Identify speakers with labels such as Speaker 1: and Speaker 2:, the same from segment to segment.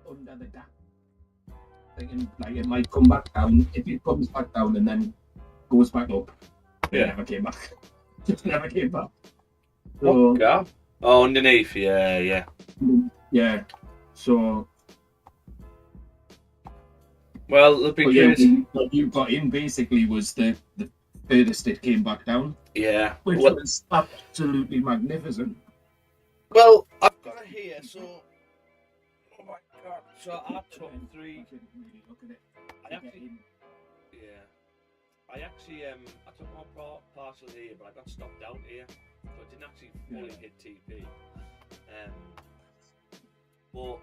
Speaker 1: Under the gap. Like it might come back down. If it comes back down and then goes back up, it never came back. Just never came back. So,
Speaker 2: what gap? Oh, underneath, yeah.
Speaker 1: Yeah. So.
Speaker 2: Well, the big
Speaker 1: what you got in basically was the furthest it came back down.
Speaker 2: Yeah.
Speaker 1: Which was absolutely magnificent.
Speaker 2: Well, I've got it here, so. Oh my god. So I took three. I took one parcel here, but I got stopped out here. So I didn't actually fully hit TP. But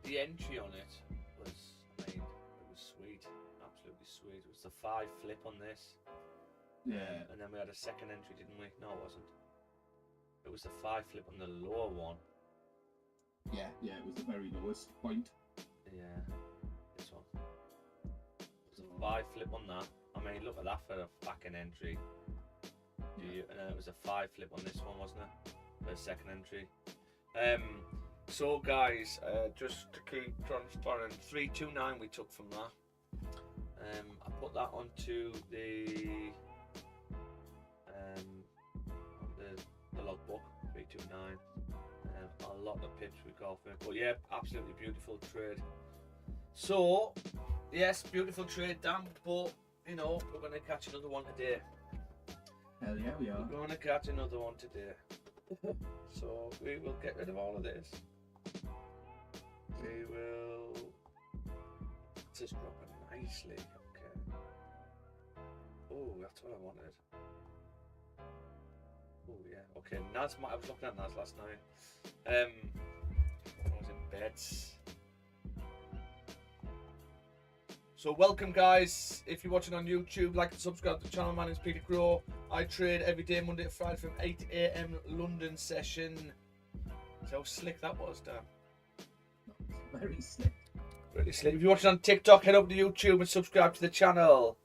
Speaker 2: the entry on it was, it was sweet. Absolutely sweet. It was the 5 flip on this.
Speaker 1: Yeah.
Speaker 2: And then we had a second entry, didn't we? No, it wasn't. It was the 5 flip on the lower one.
Speaker 1: Yeah, it was the very lowest point.
Speaker 2: Yeah, this one. It was a 5 flip on that. Look at that for a fucking entry. And then it was a 5 flip on this one, wasn't it? For a second entry. So guys, just to keep transparent, 329 we took from that. I put that onto the logbook, 329. A lot of pips we got for it, but yeah, absolutely beautiful trade. So yes, beautiful trade, Dan, but you know, we're going to catch another one today.
Speaker 1: Hell yeah, we are.
Speaker 2: We're going to catch another one today. So we will get rid of all of this. We will just drop it nicely. Okay. Oh, that's what I wanted. Oh yeah. Okay. I was looking at NAS last night. I was in beds. So welcome guys, if you're watching on YouTube, like and subscribe to the channel. My name is Peter Crow. I trade every day, Monday to Friday from 8 AM London session. So how slick that was, Dan.
Speaker 1: Very slick.
Speaker 2: Really slick. If you're watching on TikTok, head over to YouTube and subscribe to the channel.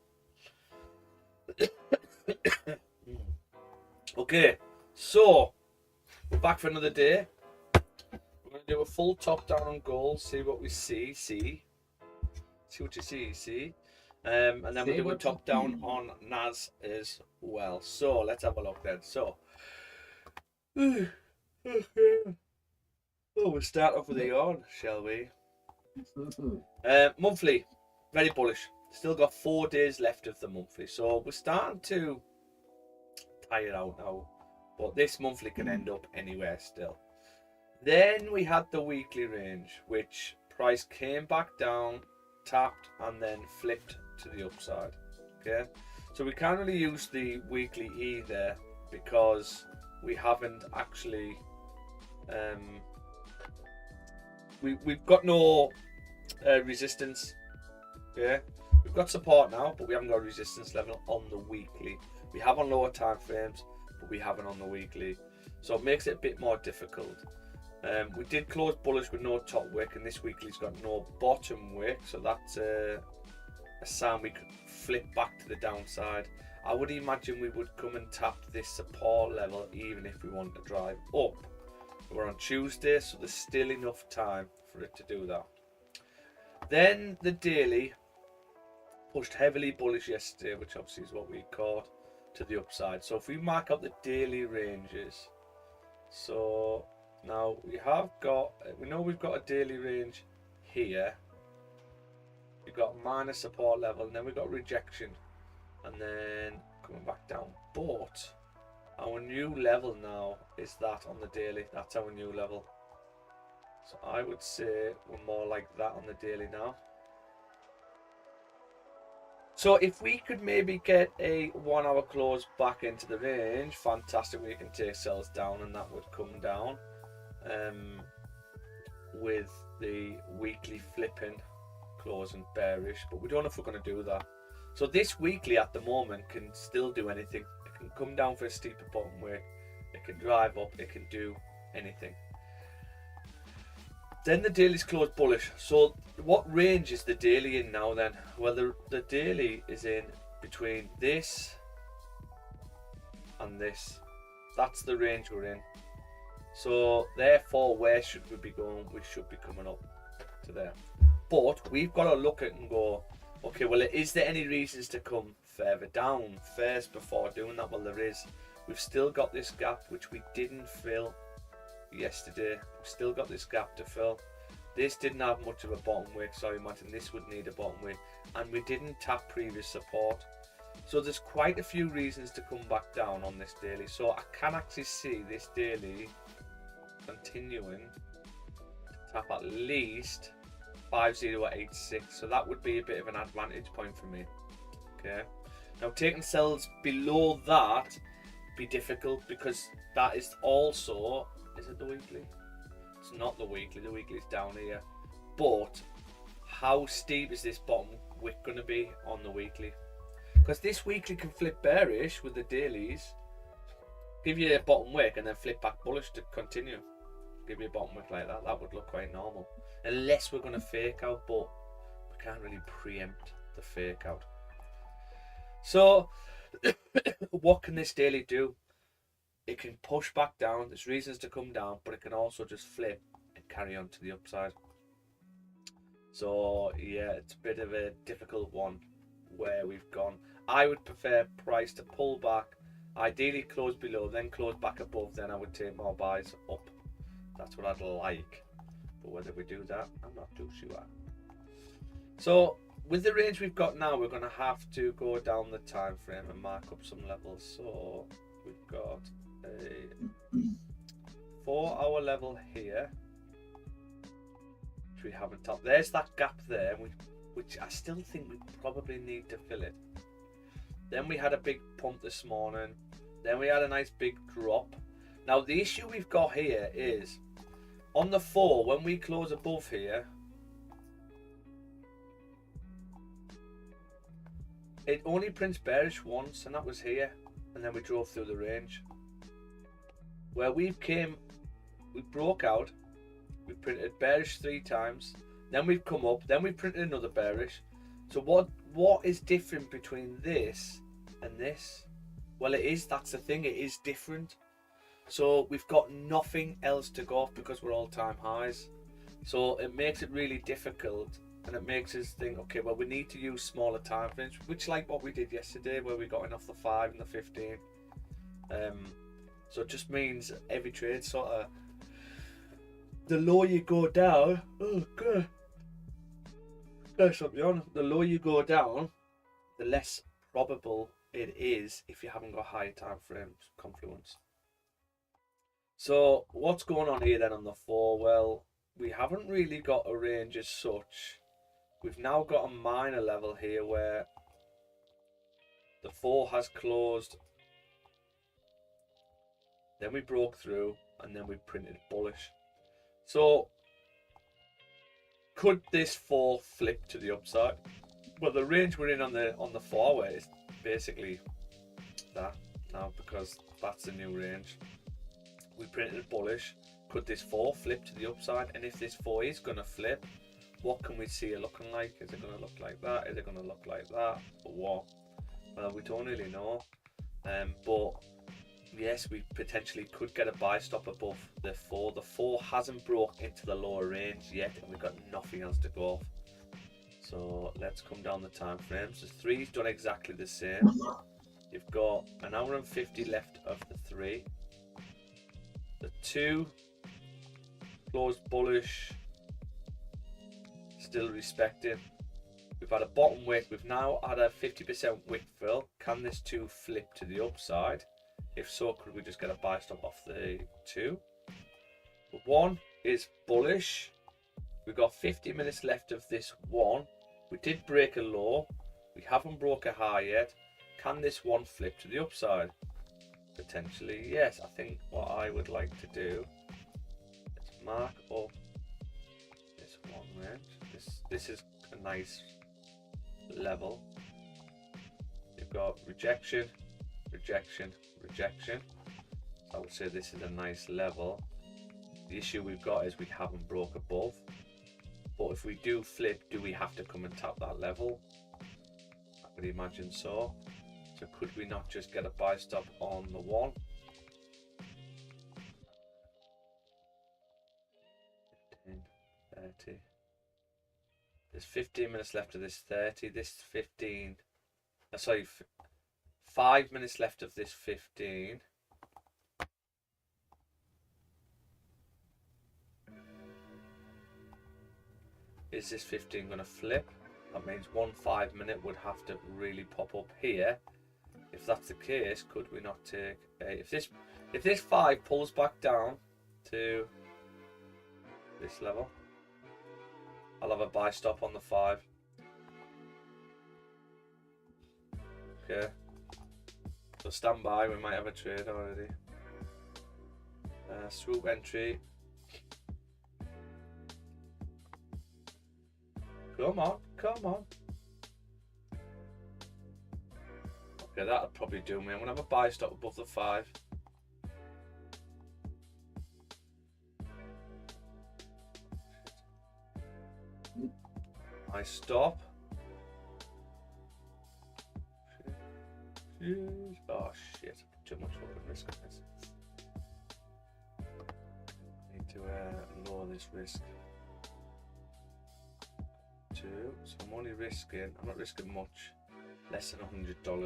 Speaker 2: Okay, so we're back for another day. We're going to do a full top down on gold, see what we see. See what you see. And then we'll do a top down on NAS as well. So let's have a look then. So we'll start off with a yawn, shall we? Monthly, very bullish. Still got 4 days left of the monthly, so we're starting to tire out now. But this monthly can end up anywhere still. Then we had the weekly range, which price came back down, tapped, and then flipped to the upside. Okay, so we can't really use the weekly either because we haven't actually we've got no resistance. Yeah, we've got support now, but we haven't got a resistance level on the weekly. We have on lower time frames, but we haven't on the weekly, so it makes it a bit more difficult. We did close bullish with no top wick, and this weekly's got no bottom wick, so that's a sign we could flip back to the downside. I would imagine we would come and tap this support level even if we want to drive up. We're on Tuesday, so there's still enough time for it to do that. Then the daily pushed heavily bullish yesterday, which obviously is what we caught to the upside. So if we mark up the daily ranges, so now we know we've got a daily range here. We've got minor support level, and then we've got rejection, and then coming back down. But our new level now is that on the daily. That's our new level. So I would say we're more like that on the daily now. So if we could maybe get a 1 hour close back into the range, fantastic. We can take sells down, and that would come down. With the weekly flipping closing bearish, but we don't know if we're going to do that. So this weekly at the moment can still do anything. It can come down for a steeper bottom wick, it can drive up, it can do anything. Then the daily's closed bullish. So what range is the daily in now then? Well, the daily is in between this and this. That's the range we're in. So therefore, where should we be going? We should be coming up to there. But we've got to look at and go, okay, well, is there any reasons to come further down first before doing that? Well, there is. We've still got this gap which we didn't fill yesterday. We've still got this gap to fill. This didn't have much of a bottom wick, so I imagine this would need a bottom wick, and we didn't tap previous support. So there's quite a few reasons to come back down on this daily. So I can actually see this daily continuing to tap at least 5086. So that would be a bit of an advantage point for me. Okay. Now taking sells below that be difficult, because that is also, is it the weekly? It's not the weekly. The weekly is down here. But how steep is this bottom wick going to be on the weekly? Because this weekly can flip bearish with the dailies, give you a bottom wick, and then flip back bullish to continue. Give you a bottom wick like that. That would look quite normal. Unless we're going to fake out, but we can't really preempt the fake out. So what can this daily do? It can push back down. There's reasons to come down, but it can also just flip and carry on to the upside. So yeah, it's a bit of a difficult one where we've gone. I would prefer price to pull back, ideally close below, then close back above, then I would take more buys up. That's what I'd like. But whether we do that, I'm not too sure. So with the range we've got now, we're going to have to go down the time frame and mark up some levels. So we've got a 4-hour level here, which we haven't topped. There's that gap there, which I still think we probably need to fill it. Then we had a big pump this morning. Then we had a nice big drop. Now the issue we've got here is on the 4, when we close above here, it only prints bearish once, and that was here, and then we drove through the range. Where we broke out, we printed bearish 3 times, then we've come up, then we printed another bearish. So what is different between this and this? Well, that's the thing, it is different. So we've got nothing else to go off because we're all time highs. So it makes it really difficult, and it makes us think, okay, well, we need to use smaller time frames, which like what we did yesterday where we got in off the 5 and the 15. So it just means every trade sort of, the lower you go down, oh god, there's something on. The lower you go down, the less probable it is if you haven't got high time frames confluence. So what's going on here then on the 4? Well, we haven't really got a range as such. We've now got a minor level here where the 4 has closed, then we broke through, and then we printed bullish. So could this 4 flip to the upside? Well, the range we're in on the 4 is basically that now, because that's the new range. We printed bullish. Could this 4 flip to the upside? And if this 4 is going to flip, what can we see it looking like? Is it going to look like that? Is it going to look like that? Or what? Well, we don't really know. But yes, we potentially could get a buy stop above the 4. The 4 hasn't broke into the lower range yet, and we've got nothing else to go off. So let's come down the time frames. The 3's done exactly the same. You've got an hour and 50 left of the 3. The 2 closed bullish, still respected. We've had a bottom wick. We've now had a 50% wick fill. Can this 2 flip to the upside? If so, could we just get a buy stop off the 2? The 1 is bullish. We've got 50 minutes left of this 1. We did break a low. We haven't broke a high yet. Can this 1 flip to the upside? Potentially, yes. I think what I would like to do is mark up this 1 range. This is a nice level. You've got rejection, rejection, rejection. So I would say this is a nice level. The issue we've got is we haven't broke above. But if we do flip, do we have to come and tap that level? I would imagine so. So could we not just get a buy stop on the 1? 15, 30. There's 15 minutes left of this 30. This 15. Sorry, 5 minutes left of this 15. Is this 15 going to flip? That means 1 5 minute would have to really pop up here. If that's the case, could we not take a, if this 5 pulls back down to this level, I'll have a buy stop on the 5. Okay. So stand by, we might have a trade already. Swoop entry. Come on, come on. Okay, that'll probably do me. I'm gonna have a buy stop above the 5. I stop. Oh shit, too much fucking risk on this. Need to lower this risk. 2, so I'm only risking, I'm not risking much, less than $100. Can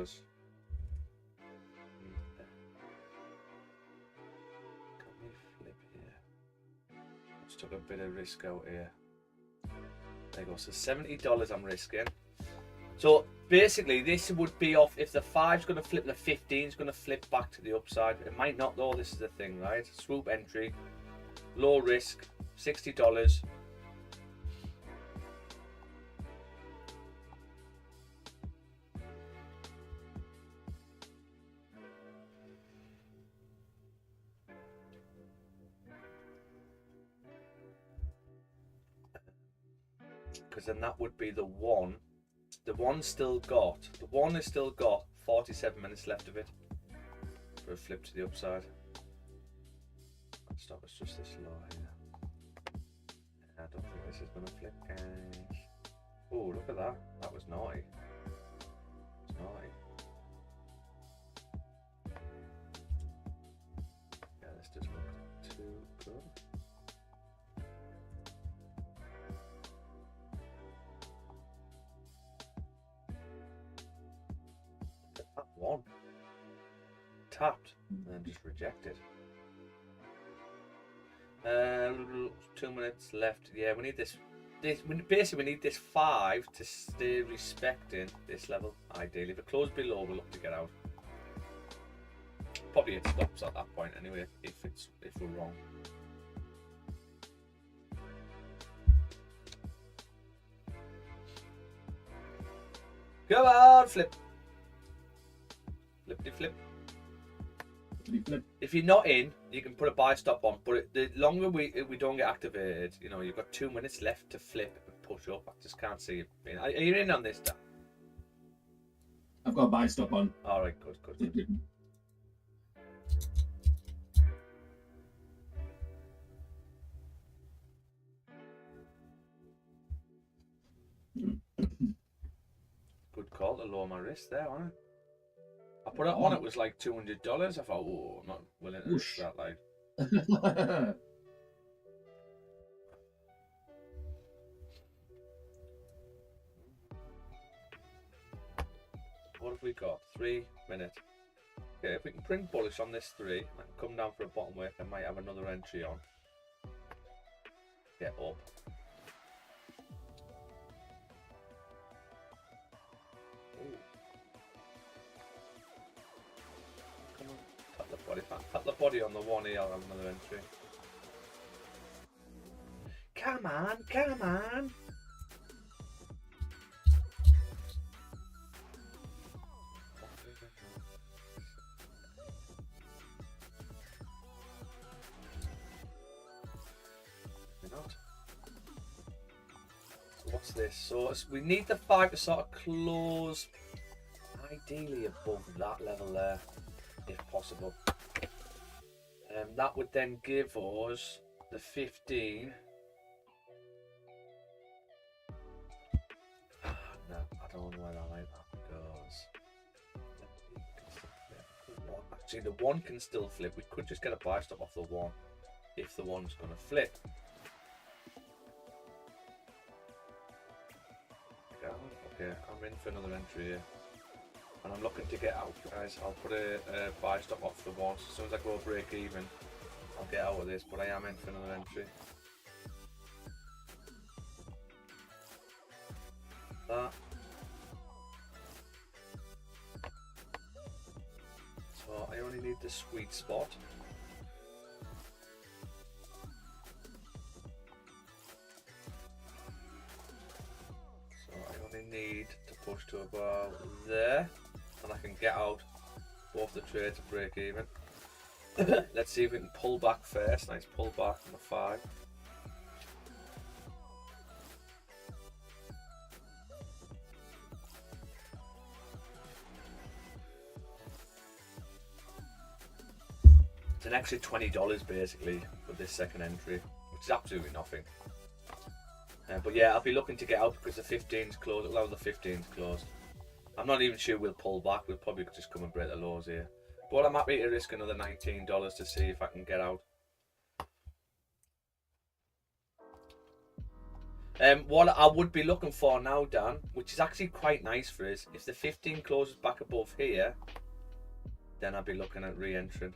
Speaker 2: we flip here? Let's take a bit of risk out here. There you go, so $70 I'm risking. So basically this would be off if the 5's going to flip, the 15's going to flip back to the upside. It might not though, this is the thing, right? Swoop entry, low risk, $60. Because then that would be the 1. The 1's still got, the 1 has still got 47 minutes left of it for a flip to the upside. Stop, it's just this low here. I don't think this is going to flip, guys. Oh, look at that. That was naughty. It's naughty. Yeah, this doesn't look too good. That 1 tapped and then just rejected. 2 minutes left. Yeah, we need this. Basically, we need this 5 to stay respecting this level. Ideally, if it closes below, we'll look to get out. Probably it stops at that point anyway. If we're wrong. Come on, flip. Flippity flip. If you're not in, you can put a buy stop on. But the longer we don't get activated, you know, you've got 2 minutes left to flip and push up. I just can't see it. Are you in on this, Dan?
Speaker 1: I've got a buy stop on.
Speaker 2: All right, good, good, good. Good call to lower my risk there, wasn't it? I put it on, it was like $200. I thought, oh, I'm not willing to risk that, like. What have we got? 3 minutes. Okay, if we can print bullish on this 3, I can come down for a bottom wick, I might have another entry on. Get up. Tap the body on the 1 here, I'll have another entry. Come on, come on! Not. So what's this? So we need the 5 to sort of close, ideally above that level there, if possible. That would then give us the 15. No, I don't know where that like that goes. Actually, the 1 can still flip. We could just get a buy stop off the 1 if the 1's going to flip. Okay, I'm in for another entry here. And I'm looking to get out, guys. I'll put a buy stop off the 1. So as soon as I go break even, I'll get out of this. But I am in for another entry. That. So I only need the sweet spot. So I only need to push to about there, and I can get out both the trades to break even. Let's see if we can pull back first. Nice pull back on the 5. It's an extra $20 basically with this second entry, which is absolutely nothing. But yeah, I'll be looking to get out because the 15's closed. Allow the 15's closed. I'm not even sure we'll pull back. We'll probably just come and break the lows here. But I'm happy to risk another $19 to see if I can get out. What I would be looking for now, Dan, which is actually quite nice for us, if the 15 closes back above here, then I'd be looking at re-entering.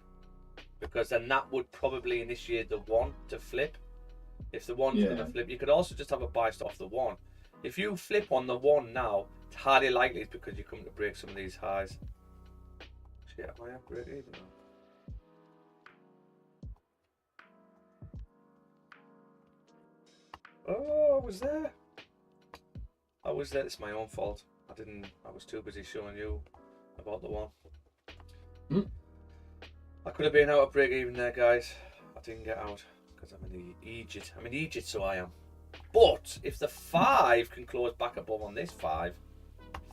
Speaker 2: Because then that would probably initiate the 1 to flip. If the 1's going to flip, you could also just have a buy stop off the 1. If you flip on the 1 now, it's highly likely it's because you come to break some of these highs. Shit, am I break even now? Oh, I was there. I was there. It's my own fault. I was too busy showing you about the 1. I could have been out of break even there, guys. I didn't get out because I'm in Egypt. I'm in Egypt, so I am. But if the 5 can close back above on this 5,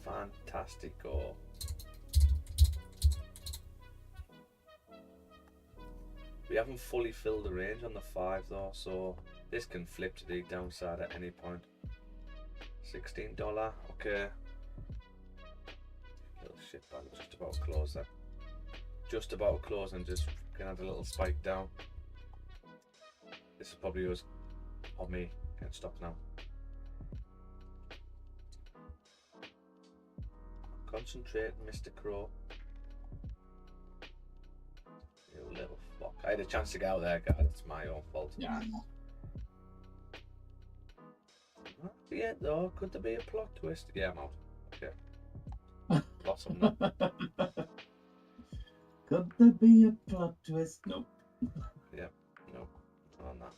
Speaker 2: fantastico. We haven't fully filled the range on the 5 though, so this can flip to the downside at any point. $16, okay. Little shit bag, just about to close there. Just about to close and just gonna have a little spike down. This is probably yours or me. Can't stop now. Concentrate, Mr. Crow. You little fuck. I had a chance to get out there, guys. It's my own fault.
Speaker 1: Yeah.
Speaker 2: Yeah, though. Could there be a plot twist? Yeah, I'm out. Okay. Blossom now.
Speaker 1: Could there be a plot twist? Nope.
Speaker 2: Yeah, no, not on that.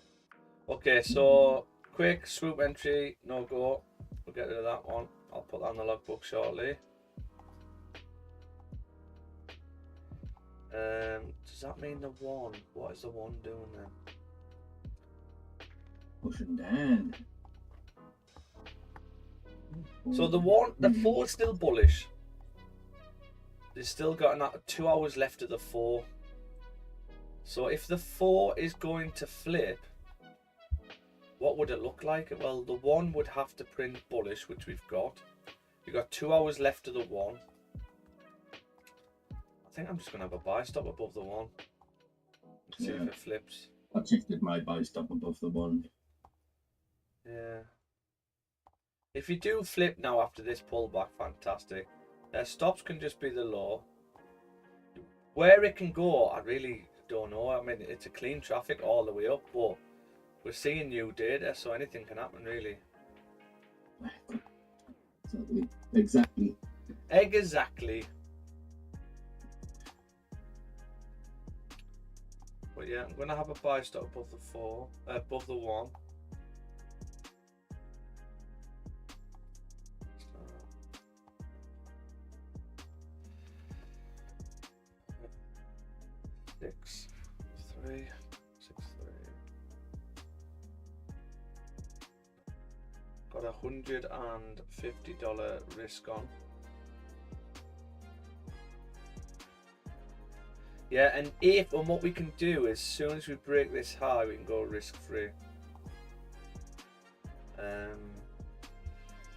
Speaker 2: Okay, so quick swoop entry, no go. We'll get rid of that one. I'll put that on the logbook shortly. Does that mean the 1? What is the 1 doing then?
Speaker 1: Pushing down.
Speaker 2: So the 4 is still bullish. There's still got 2 hours left of the 4. So if the 4 is going to flip, what would it look like? Well, the 1 would have to print bullish, which we've got. We've got 2 hours left of the 1. I think I'm just going to have a buy stop above the 1. Let's see if it flips.
Speaker 1: I shifted my buy stop above the 1.
Speaker 2: Yeah. If you do flip now after this pullback, fantastic. Stops can just be the low. Where it can go, I really don't know. I mean, it's a clean traffic all the way up, but we're seeing new data, so anything can happen, really.
Speaker 1: Exactly.
Speaker 2: Exactly. But yeah, I'm gonna have a buy stop above the 4, above the 1. Six, 3, 6, 3. Got $150 risk on. Yeah, and what we can do is, as soon as we break this high, we can go risk-free.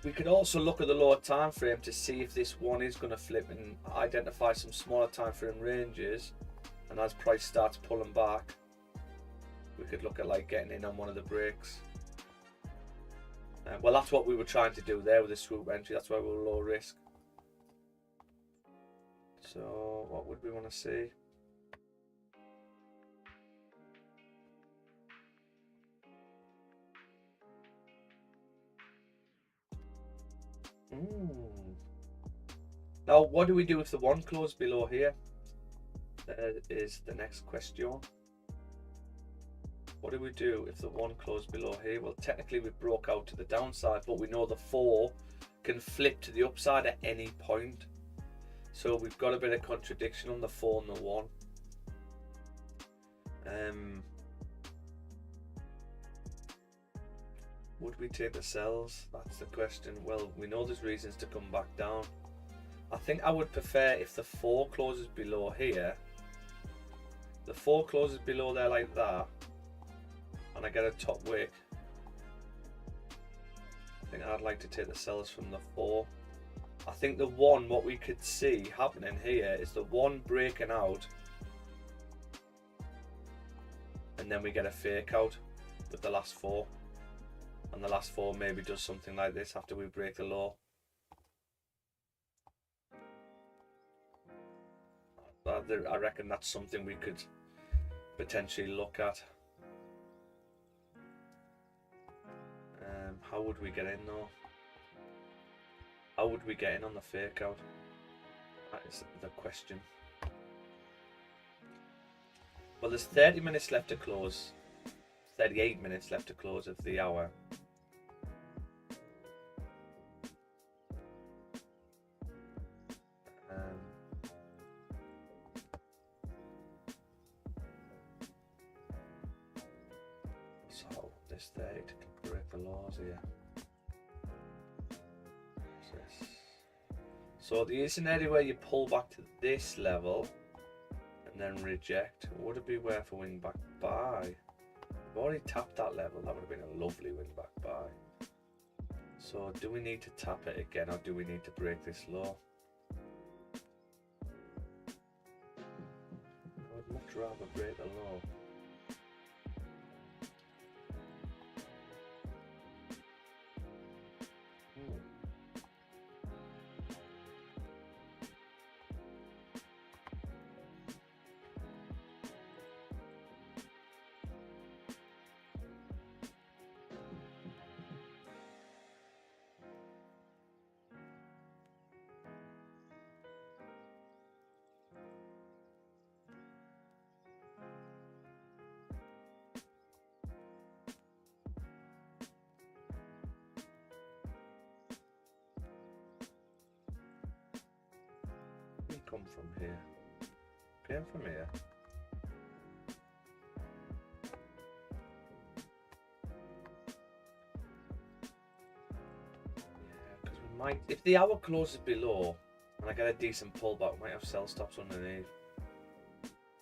Speaker 2: We could also look at the lower time frame to see if this one is going to flip and identify some smaller time frame ranges. And as price starts pulling back, we could look at like getting in on one of the breaks. Well, that's what we were trying to do there with the swoop entry. That's why we were low risk. So what would we want to see? Now, what do we do if the one closes below here? That is the next question. What do we do if the one closes below here? Well, technically we broke out to the downside, but we know the 4 can flip to the upside at any point. So we've got a bit of contradiction on the 4 and the 1. Would we take the sells? That's the question. Well, we know there's reasons to come back down. I think I would prefer if the 4 closes below here. The 4 closes below there like that, and I get a top wick. I think I'd like to take the sells from the 4. I think the 1, what we could see happening here is the 1 breaking out, and then we get a fake out with the last 4. And the last 4 maybe does something like this after we break the low. I reckon that's something we could potentially look at. How would we get in though? How would we get in on the fake out? That is the question. Well, there's 30 minutes left to close. 38 minutes left to close of the hour. So this 30 to break the laws here. So there is an area where you pull back to this level and then reject. Would it be worth a wing back buy? We've already tapped that level. That would have been a lovely wing back buy. So do we need to tap it again, or do we need to break this low? I would much rather break the low. Come from here. Came from here. Yeah, because we might, if the hour closes below and I get a decent pullback, we might have sell stops underneath.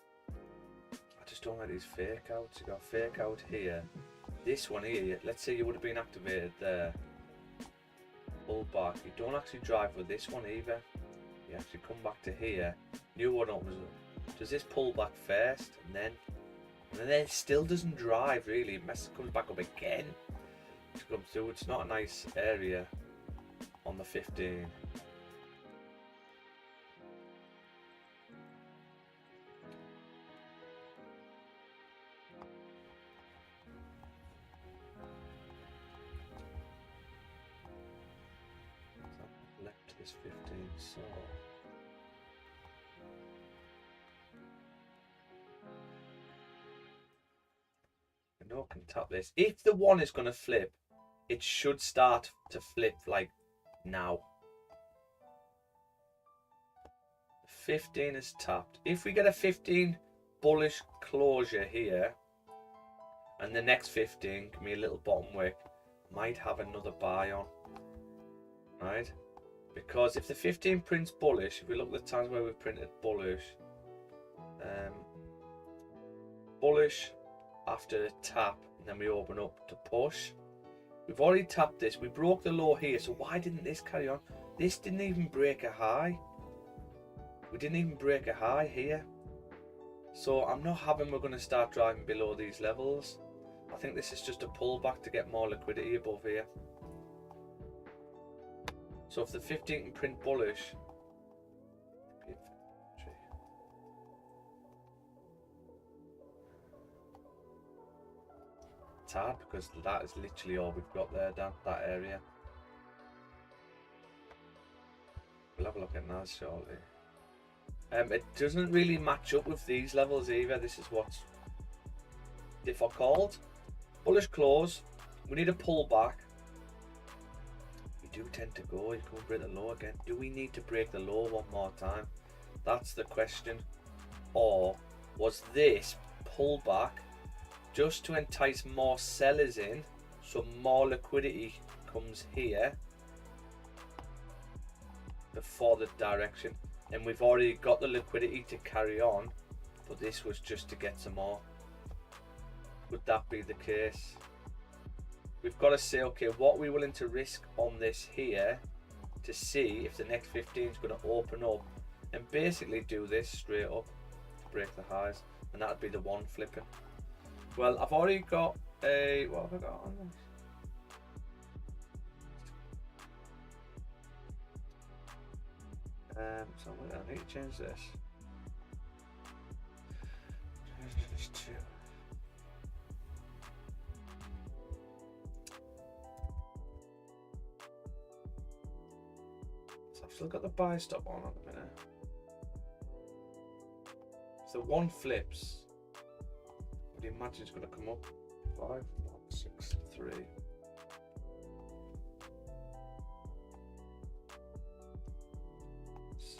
Speaker 2: I just don't like these fake outs. You got a fake out here. This one here, let's say you would have been activated there. Pull back. You don't actually drive with this one either. You actually come back to here, new one opens up. Does this pull back first and then it still doesn't drive really? It comes back up again to come through. It's not a nice area on the 15. Left is 15, so no can tap this. If the 1 is going to flip, it should start to flip like now. 15 is tapped. If we get a 15 bullish closure here, and the next 15 can be a little bottom wick, might have another buy on, right? Because if the 15 prints bullish, if we look at the times where we've printed bullish, Bullish after a tap, and then we open up to push. We've already tapped this. We broke the low here, so why didn't this carry on? This didn't even break a high. We didn't even break a high here. So I'm not having we're going to start driving below these levels. I think this is just a pullback to get more liquidity above here. So if the 15 can print bullish, it's hard because that is literally all we've got there, Dan, that area. We'll have a look at NAS shortly. It doesn't really match up with these levels either. This is what's difficult. Bullish close. We need a pullback. We do tend to go. You can break the low again. Do we need to break the low one more time? That's the question. Or was this pullback just to entice more sellers in, so more liquidity comes here before the direction? And we've already got the liquidity to carry on, but this was just to get some more. Would that be the case? We've got to say, okay, what are we willing to risk on this here to see if the next 15 is going to open up and basically do this straight up to break the highs, and that'd be the one flipping. Well, I've already got a, what have I got on this? So I need to change this. So I've still got the buy stop on at the minute. So one flips. What do you imagine it's going to come up? 5, 1, 6, 3. 6.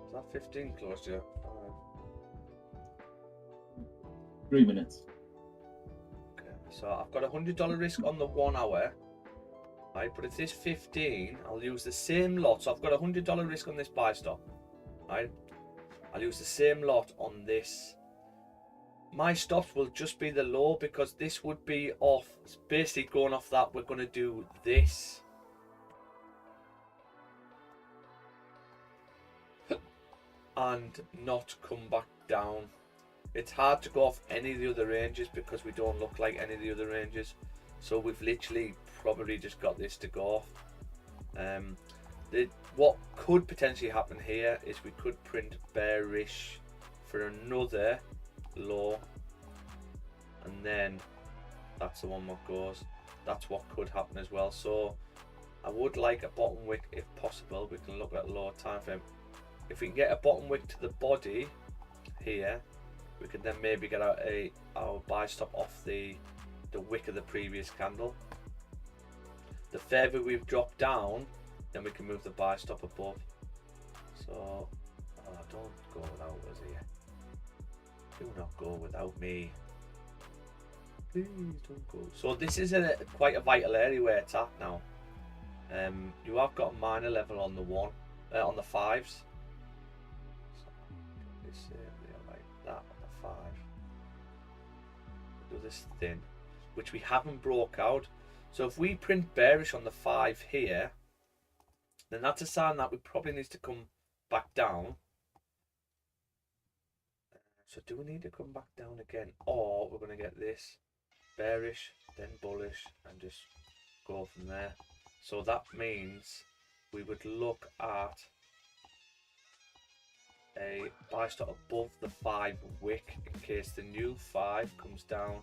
Speaker 2: Is that 15 closed yet?
Speaker 1: 3 minutes.
Speaker 2: Okay, so I've got $100 risk on the 1 hour. Right, but if this 15, I'll use the same lot. So I've got $100 risk on this buy stop. Right, I'll use the same lot on this. My stops will just be the low because this would be off. It's basically going off that we're going to do this. And not come back down. It's hard to go off any of the other ranges because we don't look like any of the other ranges. So we've literally probably just got this to go off. What could potentially happen here is we could print bearish for another low, and then that's the one that goes. That's what could happen as well. So I would like a bottom wick if possible. We can look at lower time frame. If we can get a bottom wick to the body here, we can then maybe get our buy stop off the wick of the previous candle. The further we've dropped down, then we can move the buy stop above. So don't go without us here. Do not go without me. Please don't go. So this is quite a vital area where it's at now. You have got a minor level on the on the 5s. So like that on the 5. Do this thin, which we haven't broke out. So if we print bearish on the 5 here, then that's a sign that we probably need to come back down. So do we need to come back down again, or we're going to get this bearish, then bullish, and just go from there? So that means we would look at a buy stop above the 5 wick in case the new 5 comes down,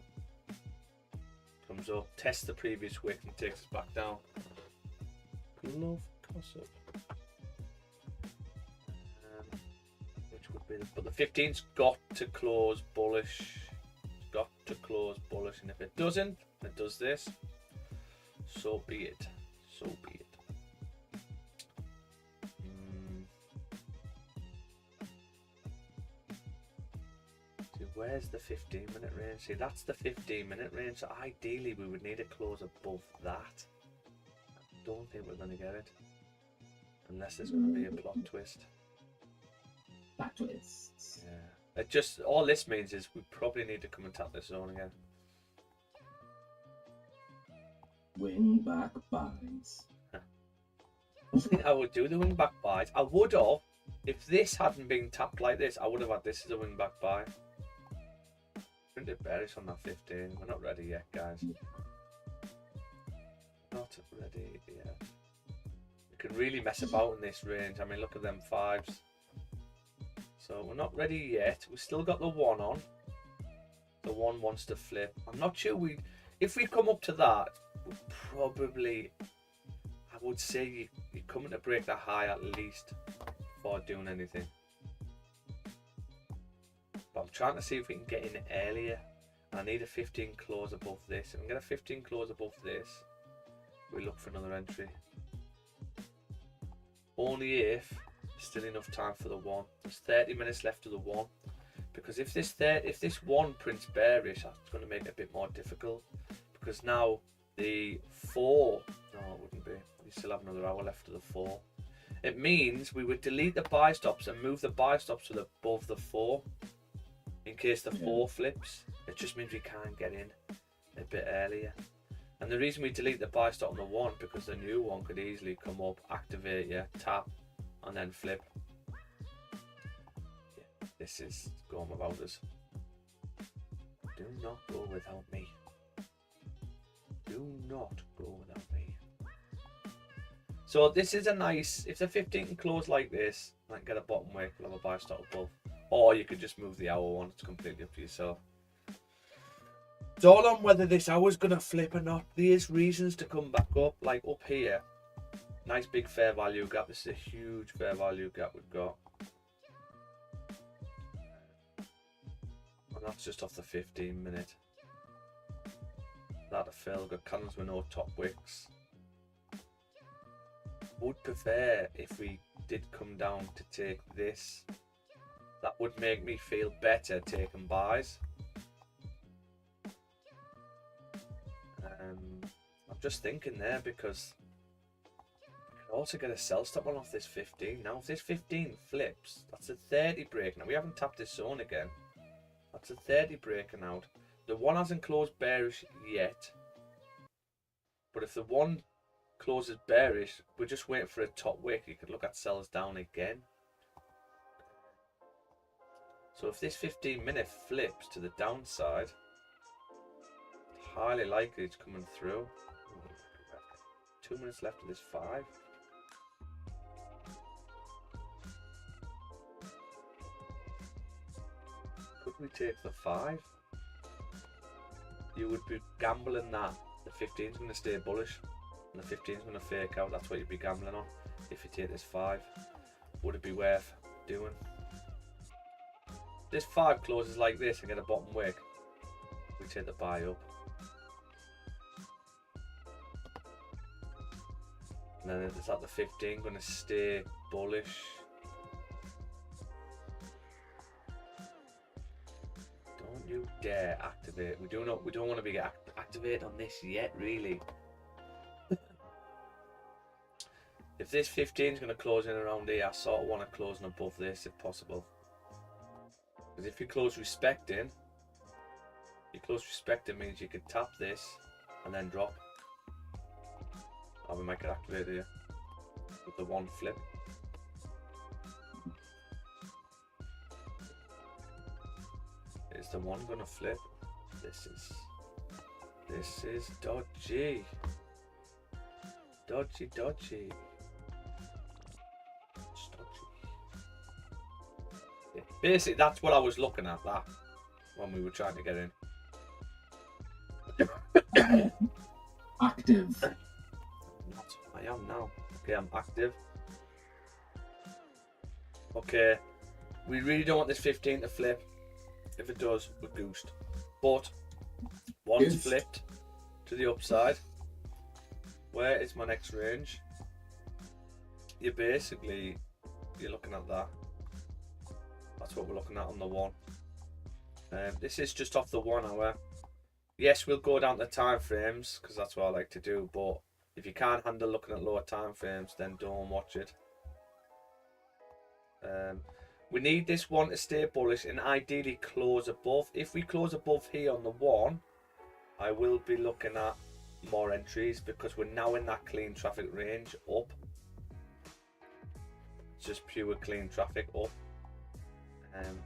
Speaker 2: comes up, tests the previous wick and takes us back down. Love gossip. Which would be but the 15's got to close bullish. It's got to close bullish, and if it doesn't, it does this. So be it. So be it. See if where's the 15-minute range? See, that's the 15-minute range. So ideally, we would need a close above that. I don't think we're going to get it. Unless there's going to be a plot twist.
Speaker 1: Plot twists.
Speaker 2: Yeah. It just, all this means is we probably need to come and tap this zone again.
Speaker 1: Wing back buys.
Speaker 2: I don't think I would do the wing back buys. I would have, if this hadn't been tapped like this, I would have had this as a wing back buy. Printed bearish on that 15. We're not ready yet, guys. Not ready yet. We can really mess about in this range. I mean, look at them 5s. So we're not ready yet. We've still got the 1 on. The 1 wants to flip. I'm not sure if we come up to that, we'll probably, I would say you're coming to break the high at least before doing anything. But I'm trying to see if we can get in earlier. And I need a 15 close above this. If we can get a 15 close above this, we look for another entry. Only if there's still enough time for the 1. There's 30 minutes left of the 1. Because if this 1 prints bearish, that's going to make it a bit more difficult. Because now the 4, no, it wouldn't be. We still have another hour left of the 4. It means we would delete the buy stops and move the buy stops to above the 4 in case the 4 flips. It just means we can't get in a bit earlier. And the reason we delete the buy stop on the 1, because the new one could easily come up, activate, tap, and then flip. Yeah, this is going without us. Do not go without me. Do not go without me. So this is a nice, if the 15 can close like this, like get a bottom wick, we'll have a buy stop above. Or you could just move the hour one, it's completely up to yourself. It's all on whether this hour's going to flip or not. There's reasons to come back up, like up here. Nice big fair value gap. This is a huge fair value gap we've got. And that's just off the 15-minute. That'll fill. We've got candles with no top wicks. Would prefer if we did come down to take this. That would make me feel better taking buys. I'm just thinking there because I could also get a sell stop on off this 15. Now, if this 15 flips, that's a 30 break. Now, we haven't tapped this zone again. That's a 30 breaking out. The 1 hasn't closed bearish yet. But if the 1 closes bearish, we're just waiting for a top wick. You could look at sells down again. So if this 15-minute flips to the downside, highly likely it's coming through. 2 minutes left of this 5. Could we take the 5? You would be gambling that the 15 is going to stay bullish and the 15 is going to fake out. That's what you'd be gambling on if you take this 5. Would it be worth doing? This 5 closes like this and get a bottom wick. We take the buy up. And then is that the 15 going to stay bullish? Don't you dare activate. We don't want to be activated on this yet, really. If this 15 is going to close in around here, I sort of want to close in above this if possible. Because if you close respecting, means you could tap this and then drop. Or we might get activated here with the 1 flip. Is the 1 gonna flip? This is dodgy. Dodgy. It's dodgy. Yeah, basically, that's what I was looking at that when we were trying to get in.
Speaker 1: Active.
Speaker 2: I am now. Okay, I'm active. Okay, we really don't want this 15 to flip. If it does, we're goosed. But once flipped to the upside, where is my next range? You're looking at that. That's what we're looking at on the 1. This is just off the 1 hour. Yes, we'll go down to time frames because that's what I like to do, but if you can't handle looking at lower time frames, then don't watch it. We need this one to stay bullish and ideally close above. If we close above here on the 1, I will be looking at more entries because we're now in that clean traffic range up. It's just pure clean traffic up.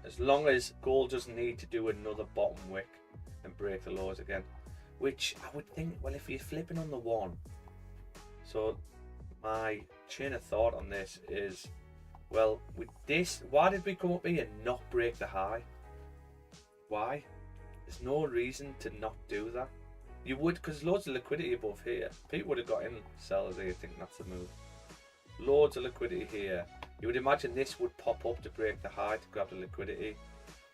Speaker 2: As long as gold doesn't need to do another bottom wick and break the lows again, which I would think, well, if you're flipping on the 1, so my chain of thought on this is, well, with this, why did we come up here and not break the high? Why? There's no reason to not do that. You would, because loads of liquidity above here. People would have got in sellers here, I think that's the move. Loads of liquidity here. You would imagine this would pop up to break the high to grab the liquidity.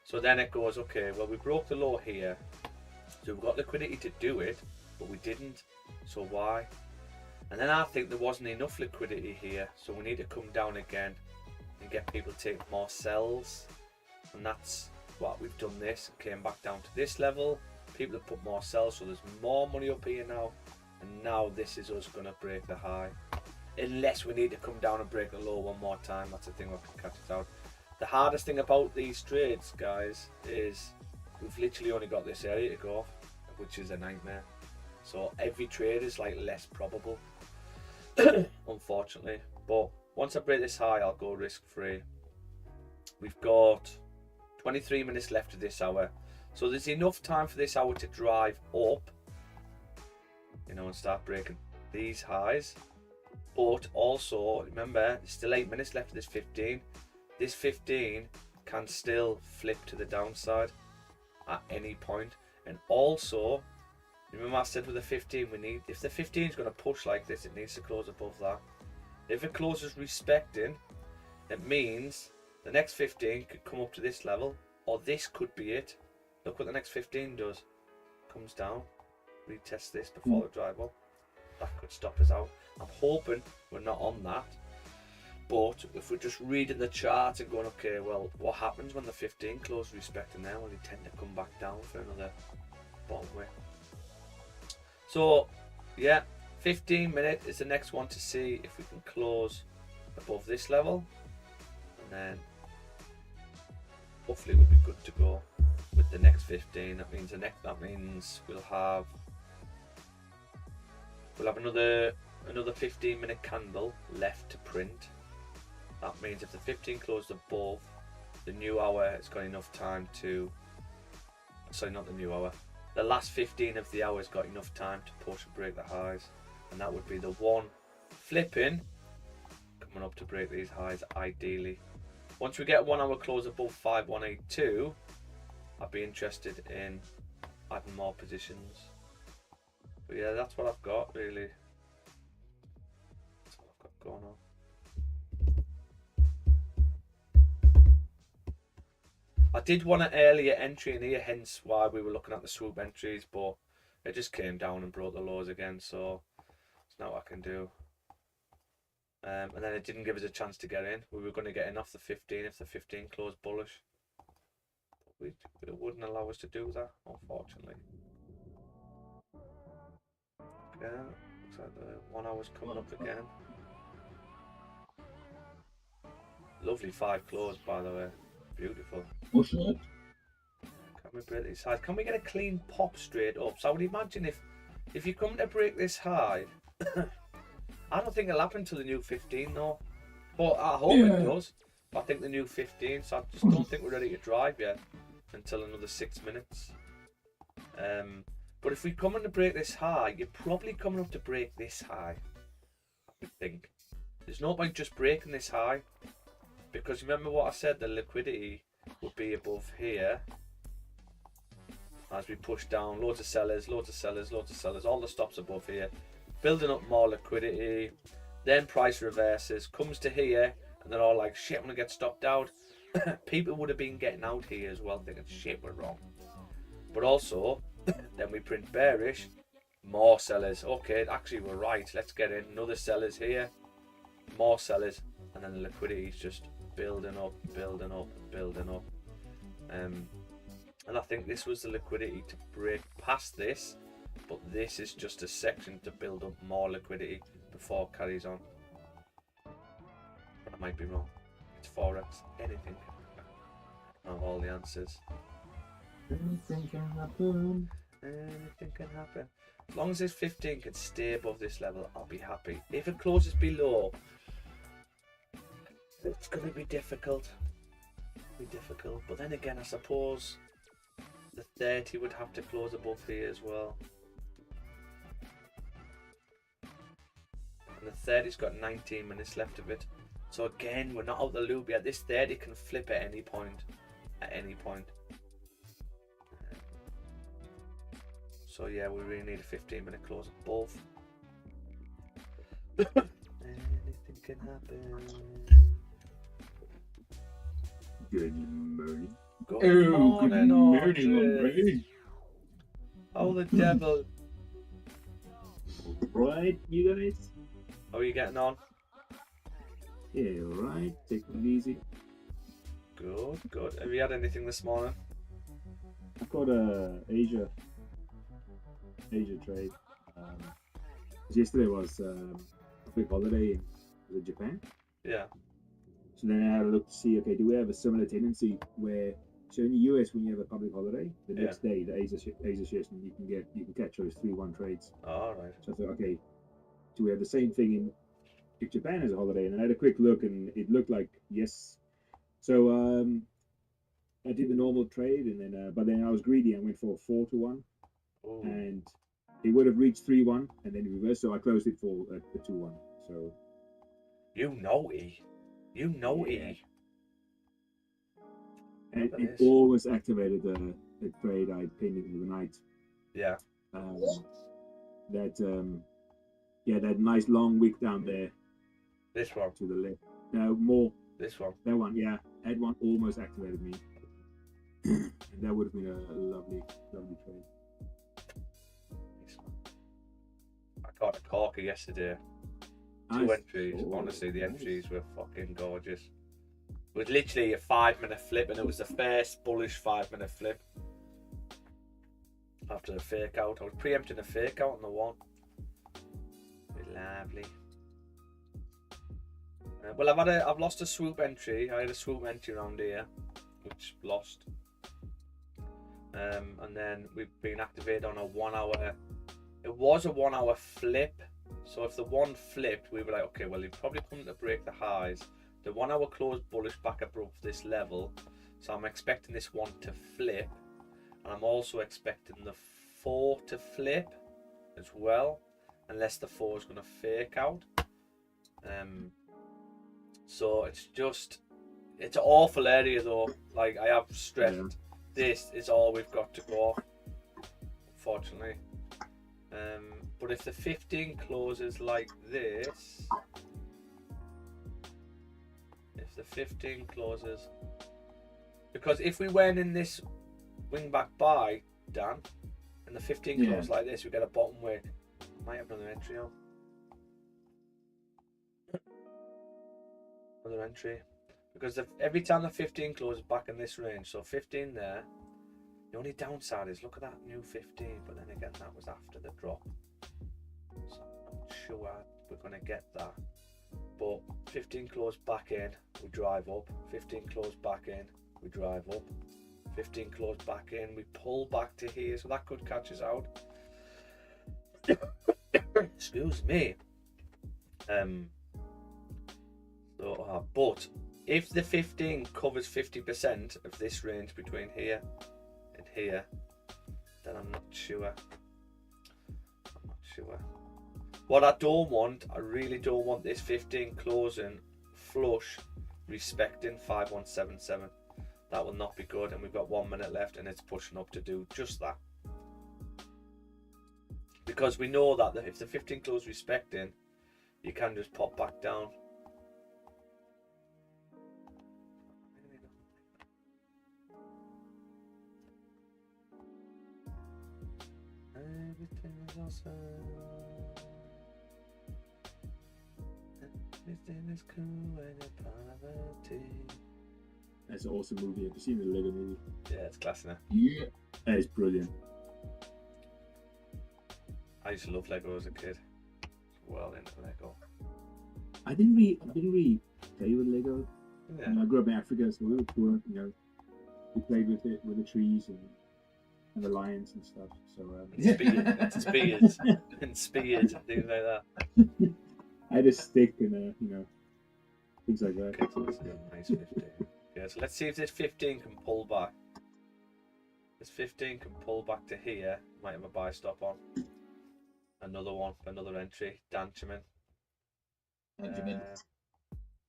Speaker 2: So then it goes, okay, well, we broke the low here. So we've got liquidity to do it, but we didn't. So why? And then I think there wasn't enough liquidity here. So we need to come down again and get people to take more sells. And that's what we've done this. Came back down to this level. People have put more sells, so there's more money up here now. And now this is us going to break the high. Unless we need to come down and break the low one more time. That's the thing we can catch it out. The hardest thing about these trades, guys, is we've literally only got this area to go, which is a nightmare. So every trade is like less probable, unfortunately. But once I break this high, I'll go risk free. We've got 23 minutes left of this hour. So there's enough time for this hour to drive up, you know, and start breaking these highs. But also, remember, there's still 8 minutes left of this 15. This 15 can still flip to the downside at any point. And also, remember I said with the 15, we need, if the 15 is going to push like this, it needs to close above that. If it closes respecting, it means the next 15 could come up to this level, or this could be it. Look what the next 15 does. Comes down, retest this before the drive up. That could stop us out. I'm hoping we're not on that. But if we're just reading the chart and going, okay, well, what happens when the 15 close respecting there? Well, they tend to come back down for another bottom wick. So, yeah, 15 minute is the next one to see if we can close above this level. And then hopefully we'll be good to go with the next 15. That means we'll have another 15-minute candle left to print. That means if the 15 closed above the new hour, it's got enough time to, sorry, not the new hour, the last 15 of the hour has got enough time to push and break the highs, and that would be the one flipping coming up to break these highs ideally. Once we get 1 hour close above 5182, I'd be interested in adding more positions. But yeah, that's what I've got really. That's what I've got going on. I did want an earlier entry in here, hence why we were looking at the swoop entries, but it just came down and broke the lows again, so it's not what I can do. And then it didn't give us a chance to get in. We were going to get in off the 15 if the 15 closed bullish. But it wouldn't allow us to do that, unfortunately. Yeah, looks like the 1 hour's coming up again. Lovely 5 close, by the way. Beautiful.
Speaker 1: Pushing it.
Speaker 2: Can we break these highs? Can we get a clean pop straight up? So I would imagine if you come to break this high, I don't think it'll happen to the new 15 though. But I hope it does. I think the new 15, so I just don't think we're ready to drive yet until another 6 minutes. But if we come in to break this high, you're probably coming up to break this high, I would think. There's no point just breaking this high, because remember what I said, the liquidity would be above here as we push down. Loads of sellers, loads of sellers, loads of sellers, all the stops above here, building up more liquidity. Then price reverses, comes to here, and they're all like, shit, I'm gonna get stopped out. People would have been getting out here as well, thinking, shit, we're wrong. But also, then we print bearish, more sellers. Okay, actually we're right, let's get in. Another sellers here, more sellers, and then the liquidity is just building up, building up, building up. And I think this was the liquidity to break past this, but this is just a section to build up more liquidity before it carries on. But I might be wrong. It's Forex. Anything can happen. I have all the answers.
Speaker 1: Anything can happen.
Speaker 2: Anything can happen. As long as this 15 can stay above this level, I'll be happy. If it closes below, it's going to be difficult. But then again, I suppose the 30 would have to close above here as well. And the 30's got 19 minutes left of it. So again, we're not out the loop yet. This 30 can flip at any point. So yeah, we really need a 15-minute close above. Anything can happen.
Speaker 1: Good morning.
Speaker 2: Good morning,
Speaker 1: morning.
Speaker 2: Oh, the devil.
Speaker 1: Right, you guys?
Speaker 2: How are you getting on?
Speaker 1: Yeah, right. Taking it easy.
Speaker 2: Good. Have you had anything this morning?
Speaker 1: I've got a Asia trade. Yesterday was a big holiday in Japan.
Speaker 2: Yeah.
Speaker 1: So then I had a look to see, okay, do we have a similar tendency where, so in the US when you have a public holiday, the next day the Asia session you can catch those 3-1 trades.
Speaker 2: All right.
Speaker 1: So I thought, okay, do we have the same thing in if Japan has a holiday? And I had a quick look and it looked like yes. So I did the normal trade and then but then I was greedy. I went for a 4-1.
Speaker 2: Ooh.
Speaker 1: And it would have reached 3-1 and then reversed. So I closed it for a 2-1. So
Speaker 2: you know E.
Speaker 1: And it always activated the trade I pinned into the night.
Speaker 2: Yeah.
Speaker 1: That nice long wick down there.
Speaker 2: This one.
Speaker 1: To the left. No, more.
Speaker 2: This one.
Speaker 1: That one, yeah. That one almost activated me. And that would have been a lovely trade.
Speaker 2: I caught a corker yesterday. 2 entries. Honestly, the entries were fucking gorgeous. It was literally a 5-minute flip, and it was the first bullish 5-minute flip after the fake out. I was preempting a fake out on the one. Lovely. Well, I've lost a swoop entry. I had a swoop entry around here, which lost. And then we've been activated on a 1 hour. It was a 1 hour flip. So if the one flipped, we were like, okay, well, you've probably come to break the highs. The 1 hour closed bullish back above this level. So I'm expecting this one to flip. And I'm also expecting the 4 to flip as well. Unless the 4 is going to fake out. So it's an awful area though. Like I have stressed, this is all we've got to go, unfortunately. But if the 15 closes like this, because if we went in this wing back buy, Dan, and the 15 closes like this, we get a bottom wick. Might have another entry on. Another entry. Because every time the 15 closes back in this range, so 15 there, the only downside is look at that new 15, but then again that was after the drop. So I'm not sure we're going to get that. But 15 closed back in, we drive up. 15 closed back in, we drive up. 15 closed back in, we pull back to here, so that could catch us out. Excuse me. But if the 15 covers 50% of this range between here and here, then I'm not sure. What I don't want, I really don't want this 15 closing flush respecting 5177. That will not be good, and we've got 1 minute left and it's pushing up to do just that. Because we know that if the 15 close respecting, you can just pop back down. Everything is awesome. Everything is cool when you're poverty.
Speaker 1: That's an awesome movie. Have you seen the Lego movie?
Speaker 2: Yeah, it's class, isn't it?
Speaker 1: Yeah. That is brilliant.
Speaker 2: I used to love Lego as a kid. Well into Lego.
Speaker 1: I didn't really play with Lego.
Speaker 2: Yeah.
Speaker 1: You know, I grew up in Africa, so we were poor. You know, we played with it, with the trees and the lions and stuff. So
Speaker 2: Spears and spears and things like that.
Speaker 1: I had a stick and you know, things like that.
Speaker 2: Okay, so this is a nice 15. Okay, so let's see if this 15 can pull back. This 15 can pull back to here. Might have a buy stop on. Another one, another entry. Danchaman.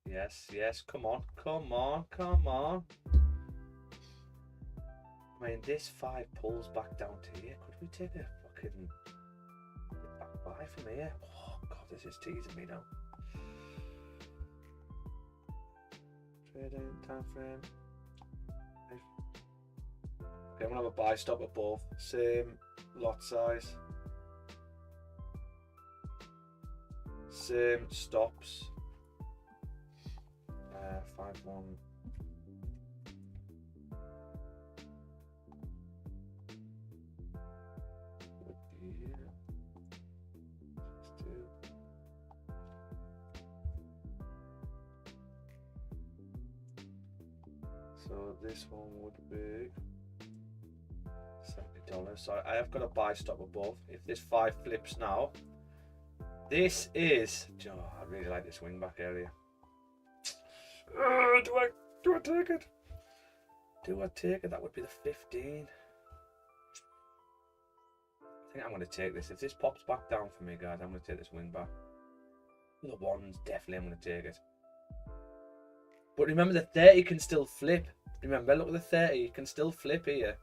Speaker 2: Yes, come on. I mean, this 5 pulls back down to here. Could we take a fucking back buy from here? Oh god, this is teasing me now. Trading time frame. Okay, I'm gonna have a buy stop above. Same lot size. Same stops. 5-1. So this one would be $70. So I have got a buy stop above. If this 5 flips now, this is. Oh, I really like this wing back area. Do I take it? Do I take it? That would be the 15. I think I'm going to take this. If this pops back down for me, guys, I'm going to take this wing back. The ones, definitely I'm going to take it. But remember, the 30 can still flip. Remember, look at the 30. It can still flip here.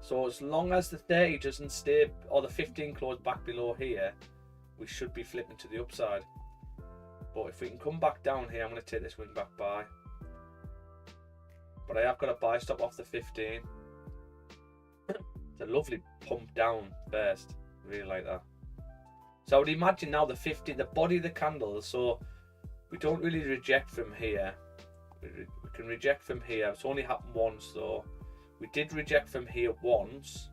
Speaker 2: So as long as the 30 doesn't stay, or the 15 close back below here, we should be flipping to the upside. But if we can come back down here, I'm going to take this wing back buy. But I have got a buy stop off the 15. It's a lovely pump down first. Really like that. So I would imagine now the 15, the body of the candle, so we don't really reject from here. We can reject from here. It's only happened once though. We did reject from here once,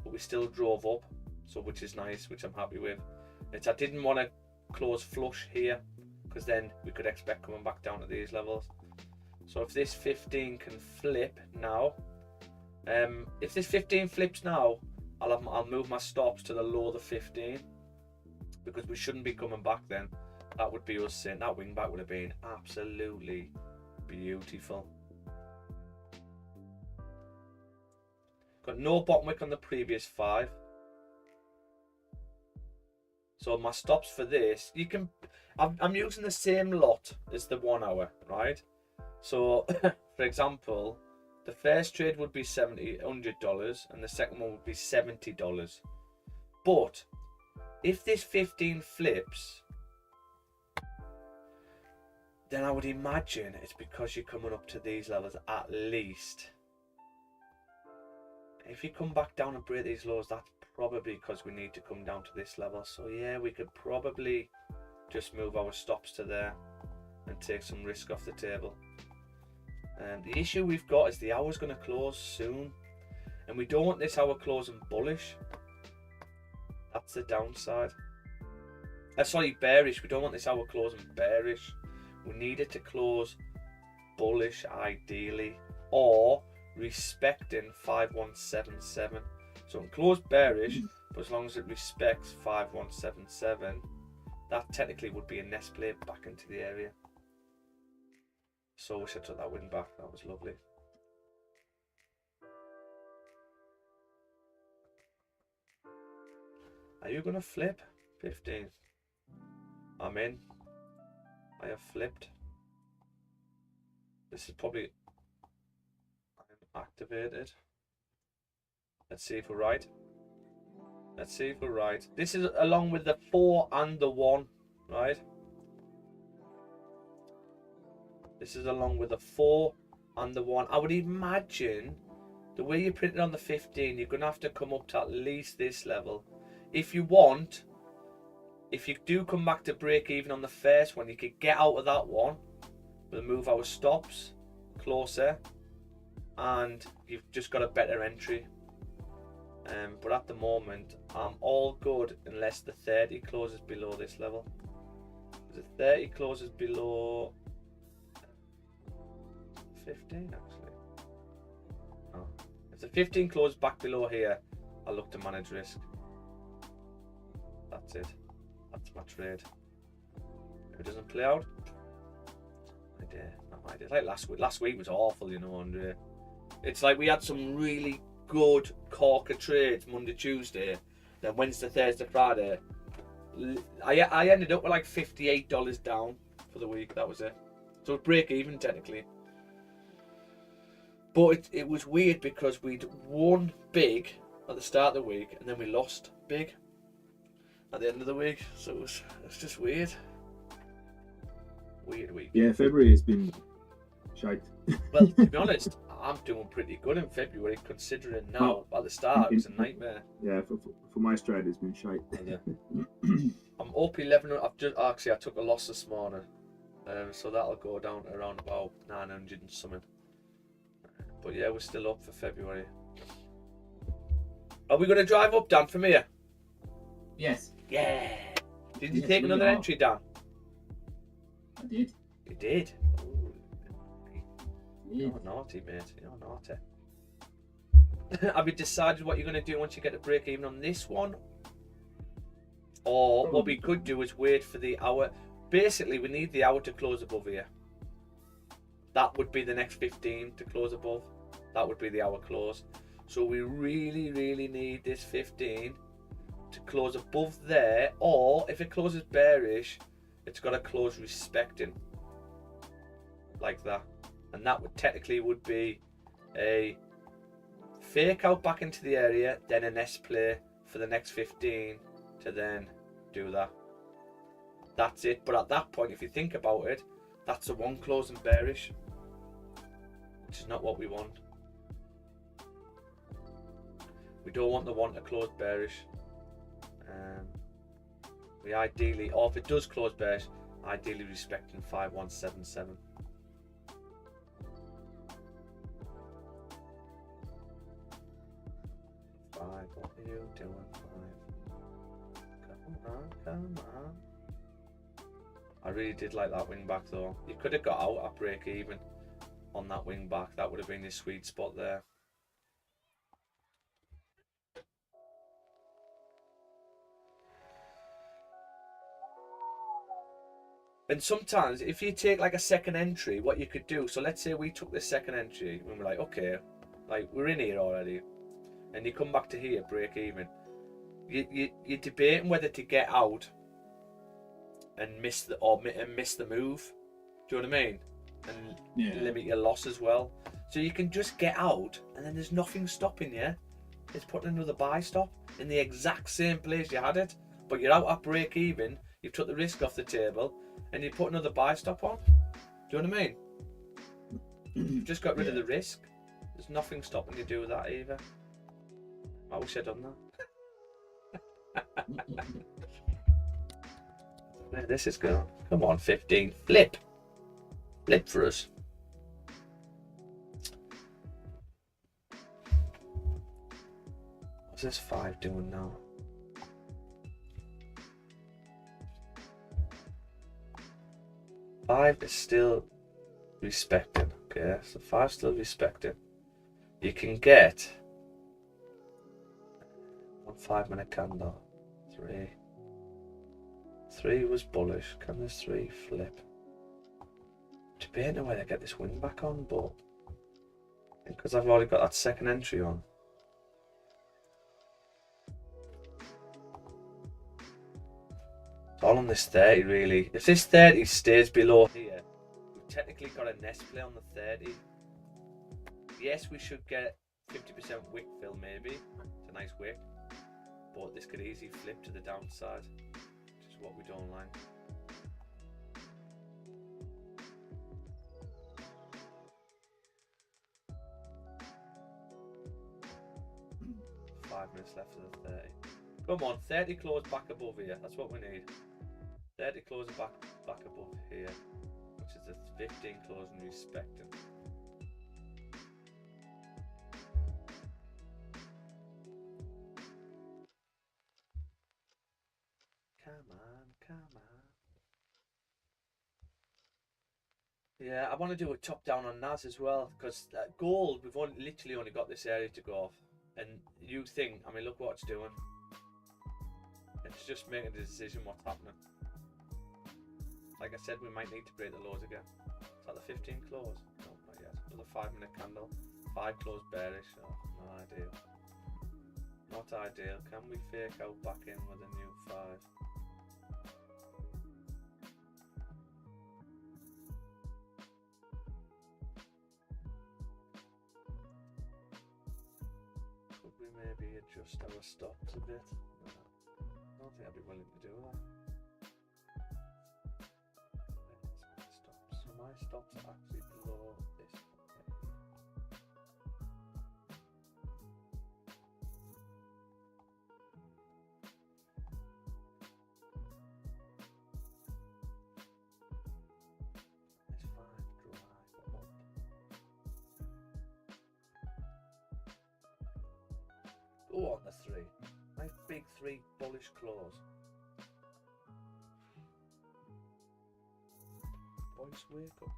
Speaker 2: but we still drove up, so which is nice, which I'm happy with. I didn't want to close flush here, because then we could expect coming back down to these levels. So if this 15 can flip now, if this 15 flips now, I'll move my stops to the low of the 15, because we shouldn't be coming back then. That would be us saying that wing back would have been absolutely beautiful. Got no bottom wick on the previous 5. So my stops for this, you can, I'm using the same lot as the 1 hour, right? So for example, the first trade would be $100 and the second one would be $70. But if this 15 flips, then I would imagine it's because you're coming up to these levels at least. If you come back down and break these lows, that's probably because we need to come down to this level. So yeah, we could probably just move our stops to there and take some risk off the table. And the issue we've got is the hour's going to close soon, and we don't want this hour closing bullish. That's the downside. Sorry, bearish. We don't want this hour closing bearish. We need it to close bullish ideally, or respecting 5177. So it can close bearish, but as long as it respects 5177, that technically would be a nest play back into the area. So I wish I took that win back. That was lovely. Are you going to flip? 15. I'm in. I have flipped. This is probably... I'm activated. Let's see if we're right. Let's see if we're right. This is along with the 4 and the 1, right? This is along with the 4 and the 1. I would imagine the way you print it on the 15, you're going to have to come up to at least this level. If you want, if you do come back to break even on the first one, you could get out of that one. We'll move our stops closer and you've just got a better entry. But at the moment, I'm all good unless the 30 closes below this level. The 30 closes below 15 actually. Oh. If the 15 closes back below here, I'll look to manage risk. That's it. That's my trade. If it doesn't play out, not my idea. Like last week. Last week was awful, you know, Andre. It's like we had some really good corker trades Monday, Tuesday, then Wednesday, Thursday, Friday. I ended up with like $58 down for the week. That was it. So it break even technically. But it was weird because we'd won big at the start of the week and then we lost big at the end of the week. So it was just weird. Weird week.
Speaker 1: Yeah, February has been shite.
Speaker 2: Well, to be honest, I'm doing pretty good in February considering now. At the start, it was a nightmare.
Speaker 1: Yeah, for my strat, it's been shite.
Speaker 2: Yeah. I'm up 11. I took a loss this morning, so that'll go down to around about 900 and something. But yeah, we're still up for February. Are we going to drive up, Dan, from here?
Speaker 3: Yes.
Speaker 2: Yeah. Did you take another entry, Dan?
Speaker 3: I did.
Speaker 2: You did? Ooh.
Speaker 3: Yeah.
Speaker 2: You're naughty, mate. You're naughty. Have you decided what you're going to do once you get to break even on this one? Or what we could do is wait for the hour. Basically, we need the hour to close above here. That would be the next 15 to close above. That would be the hour close. So we really, really need this 15 to close above there. Or if it closes bearish, it's got to close respecting. Like that. And that would technically be a fake out back into the area, then an S play for the next 15 to then do that. That's it. But at that point, if you think about it, that's the one closing bearish, which is not what we want. We don't want the one to close bearish. We ideally, or if it does close bearish, ideally respecting 5177. What are you doing, 5? Come on. I really did like that wing back though. You could have got out at break even on that wing back. That would have been your sweet spot there. And sometimes if you take like a second entry, what you could do, so let's say we took this second entry and we're like, okay, like we're in here already. And you come back to here, break even. You're debating whether to get out and miss the move. Do you know what I mean? And limit your loss as well. So you can just get out, and then there's nothing stopping you. It's putting another buy stop in the exact same place you had it, but you're out at break even. You've took the risk off the table, and you put another buy stop on. Do you know what I mean? You've just got rid of the risk. There's nothing stopping you do that either. I wish I'd done that. Where this is going. Come on, 15. Flip. Flip for us. What's this 5 doing now? Five is still respecting. Okay, so 5 still respecting. You can get 1 5-minute candle. 3. 3 was bullish. Can this 3 flip? Debating whether I get this wing back on, but because I've already got that second entry on. It's all on this 30 really. If this 30 stays below here, we've technically got a nest play on the 30. Yes, we should get 50% wick fill maybe. It's a nice wick. But this could easily flip to the downside, which is what we don't like. Five minutes left of the 30. Come on, 30 close back above here. That's what we need. 30 close back above here, which is the 15 closing respecting. Yeah, I want to do a top down on NAS as well, because gold, we've literally only got this area to go off. And you think, I mean, look what it's doing. It's just making a decision what's happening. Like I said, we might need to break the lows again. Is that the 15 close? No, not yet. Another 5-minute candle. 5 close bearish. Oh, not ideal. Not ideal. Can we fake out back in with a new 5? Could we maybe adjust our stops a bit? No, I don't think I'd be willing to do that. Stops. So my stops are actually below this. It's fine, dry, up. Go on the 3. Nice big 3 bullish close. Boys, wake up.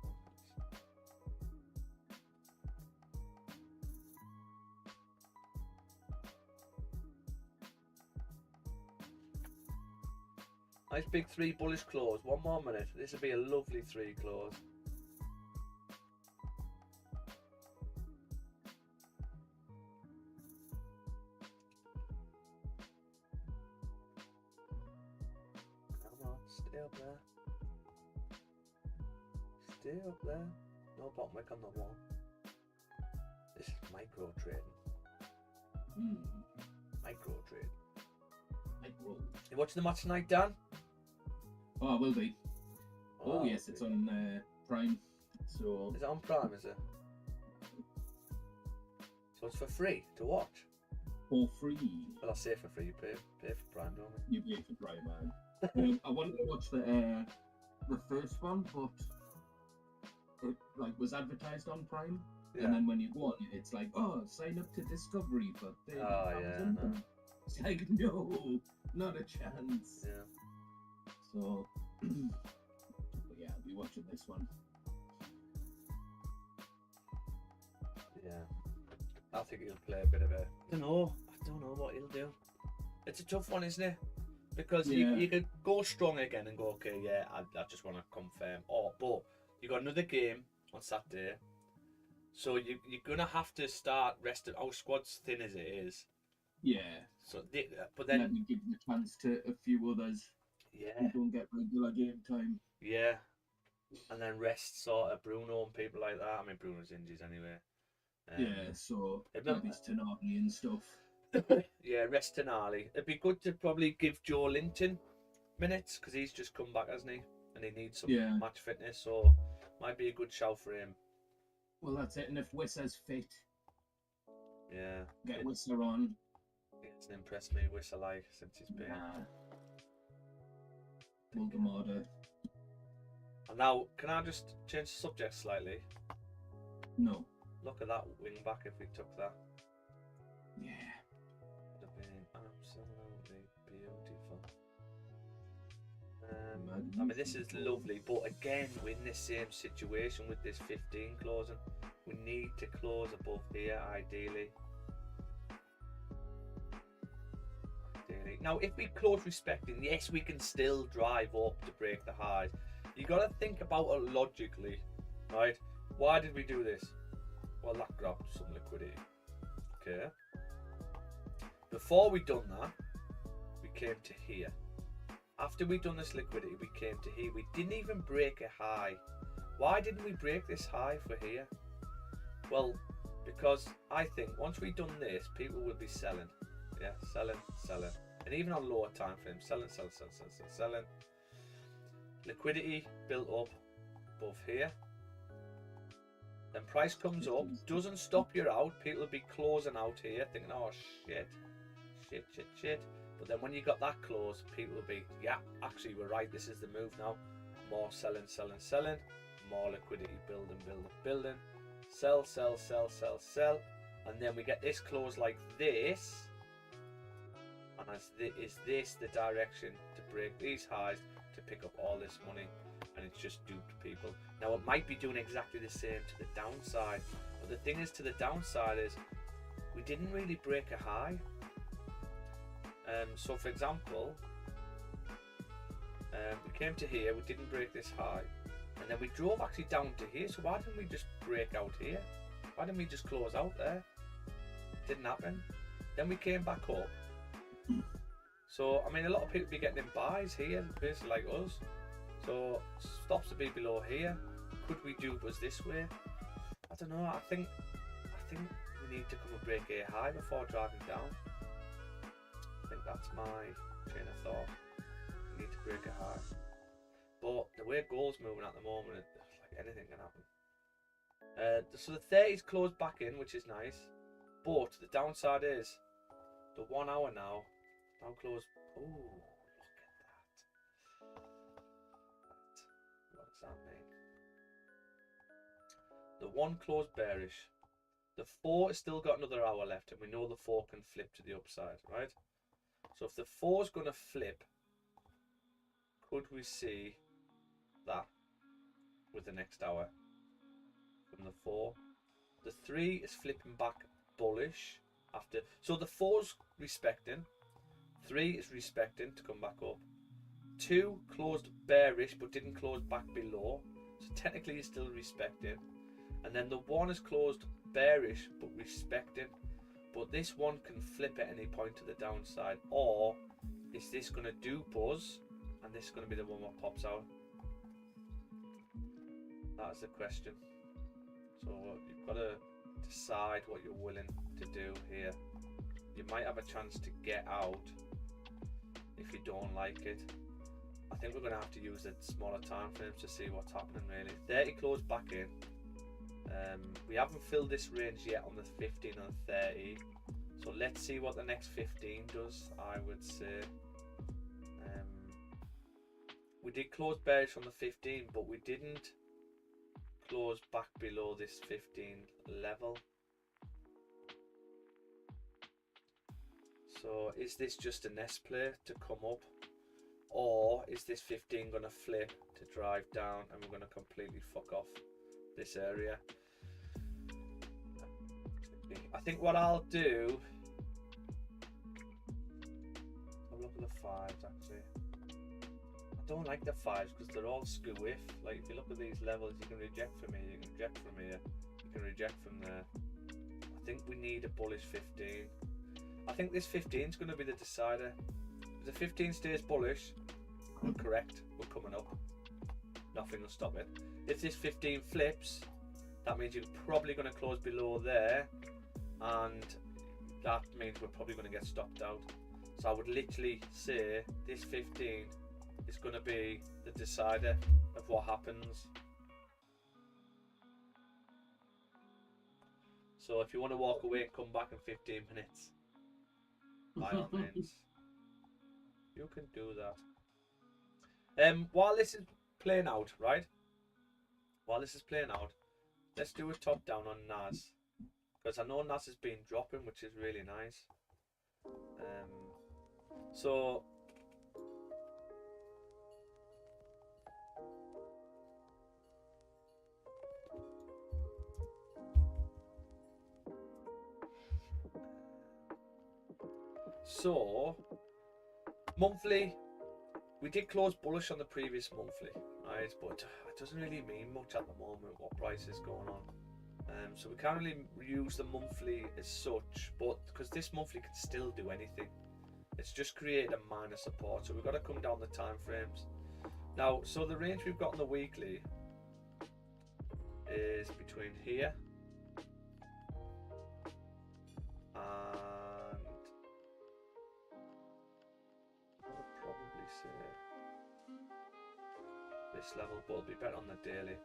Speaker 2: Nice big 3 bullish close. 1 more minute. This will be a lovely 3 close. Come on, stay up there. Stay up there. No bottom wick on the 1. This is micro trading. Micro trade.
Speaker 3: Micro.
Speaker 2: You watching the match tonight, Dan?
Speaker 3: Oh, I will be. Oh, yes, it's
Speaker 2: okay.
Speaker 3: on Prime. So
Speaker 2: Is it on Prime, is it? So it's for free to watch?
Speaker 3: for free.
Speaker 2: Well, I say for free, you pay for Prime, don't we?
Speaker 3: You pay for Prime, man. I wanted to watch the first one, but it was advertised on Prime, and then when you go on it, it's like, oh, sign up to Discovery for 30
Speaker 2: Oh, yeah, no.
Speaker 3: It's like, no, not a chance.
Speaker 2: Yeah.
Speaker 3: So, but yeah, I'll be watching this one.
Speaker 2: Yeah. I think he'll play a bit of it. I don't know what he'll do. It's a tough one, isn't it? Because you could go strong again and go, okay, yeah, I just want to confirm. But you got another game on Saturday, so you're gonna have to start resting. Our squad's thin as it is.
Speaker 3: Yeah.
Speaker 2: So, but then
Speaker 3: let me give the chance to a few others who don't get regular game time.
Speaker 2: Yeah, and then rest sort of Bruno and people like that. I mean, Bruno's injuries anyway.
Speaker 3: So
Speaker 2: It'd
Speaker 3: maybe it's Tenardi and stuff.
Speaker 2: Yeah, rest Tenali. It'd be good to probably give Joe Linton minutes because he's just come back, hasn't he? And he needs some match fitness, so might be a good shout for him.
Speaker 3: Well, that's it. And if Wissa's fit, get Wissa on.
Speaker 2: He hasn't impressed me, Wissa, like, since he's been.
Speaker 3: Voldemort.
Speaker 2: And now, can I just change the subject slightly?
Speaker 3: No.
Speaker 2: Look at that wing back if we took that.
Speaker 3: Yeah.
Speaker 2: Would have been absolutely beautiful. I mean, this is lovely, but again, we're in the same situation with this 15 closing. We need to close above here, ideally. Now, if we close respecting, yes, we can still drive up to break the highs. You got to think about it logically, right? Why did we do this? Well, that grabbed some liquidity. Okay. Before we done that, we came to here. After we done this liquidity, we came to here. We didn't even break a high. Why didn't we break this high for here? Well, because I think once we done this, people will be selling. Yeah, selling. And even on lower time frames, selling. Liquidity built up above here. Then price comes up, doesn't stop you out. People will be closing out here, thinking, oh shit. But then when you got that close, people will be, yeah, actually we're right, this is the move now. More selling. More liquidity building. Sell. And then we get this close like this. And is this the direction to break these highs to pick up all this money? And it's just duped people. Now it might be doing exactly the same to the downside, but the thing is, to the downside is we didn't really break a high. So for example, we came to here, we didn't break this high, and then we drove actually down to here. So why didn't we just break out here? Why didn't we just close out there? Didn't happen. Then we came back up. So I mean, a lot of people be getting in buys here, basically like us. So stops to be below here. Could we do was this way? I don't know. I think we need to come and break a high before driving down. I think that's my train of thought. We need to break a high. But the way gold's moving at the moment, like anything can happen. So the 30's closed back in, which is nice. But the downside is the 1 hour now closed. Oh, look at that. What does that mean? The 1 closed bearish. The 4 has still got another hour left, and we know the 4 can flip to the upside, right? So if the 4 is going to flip, could we see that with the next hour from the 4? The 3 is flipping back bullish after. So the 4's respecting. 3 is respecting to come back up. 2 closed bearish but didn't close back below. So technically he's still respecting. And then the 1 is closed bearish but respecting. But this one can flip at any point to the downside. Or is this going to do buzz and this is going to be the one that pops out? That's the question. So you've got to decide what you're willing to do here. You might have a chance to get out if you don't like it. I think we're going to have to use the smaller time frames to see what's happening really. 30 closed back in. We haven't filled this range yet on the 15 and 30. So let's see what the next 15 does, I would say. We did close bearish on the 15, but we didn't close back below this 15 level. So is this just a nest play to come up, or is this 15 going to flip to drive down and we're going to completely fuck off this area? I think what I'll do, I'll look at the 5s actually. I don't like the 5s because they're all skew-if. Like if you look at these levels, you can reject from here, you can reject from here, you can reject from there. I think we need a bullish 15. I think this 15 is going to be the decider. If the 15 stays bullish, we're correct, we're coming up. Nothing will stop it. If this 15 flips, that means you're probably going to close below there, and that means we're probably going to get stopped out. So I would literally say this 15 is going to be the decider of what happens. So if you want to walk away and come back in 15 minutes, by all means, you can do that. While this is playing out, right? While this is playing out, let's do a top down on NAS, because I know NAS has been dropping, which is really nice. So monthly, we did close bullish on the previous monthly, right? But it doesn't really mean much at the moment what price is going on. So we can't really use the monthly as such, but because this monthly can still do anything, it's just created a minor support. So we've got to come down the time frames now. So the range we've got on the weekly is between here and I would probably say this level, but it'll be better on the daily.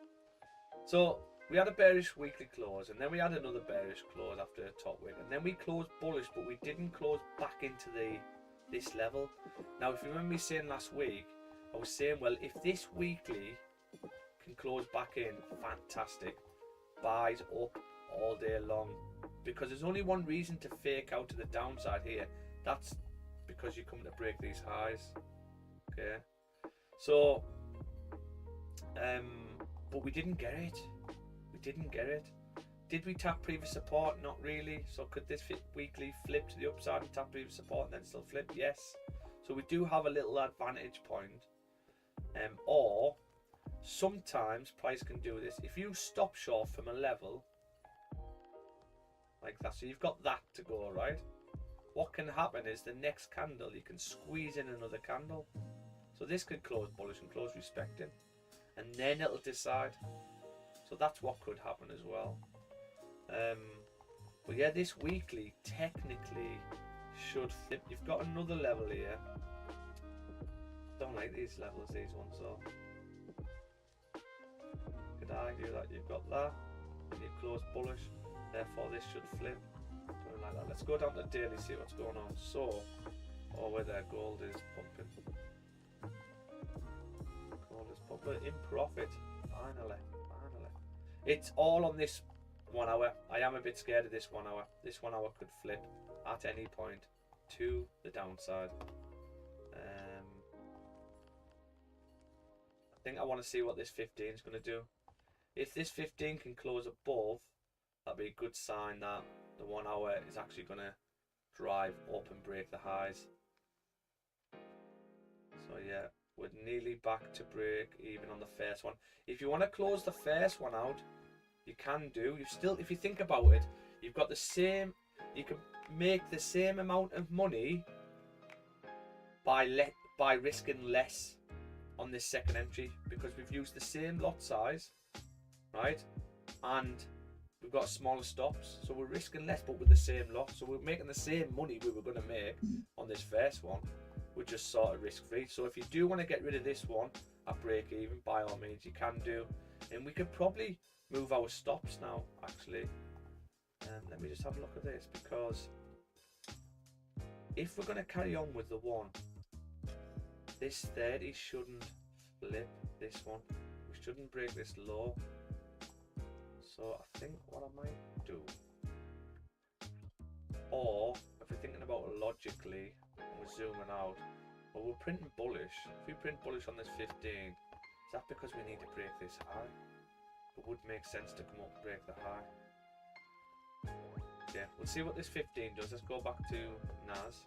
Speaker 2: So we had a bearish weekly close, and then we had another bearish close after a top wick, and then we closed bullish, but we didn't close back into this level. Now if you remember me saying last week, I was saying, well, if this weekly can close back in, fantastic, buys up all day long, because there's only one reason to fake out to the downside here. That's because you come to break these highs. Okay, so but we didn't get it. We didn't get it. Did we tap previous support? Not really. So could this weekly flip to the upside and tap previous support and then still flip? Yes. So we do have a little advantage point. Or sometimes price can do this. If you stop short from a level like that, so you've got that to go, right? What can happen is the next candle, you can squeeze in another candle. So this could close bullish and close respecting. And then it'll decide. So that's what could happen as well. But yeah, this weekly technically should flip. You've got another level here. Don't like these levels, these ones though. Could argue that you've got that and you've closed bullish, therefore this should flip. Something like that. Let's go down to daily, see what's going on. So, oh, where there gold is pumping. Gold is pumping in profit. Finally. It's all on this 1 hour. I am a bit scared of this 1 hour. This 1 hour could flip at any point to the downside. I think I want to see what this 15 is going to do. If this 15 can close above, that'd be a good sign that the 1 hour is actually going to drive up and break the highs. So yeah, we're nearly back to break even on the first one. If you want to close the first one out, you can do. You still, if you think about it, you've got the same. You can make the same amount of money by risking less on this second entry, because we've used the same lot size, right? And we've got smaller stops, so we're risking less, but with the same lot. So we're making the same money we were going to make on this first one. We're just sort of risk free. So if you do want to get rid of this one at break even, by all means you can do. And we could probably move our stops now, actually. Let me just have a look at this, because if we're going to carry on with the one, this 30 shouldn't flip this one. We shouldn't break this low. So I think what I might do, or if we're thinking about it logically, we're zooming out, well, we're printing bullish. If we print bullish on this 15, is that because we need to break this high? It would make sense to come up and break the high. Yeah, we'll see what this 15 does. Let's go back to NAS.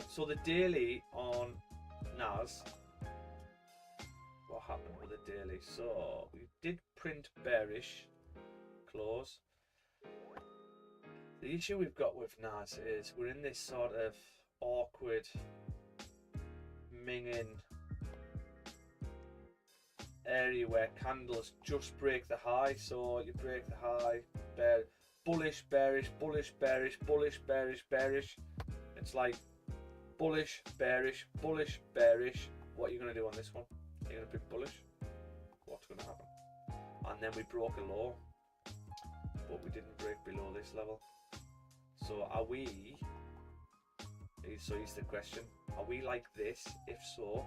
Speaker 2: So the daily on NAS, what happened with the daily? So we did print bearish close. The issue we've got with NAS is we're in this sort of awkward minging area where candles just break the high. So you break the high, bullish, bearish, bullish, bearish, bullish, bearish, bearish. It's like bullish, bearish, bullish, bearish. What are you going to do on this one? Are you going to be bullish? What's going to happen? And then we broke a low, but we didn't break below this level. So are we, so here's the question, are we like this? If so,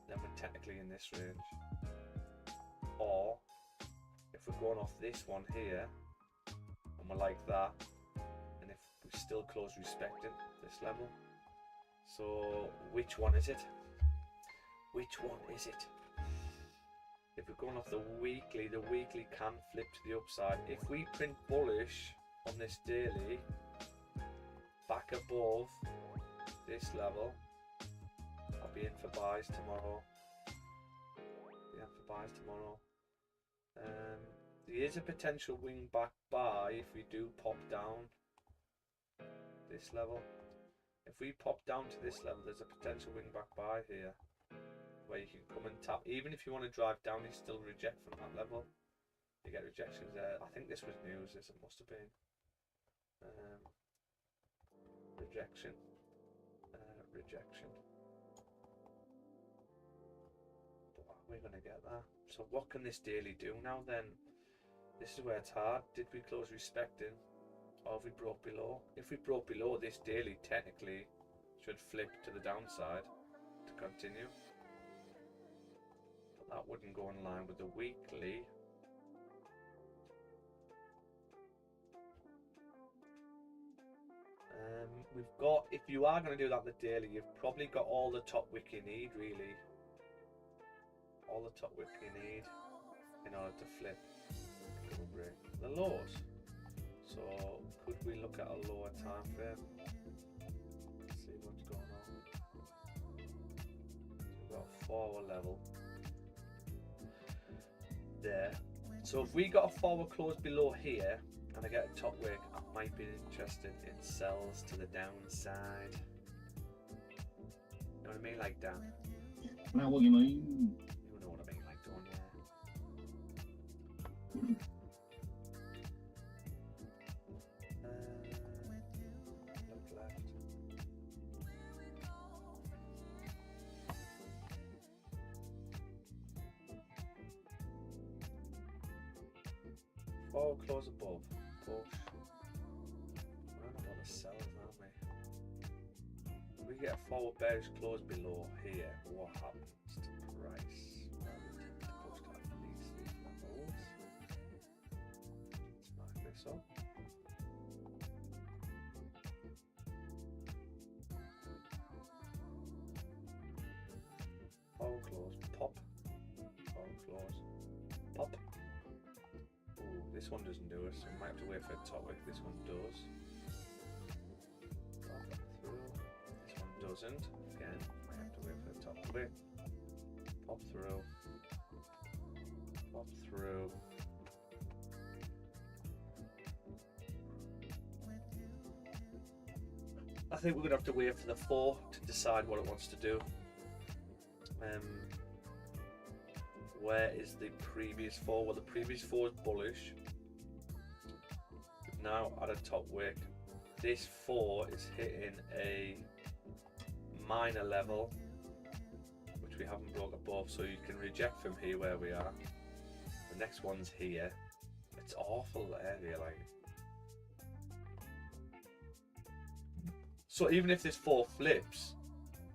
Speaker 2: then we're technically in this range. Or if we're going off this one here and we're like that, and if we still close respecting this level, so which one is it? Which one is it? If we're going off the weekly can flip to the upside. If we print bullish on this daily back above this level, I'll be in for buys tomorrow. There is a potential wing back buy if we do pop down this level. If we pop down to this level, there's a potential wing back buy here where you can come and tap. Even if you want to drive down, you still reject from that level. You get rejections there. I think this was news, it must have been. Rejection. Rejection. But we're going to get that. So what can this daily do now then? This is where it's hard. Did we close respecting? Or have we broke below? If we broke below, this daily technically should flip to the downside to continue. But that wouldn't go in line with the weekly. We've got, if you are going to do that the daily, you've probably got all the top wick you need, really. all the top wick you need in order to flip double break the lows. So could we look at a lower time frame? See what's going on. So we've got a forward level there. So if we got a forward close below here and I get a top wick, I might be interested in sells to the downside. You know what I mean? Like down.
Speaker 3: Now what you mean?
Speaker 2: You know what I mean, like down, yeah. Look left. Forward close above. Push. We're not about to sell, aren't we? If we get a forward bearish close below here, what happens to price? Well, we tend to push to at least these levels. Let's mark this up. Forward close, pop. Forward close, pop. Ooh, this one doesn't do it, so we might have to wait for a top wick. This one does. Pop through. This one doesn't. Again, might have to wait for a top wick. Pop through. Pop through. I think we're gonna have to wait for the 4 to decide what it wants to do. Where is the previous 4? Well, the previous 4 is bullish. We've now at a top wick. This 4 is hitting a minor level, which we haven't broke above, so you can reject from here where we are. The next one's here. It's awful area, like. So even if this 4 flips,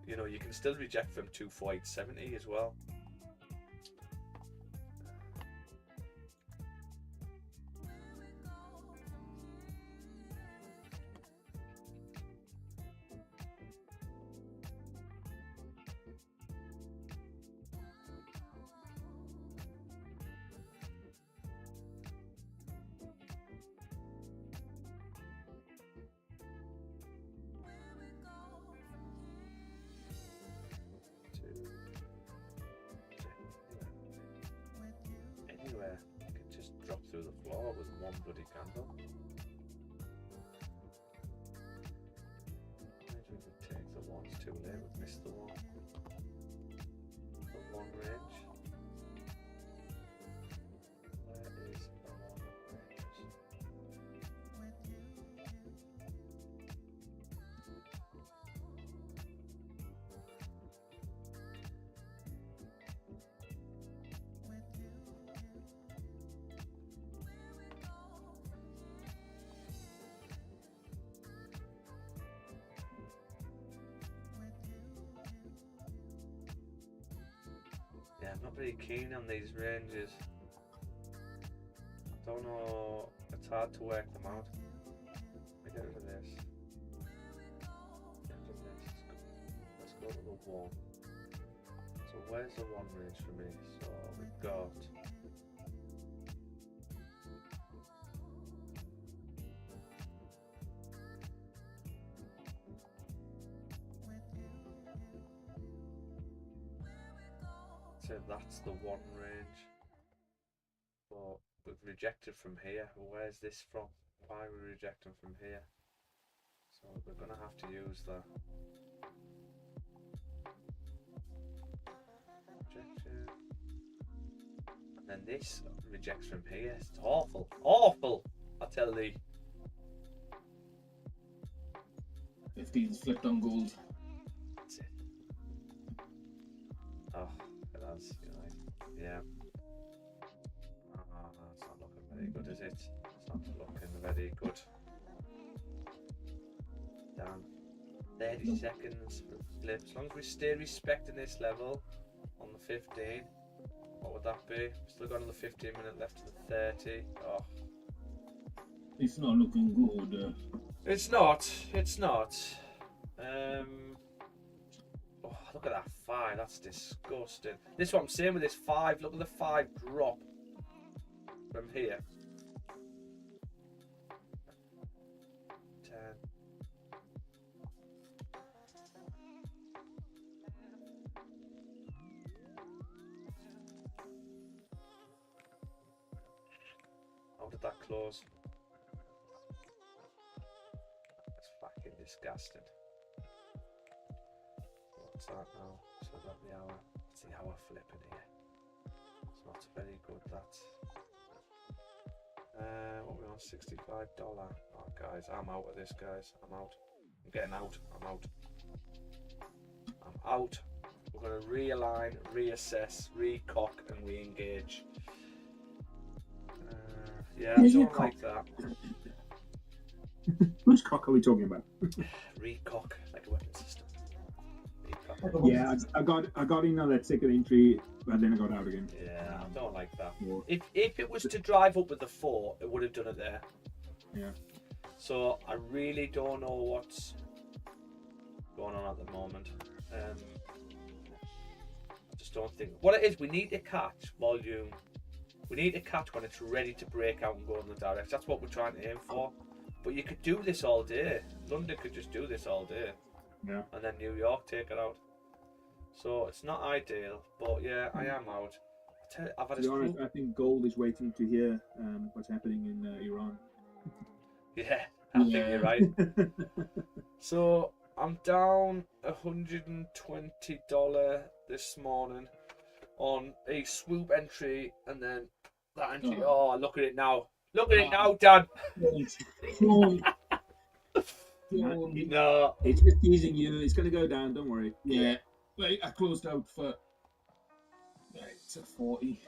Speaker 2: you know, you can still reject from 24870 as well. Anywhere, you can just drop through the floor with one bloody candle. Maybe we could take the one, it's too late, we've missed the one. The one range. Where is the one range? Yeah, I'm not very keen on these ranges. Don't know, it's hard to work them out. Let me get rid of this. Get rid of this. Let's go to the 1. So where's the 1 range for me? So we've got so that's the 1 range. But we've rejected from here. Where's this from? Why are we rejecting from here? So we're gonna have to use the rejection. And then this rejects from here. It's awful. Awful! I tell thee.
Speaker 3: 15's flipped on gold.
Speaker 2: That's it. Oh, it has, you know, yeah. It's not looking very good, is it? It's not looking very good. Down 30 seconds for flip. As long as we stay respecting this level on the 15, what would that be? Still got another 15 minutes left to the 30. Oh,
Speaker 3: It's not looking good.
Speaker 2: it's not. It's not. Oh, look at that 5. That's disgusting. This is what I'm saying with this 5. Look at the 5 drop from here. 10. How did that close? That's fucking disgusting. What's that now? So that the hour. It's the hour flipping here. It's not very good. That's what we on, $65. Oh guys, I'm out of this, guys. I'm out. I'm getting out. I'm out. I'm out. We're gonna realign, reassess, recock, and re-engage. Yeah, I don't like that.
Speaker 1: Which cock are we talking about?
Speaker 2: Recock, like a weapon system.
Speaker 1: Yeah, I got in on that second entry, but then I got out again.
Speaker 2: Yeah, I don't like that.
Speaker 1: Yeah.
Speaker 2: If it was to drive up with the 4, it would have done it there.
Speaker 1: Yeah.
Speaker 2: So I really don't know what's going on at the moment. I just don't think what it is. We need to catch volume. We need to catch when it's ready to break out and go in the direction. That's what we're trying to aim for. But you could do this all day. London could just do this all day.
Speaker 1: Yeah.
Speaker 2: And then New York take it out. So it's not ideal. But yeah, I am out. I've had
Speaker 1: To be honest, I think gold is waiting to hear what's happening in Iran.
Speaker 2: Yeah, I think you're right. So I'm down $120 this morning on a swoop entry, and then that entry. Oh, look at it now! Look at it now, Dan. No,
Speaker 1: it's just teasing you. It's gonna go down. Don't worry.
Speaker 3: Yeah, wait, I closed out for it's a 40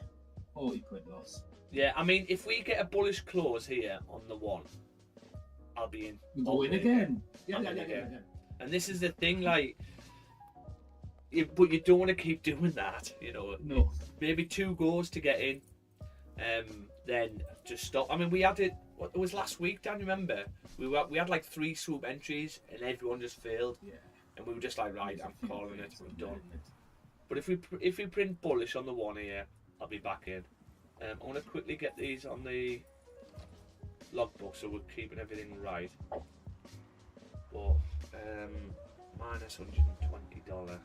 Speaker 3: quid loss.
Speaker 2: yeah. I mean, if we get a bullish close here on the 1, I'll be in.
Speaker 3: You go in again. Yeah.
Speaker 2: And this is the thing, like, but you don't want to keep doing that, you know.
Speaker 3: No.
Speaker 2: Maybe 2 goes to get in, then just stop. I mean, we had it. What, it was last week, Dan. Remember, we had like 3 swoop entries, and everyone just failed.
Speaker 3: Yeah.
Speaker 2: And we were just like, right, I'm calling it. We're done. But if we print bullish on the 1 here, I'll be back in. I want to quickly get these on the logbook so we're keeping everything right. But minus $120.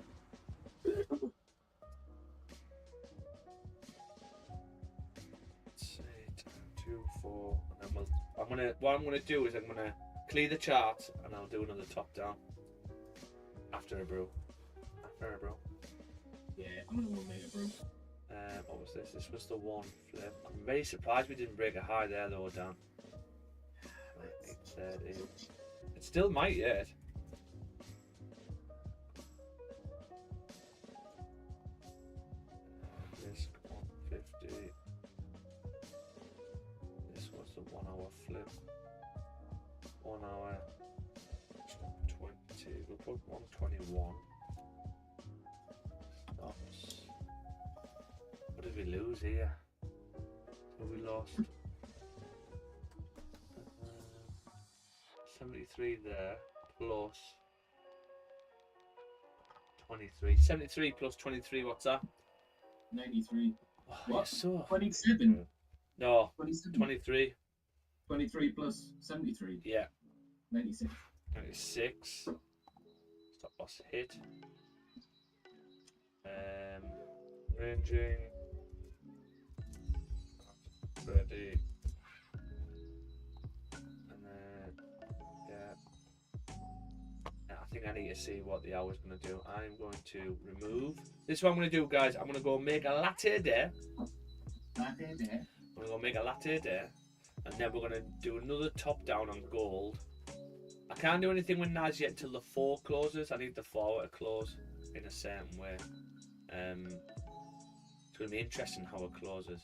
Speaker 2: Let's see, 2, 4, and then what I'm gonna do is I'm gonna clear the chart and I'll do another top down after a brew.
Speaker 3: Yeah, I'm gonna make a brew.
Speaker 2: What was this? This was the 1 flip. I'm very surprised we didn't break a high there though, Dan. It still might yet. This 150. This was the 1 hour flip. 1 hour 20. We'll put 121. Stops. What did we lose here? What we lost? 73 there plus 23. 73 plus 23, what's that?
Speaker 3: 93.
Speaker 2: Oh,
Speaker 3: What?
Speaker 2: so
Speaker 3: 27.
Speaker 2: no,
Speaker 3: 27.
Speaker 2: 23.
Speaker 3: 23 plus 73.
Speaker 2: Yeah,
Speaker 3: 96.
Speaker 2: 96. Stop loss hit. Ranging. Ready. And then, yeah. I think I need to see what the hour's going to do. I'm going to remove. This is what I'm going to do, guys. I'm going to go make a latte there.
Speaker 3: Latte there.
Speaker 2: I'm going to go make a latte there. And then we're going to do another top down on gold. I can't do anything with NAS yet until the 4 closes. I need the 4 to close in a certain way. It's going to be interesting how it closes.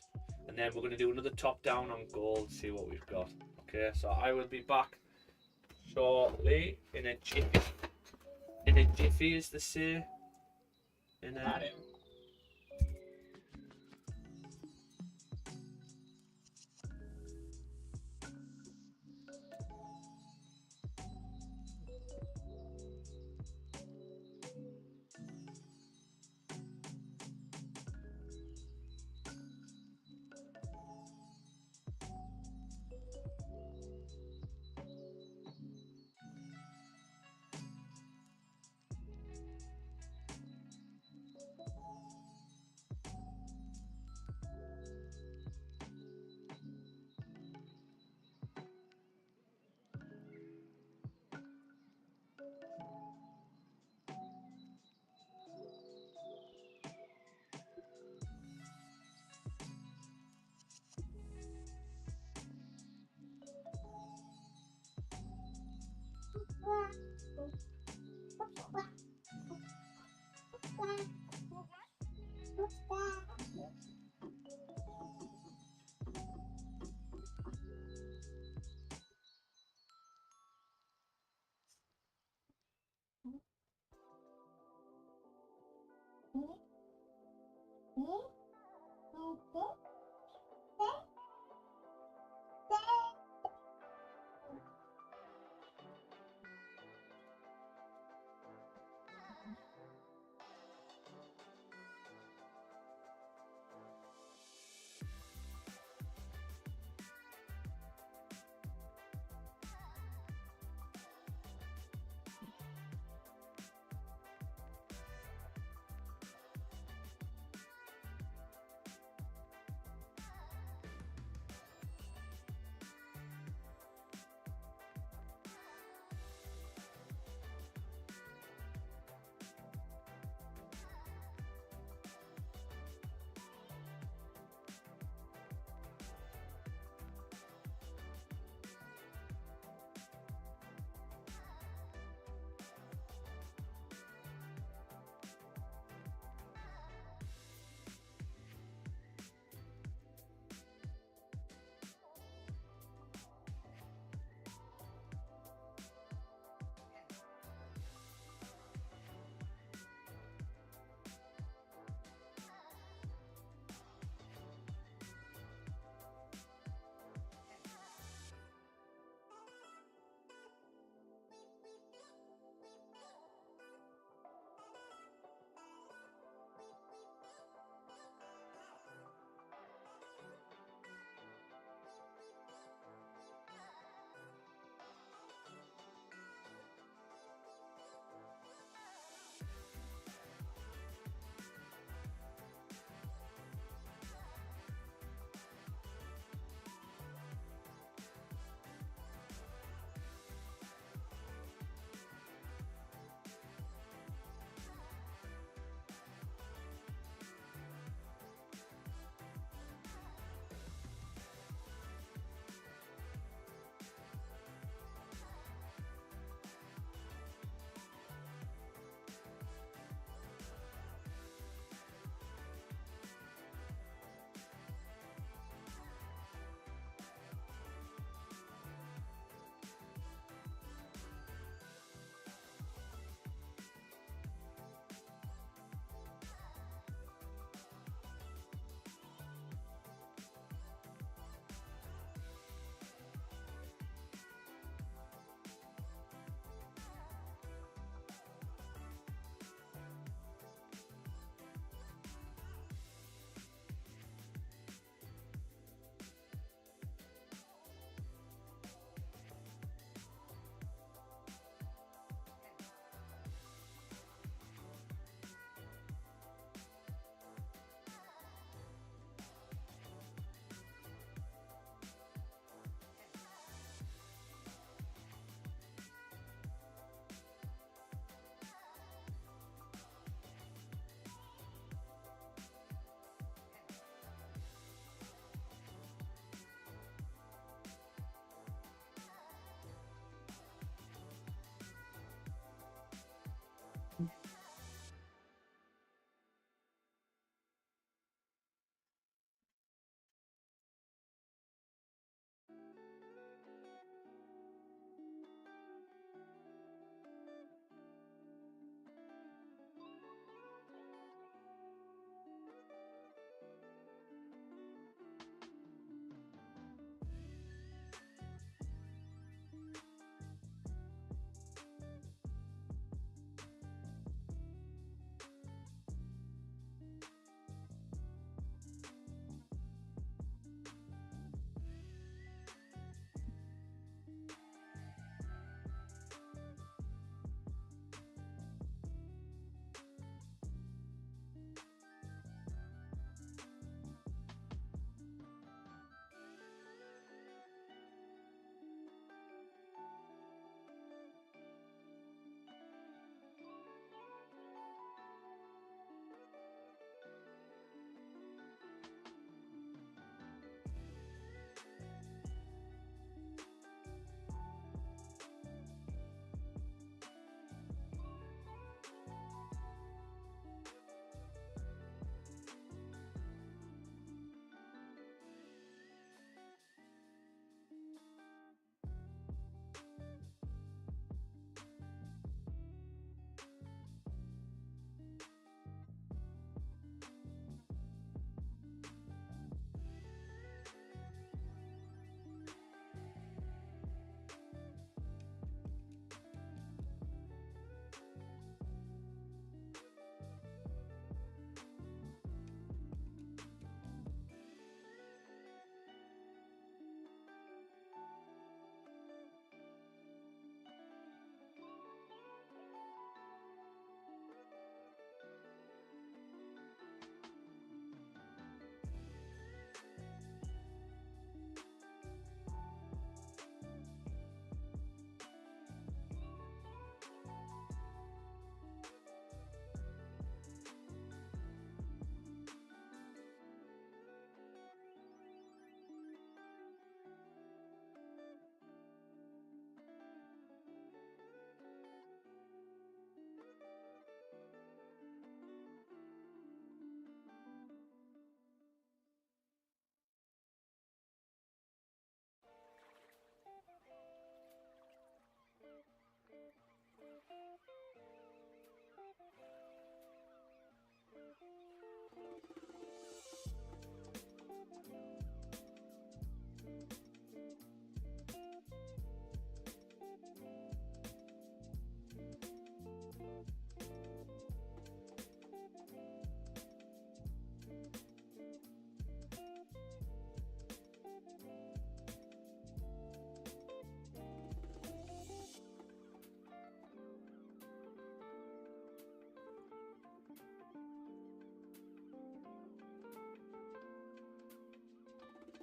Speaker 2: And then we're going to do another top down on gold, see what we've got. Okay, so I will be back shortly in a jiffy. In a jiffy, as they say. In a...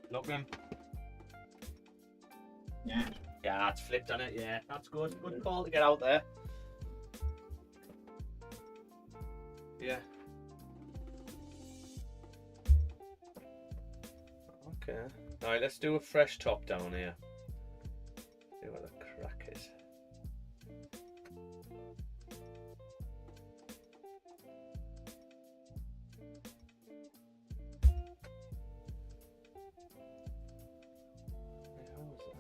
Speaker 2: Looking.
Speaker 3: Yeah.
Speaker 2: Yeah, it's flipped on it. Yeah, that's good. Good call to get out there. Yeah. Okay. All right, let's do a fresh top down here. See what the crack is. How was that?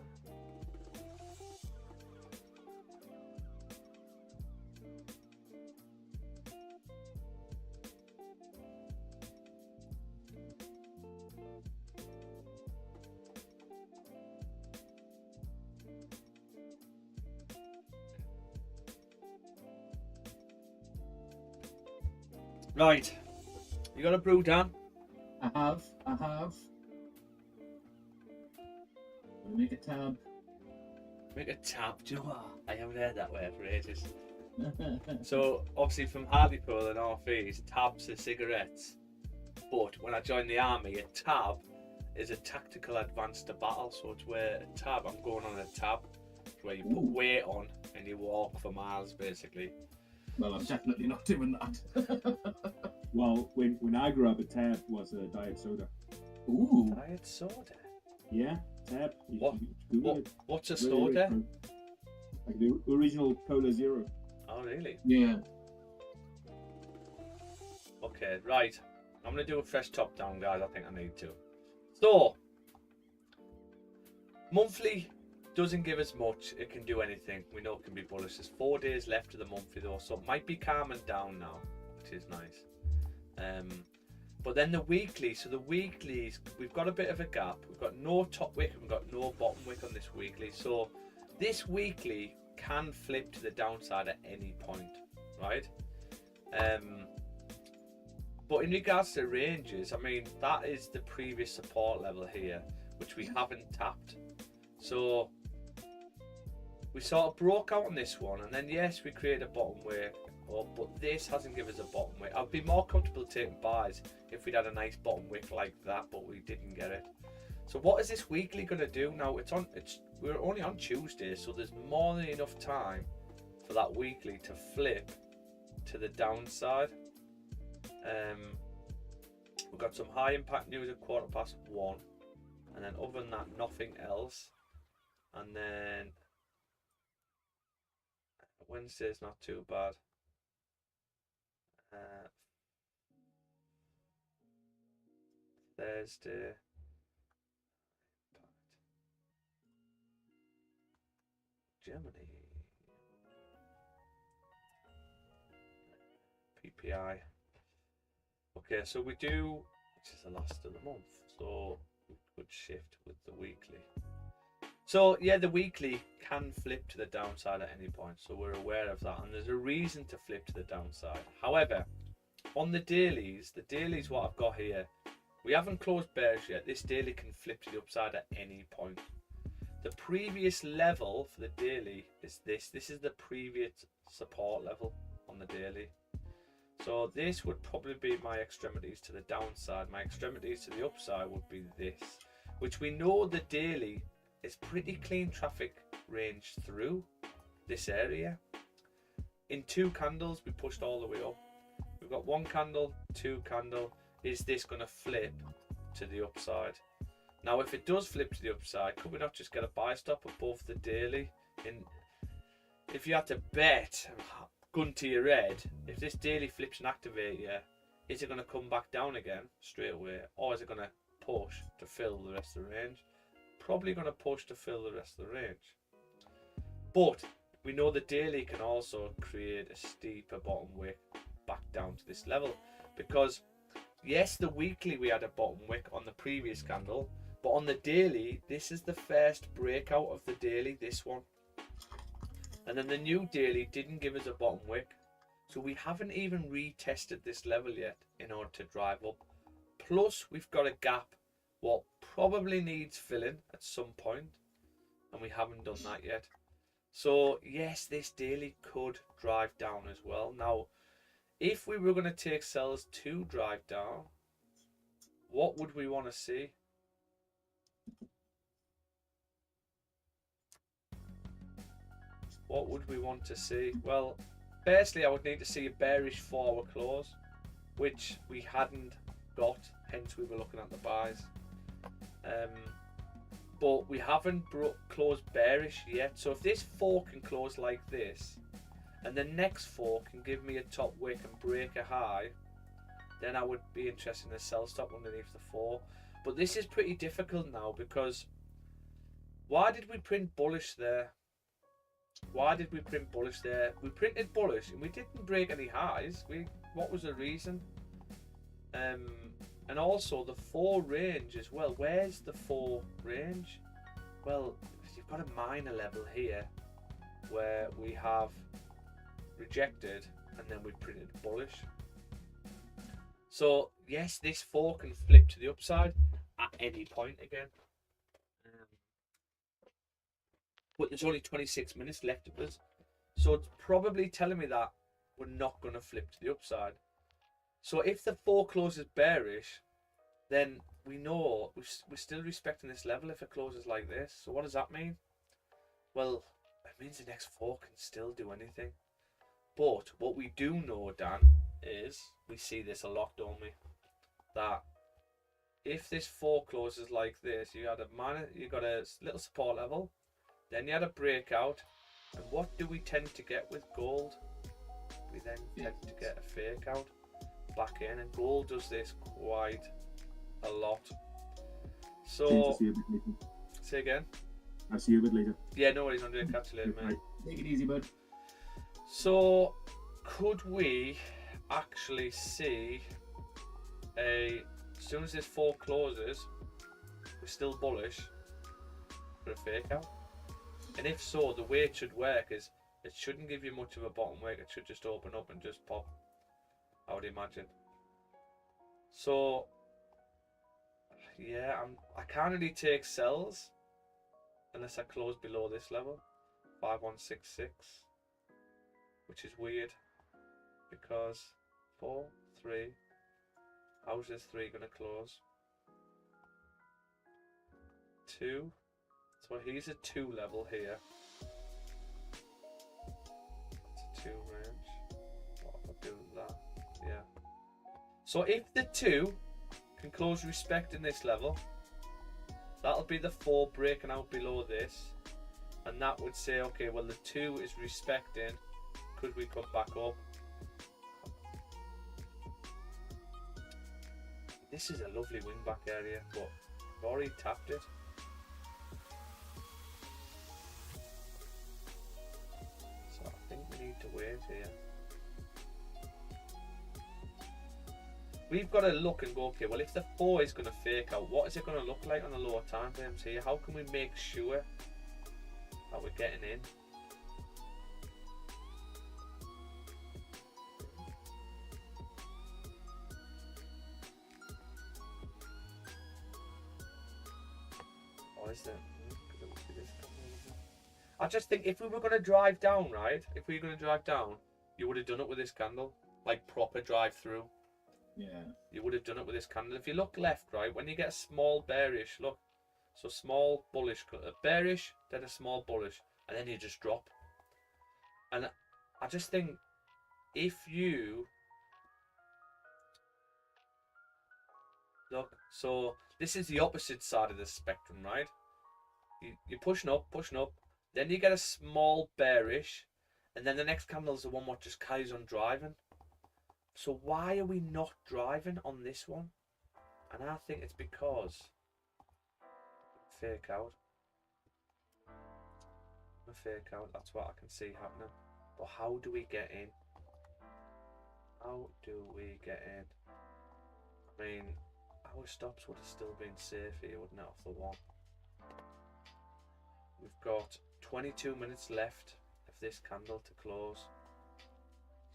Speaker 2: Right. You got a brew, Dan?
Speaker 3: I have. Make a tab.
Speaker 2: Make a tab. Do you know what? I haven't heard that word for ages. So, obviously, from Hartlepool and Northeast, tabs are cigarettes. But when I joined the army, a tab is a tactical advance to battle. So, it's where a tab, I'm going on a tab, it's where you put weight on and you walk for miles, basically.
Speaker 3: Well, I'm definitely not doing that.
Speaker 1: Well, when I grew up, a tab was a diet soda.
Speaker 3: Ooh.
Speaker 2: Diet soda?
Speaker 1: Yeah, tab. You
Speaker 2: What?
Speaker 1: should Google it.
Speaker 2: What's a
Speaker 1: Very
Speaker 2: soda?
Speaker 1: retro. Like the original Cola Zero.
Speaker 2: Oh, really?
Speaker 3: Yeah.
Speaker 2: Okay, right. I'm going to do a fresh top down, guys. I think I need to. So, monthly doesn't give us much. It can do anything. We know it can be bullish. There's 4 days left of the monthly though, so it might be calming down now, which is nice. But then the weekly, so the weeklies, we've got a bit of a gap. We've got no top wick, we've got no bottom wick on this weekly. So this weekly can flip to the downside at any point, right? But in regards to ranges, I mean, that is the previous support level here, which we haven't tapped. So we sort of broke out on this one, and then yes, we created a bottom wick, but this hasn't given us a bottom wick. I'd be more comfortable taking buys if we'd had a nice bottom wick like that, but we didn't get it. So what is this weekly going to do now? We're only on Tuesday, so there's more than enough time for that weekly to flip to the downside. We've got some high impact news at 1:15, and then other than that, nothing else. And then Wednesday's not too bad. Thursday. Germany. PPI. Okay, so we do, which is the last of the month, so we could shift with the weekly. So yeah, the weekly can flip to the downside at any point, so we're aware of that, and there's a reason to flip to the downside. However, on the dailies what I've got here, we haven't closed bearish yet. This daily can flip to the upside at any point. The previous level for the daily is this. This is the previous support level on the daily. So this would probably be my extremities to the downside. My extremities to the upside would be this, which we know the daily is pretty clean traffic range through this area. In 2 candles, we pushed all the way up. We've got 1 candle, 2 candle. Is this going to flip to the upside? Now, if it does flip to the upside, could we not just get a buy stop above the daily? If you had to bet, gun to your head, if this daily flips and activate here, is it going to come back down again straight away, or is it going to push to fill the rest of the range? Probably going to push to fill the rest of the range. But we know the daily can also create a steeper bottom wick back down to this level, because yes, the weekly we had a bottom wick on the previous candle, but on the daily, this is the first breakout of the daily, this one. And then the new daily didn't give us a bottom wick. So we haven't even retested this level yet in order to drive up. Plus, we've got a gap what probably needs filling at some point, and we haven't done that yet. So yes, this daily could drive down as well. Now, if we were going to take sells to drive down, what would we want to see? what would we want to see? Well, firstly, I would need to see a bearish forward close, which we hadn't got, hence we were looking at the buys. But we haven't closed bearish yet. So if this 4 can close like this, and the next 4 can give me a top wick and break a high, then I would be interested in a sell stop underneath the 4. But this is pretty difficult now, because why did we print bullish there? Why did we print bullish there? We printed bullish and we didn't break any highs. What was the reason? And also the 4 range as well. Where's the 4 range? Well, you've got a minor level here where we have rejected and then we printed bullish. So yes, this 4 can flip to the upside at any point again. But there's only 26 minutes left of us. So it's probably telling me that we're not going to flip to the upside. So if the 4 closes bearish, then we know we're still respecting this level if it closes like this. So what does that mean? Well, it means the next 4 can still do anything. But what we do know, Dan, is we see this a lot, don't we? That if this 4 closes like this, you got a little support level, then you had a breakout, and what do we tend to get with gold? We then tend to get a fake out back in, and gold does this quite a lot. So say again.
Speaker 1: I'll see you a bit later.
Speaker 2: Yeah, no worries, Andre. Catch you later, mate.
Speaker 1: Right.
Speaker 3: Take it easy, bud.
Speaker 2: So could we actually see as soon as this 4 closes, we're still bullish for a fake out? And if so, the way it should work is it shouldn't give you much of a bottom wick. It should just open up and just pop, I would imagine. So yeah, I can't really take sells unless I close below this level, 5166, which is weird because 4, 3. How's this 3 gonna close? 2. So he's a 2 level here. It's a 2 range. What if I do that? Yeah. So if the 2 can close respecting this level, that'll be the 4 breaking out below this, and that would say, okay, well the 2 is respecting. Could we come back up? This is a lovely wing back area, but I've already tapped it. So I think we need to wait here. We've got to look and go, okay, well if the 4 is going to fake out, what is it going to look like on the lower time frames here? How can we make sure that we're getting in? Or is there? I just think if we were going to drive down, right? If we were going to drive down, you would have done it with this candle, like proper drive through.
Speaker 3: Yeah.
Speaker 2: You would have done it with this candle. If you look left, right, when you get a small bearish, look, so small bullish, bearish, then a small bullish, and then you just drop. And I just think if you look, so this is the opposite side of the spectrum, right? You're pushing up, then you get a small bearish, and then the next candle is the one what just carries on driving. So why are we not driving on this one? And I think it's because fake out. A fake out, that's what I can see happening. But how do we get in? How do we get in? I mean, our stops would have still been safe here, wouldn't it, off the 1? We've got 22 minutes left of this candle to close.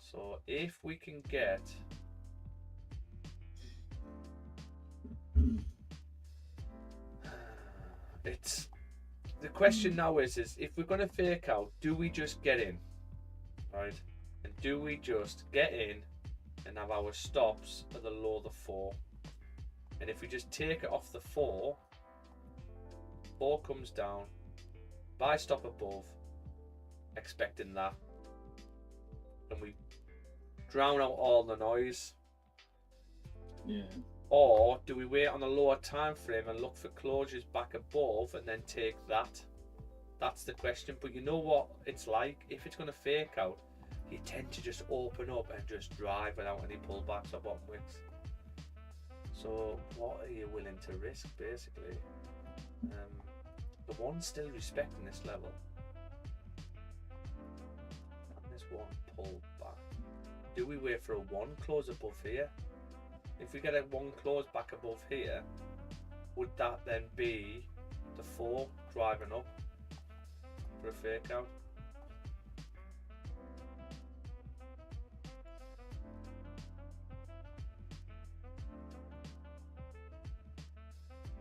Speaker 2: So if we can get it's the question now is if we're going to fake out, do we just get in, right? And do we just get in and have our stops at the low of the 4? And if we just take it off the 4 comes down, buy stop above, expecting that, and we drown out all the noise?
Speaker 3: Yeah.
Speaker 2: Or do we wait on a lower time frame and look for closures back above and then take that? That's the question. But you know what it's like, if it's going to fake out, you tend to just open up and just drive without any pullbacks or bottom wicks. So what are you willing to risk, basically? The one's still respecting this level, and this one pulled back. Do we wait for a one close above here? If we get a one close back above here, would that then be the 4 driving up for a fake out?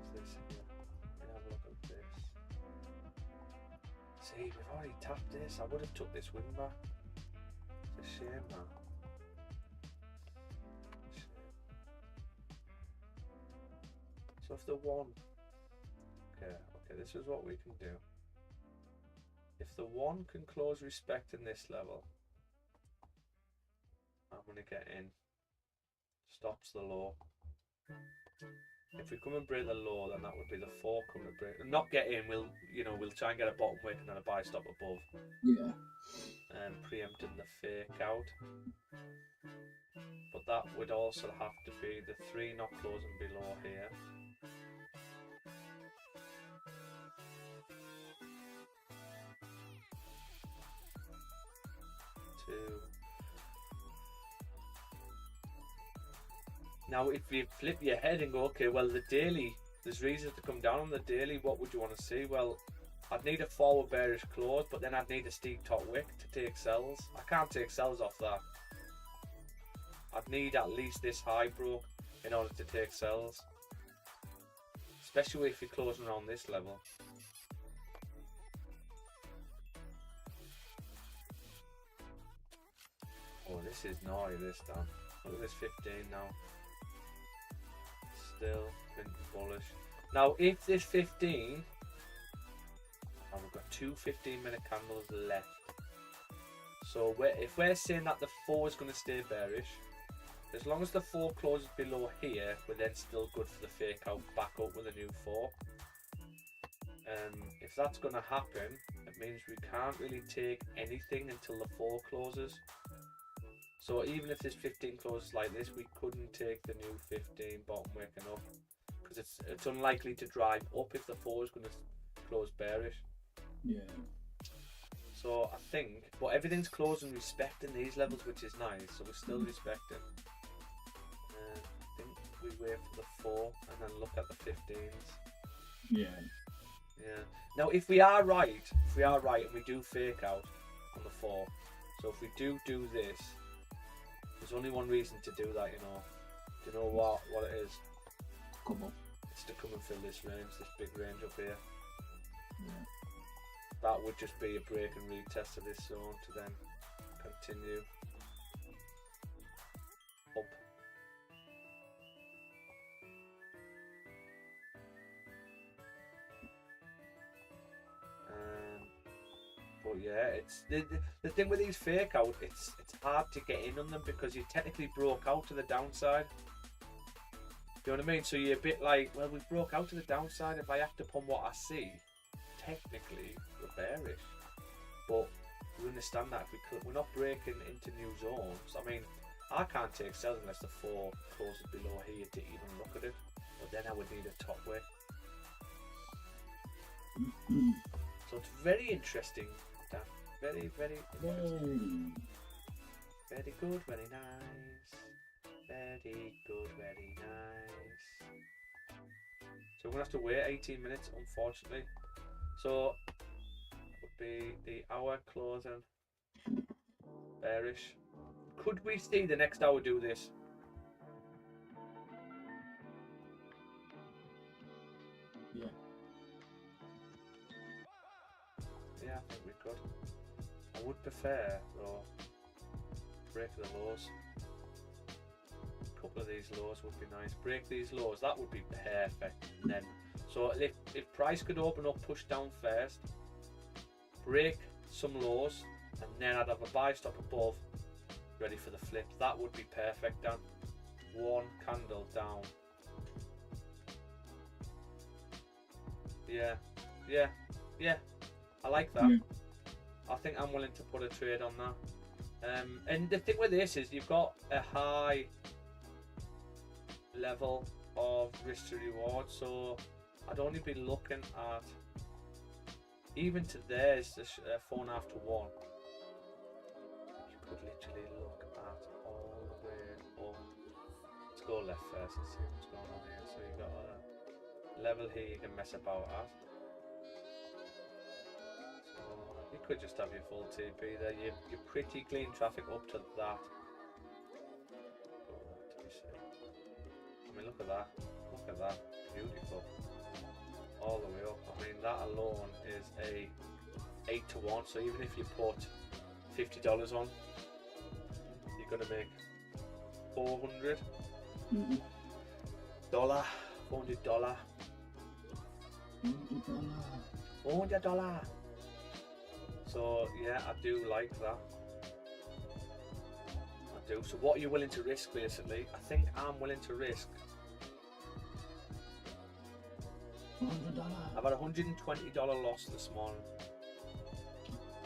Speaker 2: What's this here? Let me have a look at this. See, we've already tapped this. I would have took this win back. It's a shame, man. So if the one, okay, this is what we can do. If the one can close respecting this level, I'm gonna get in. Stops the low. If we come and break the low, then that would be the 4 coming to break. Not get in. We'll try and get a bottom wick and then a buy stop above.
Speaker 3: Yeah.
Speaker 2: Preempting the fake out. But that would also have to be the 3 not closing below here. 2. Now if you flip your head and go, okay, well the daily, there's reasons to come down on the daily, what would you want to see? Well, I'd need a forward bearish close, but then I'd need a steep top wick to take sells. I can't take sells off that. I'd need at least this high broke in order to take sells, especially if you're closing around this level. Oh, this is naughty this time. Look at this 15 now. Still been bullish. Now if this 15, and we've got 2 15-minute candles left. So if we're saying that the 4 is going to stay bearish, as long as the 4 closes below here, we're then still good for the fake out back up with a new 4. If that's going to happen, it means we can't really take anything until the 4 closes. So even if this 15 closes like this, we couldn't take the new 15 bottom wick enough, because it's unlikely to drive up if the 4 is going to close bearish.
Speaker 3: Yeah.
Speaker 2: So I think, but everything's closing respecting these levels, which is nice. So we're still respecting. I think we wait for the 4 and then look at the 15s.
Speaker 3: Yeah.
Speaker 2: Yeah. Now if we are right, and we do fake out on the 4, so if we do this, there's only one reason to do that, you know. Do you know what it is?
Speaker 3: Come on.
Speaker 2: It's to come and fill this range, this big range up here.
Speaker 3: Yeah.
Speaker 2: That would just be a break and retest of this zone to then continue up. But yeah, it's the thing with these fake out. It's hard to get in on them because you technically broke out to the downside. You know what I mean? So you're a bit like, well, we broke out to the downside. If I act upon what I see, technically we're bearish. But we understand that if we're not breaking into new zones. I mean, I can't take sells unless the 4 closes below here to even look at it. But then I would need a top wick. So it's very interesting. Very, very interesting. Very good, very nice. Very good, very nice. So we're going to have to wait 18 minutes, unfortunately. So would be the hour closing bearish. Could we see the next hour do this?
Speaker 3: Yeah.
Speaker 2: Yeah, I think we could. I would prefer, though, break the lows. A couple of these lows would be nice. Break these lows, that would be perfect. And then, so if price could open up, push down first, break some lows, and then I'd have a buy stop above, ready for the flip. That would be perfect, Dan. One candle down. Yeah, yeah, yeah. I like that.
Speaker 3: Yeah.
Speaker 2: I think I'm willing to put a trade on that. And the thing with this is you've got a high level of risk to reward, so I'd only be looking at, even to theirs, 4.5 to 1. You could literally look at all the way up. Let's go left first and see what's going on here. So you've got a level here you can mess about at. So you could just have your full TP there. You're pretty clean traffic up to that. I mean, look at that. Look at that. Beautiful. All the way up. I mean, that alone is a 8 to 1. So even if you put $50 on, you're gonna make $400. $400. $400. So yeah, I do like that. I do. So what are you willing to risk, basically? I think I'm willing to risk. I've had a $120 loss this morning.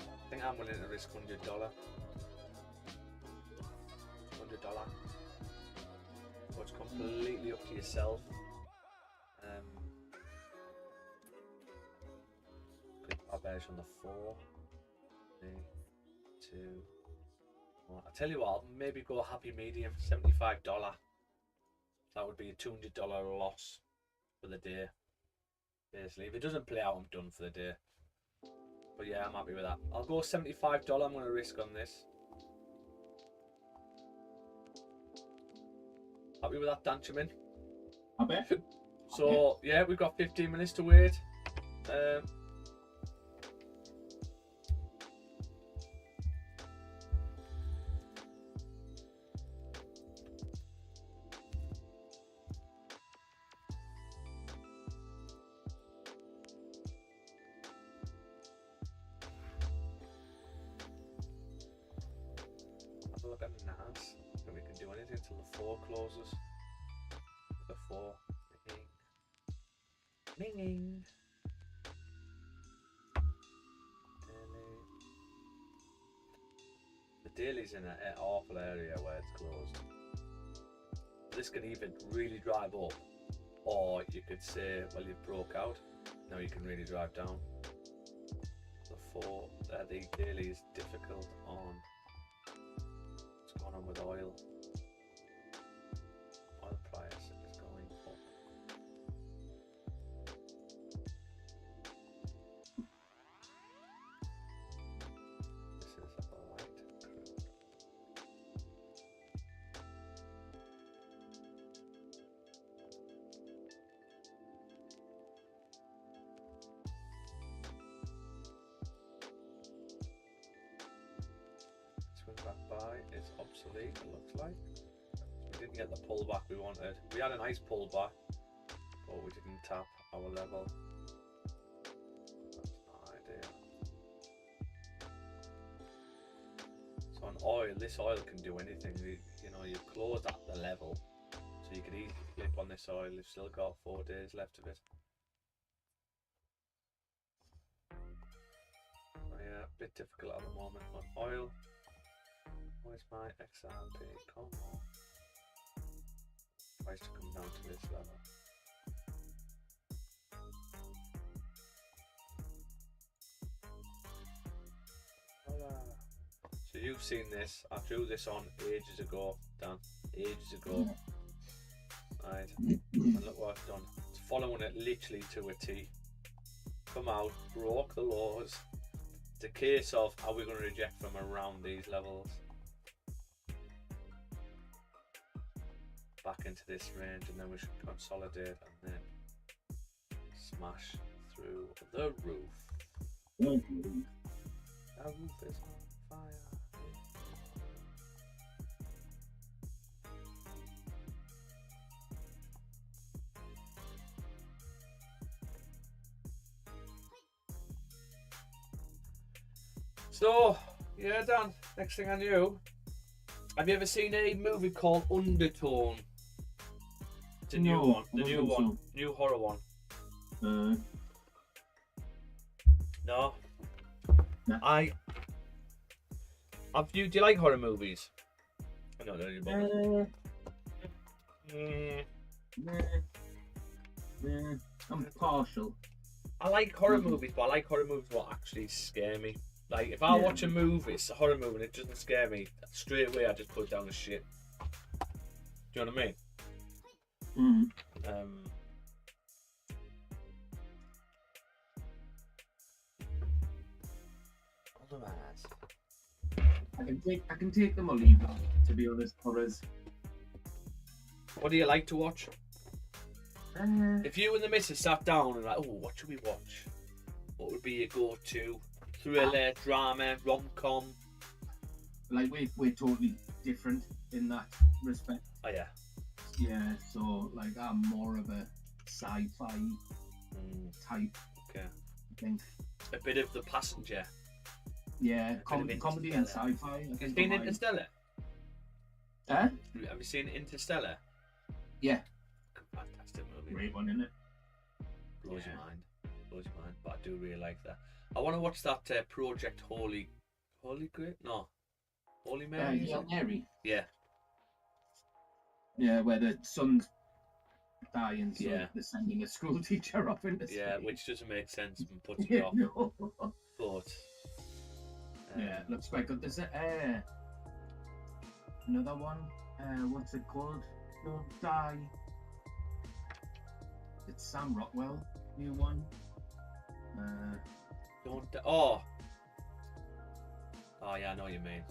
Speaker 2: I think I'm willing to risk $100. $100. So it's completely up to yourself. I'll bearish on the 4. 3, 2, 1. I tell you what, I'll maybe go a happy medium, $75. That would be a $200 loss for the day. Basically, if it doesn't play out, I'm done for the day. But yeah, I'm happy with that. I'll go $75. I'm going to risk on this. Happy with that, Danchamin?
Speaker 3: I bet.
Speaker 2: So yeah, we've got 15 minutes to wait. Look at NAS, and we can do anything till the 4 closes. The 4, minging. Daily. The daily's in an awful area where it's closed. This can either really drive up, or you could say, well, you've broke out. Now you can really drive down. The 4, the daily is difficult on. On with oil. Oil price is going up. This is a light crude. Swing back by is obsolete, it looks like. We didn't get the pullback we wanted. We had a nice pullback, but we didn't tap our level. That's not ideal. So on oil, this oil can do anything. You know, you've closed at the level, so you could easily flip on this oil. You've still got 4 days left of it. So yeah, a bit difficult at the moment on oil. Where's my XRP? Come on. Tries to come down to this level. Voila. So you've seen this. I drew this on ages ago, Dan. Ages ago. Right. And look what I've done. It's following it literally to a T. Come out, broke the laws. It's a case of, are we going to reject from around these levels? Back into this range, and then we should consolidate and then smash through the roof. Our roof is on fire. So, yeah, Dan, next thing I knew, have you ever seen a movie called Undertone? It's a new
Speaker 3: No,
Speaker 2: one.
Speaker 3: I
Speaker 2: The
Speaker 3: don't
Speaker 2: new
Speaker 3: think
Speaker 2: one.
Speaker 3: so.
Speaker 2: New horror one. No.
Speaker 3: Nah.
Speaker 2: Do you like horror movies? I don't know about
Speaker 3: I'm partial.
Speaker 2: I like horror movies, but I like horror movies that actually scare me. Like, if I
Speaker 3: Yeah.
Speaker 2: watch a movie, it's a horror movie, and it doesn't scare me, straight away I just put it down as shit. Do you know what I mean? Otherwise,
Speaker 3: I can take them or leave them, to be honest, horrors.
Speaker 2: what do you like to watch?
Speaker 3: Uh,
Speaker 2: If you and the missus sat down and like, oh, what should we watch? What would be your go-to? Thriller, drama, rom-com?
Speaker 3: like we're totally different in that respect.
Speaker 2: Oh yeah.
Speaker 3: Yeah, so like I'm more of a sci-fi type.
Speaker 2: Okay.
Speaker 3: I think.
Speaker 2: A bit of The Passenger.
Speaker 3: Yeah,
Speaker 2: bit of
Speaker 3: comedy and
Speaker 2: Interstellar.
Speaker 3: sci-fi. I
Speaker 2: Have you
Speaker 3: think
Speaker 2: seen
Speaker 3: are mine.
Speaker 2: Interstellar?
Speaker 3: Huh?
Speaker 2: Have you seen Interstellar?
Speaker 3: Yeah,
Speaker 2: Fantastic movie.
Speaker 3: great one, isn't it?
Speaker 2: Blows
Speaker 3: Yeah.
Speaker 2: your mind. Blows your mind. But I do really like that. I want to watch that Project Holy Grail? No. Holy Mary? is
Speaker 3: Hail
Speaker 2: it?
Speaker 3: Mary.
Speaker 2: Yeah.
Speaker 3: Yeah, where the son's dying, so
Speaker 2: Yeah.
Speaker 3: they're sending a school teacher off into
Speaker 2: Yeah,
Speaker 3: space.
Speaker 2: which doesn't make sense and puts me
Speaker 3: Yeah,
Speaker 2: off.
Speaker 3: no.
Speaker 2: But
Speaker 3: Yeah, looks quite good. There's another one. What's it called? Don't Die. It's Sam Rockwell, new one.
Speaker 2: Oh yeah, I know what you mean.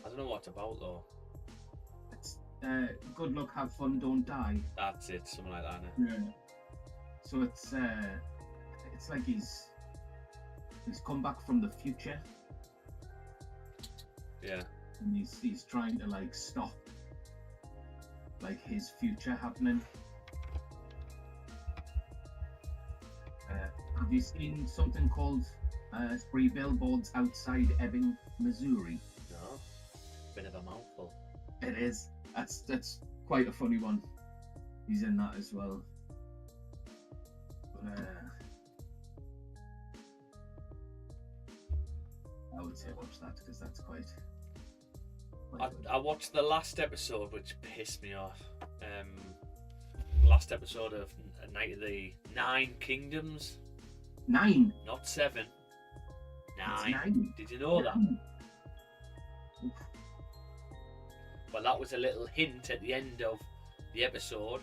Speaker 2: I don't know what it's about though.
Speaker 3: It's Good Luck, Have Fun, Don't Die.
Speaker 2: That's it, something like that. Innit?
Speaker 3: Yeah. So it's like he's come back from the future
Speaker 2: Yeah.
Speaker 3: and he's trying to like stop like his future happening. Have you seen something called 3 Billboards Outside Ebbing, Missouri?
Speaker 2: No. Bit of a mouthful.
Speaker 3: It is. That's quite a funny one. He's in that as well. But, I would say watch that because that's quite good.
Speaker 2: I watched the last episode, which pissed me off. Last episode of Night of the 9 Kingdoms.
Speaker 3: 9.
Speaker 2: Not 7.
Speaker 3: It's
Speaker 2: 9.
Speaker 3: 9.
Speaker 2: Did you know that?
Speaker 3: Oof.
Speaker 2: Well, that was a little hint at the end of the episode.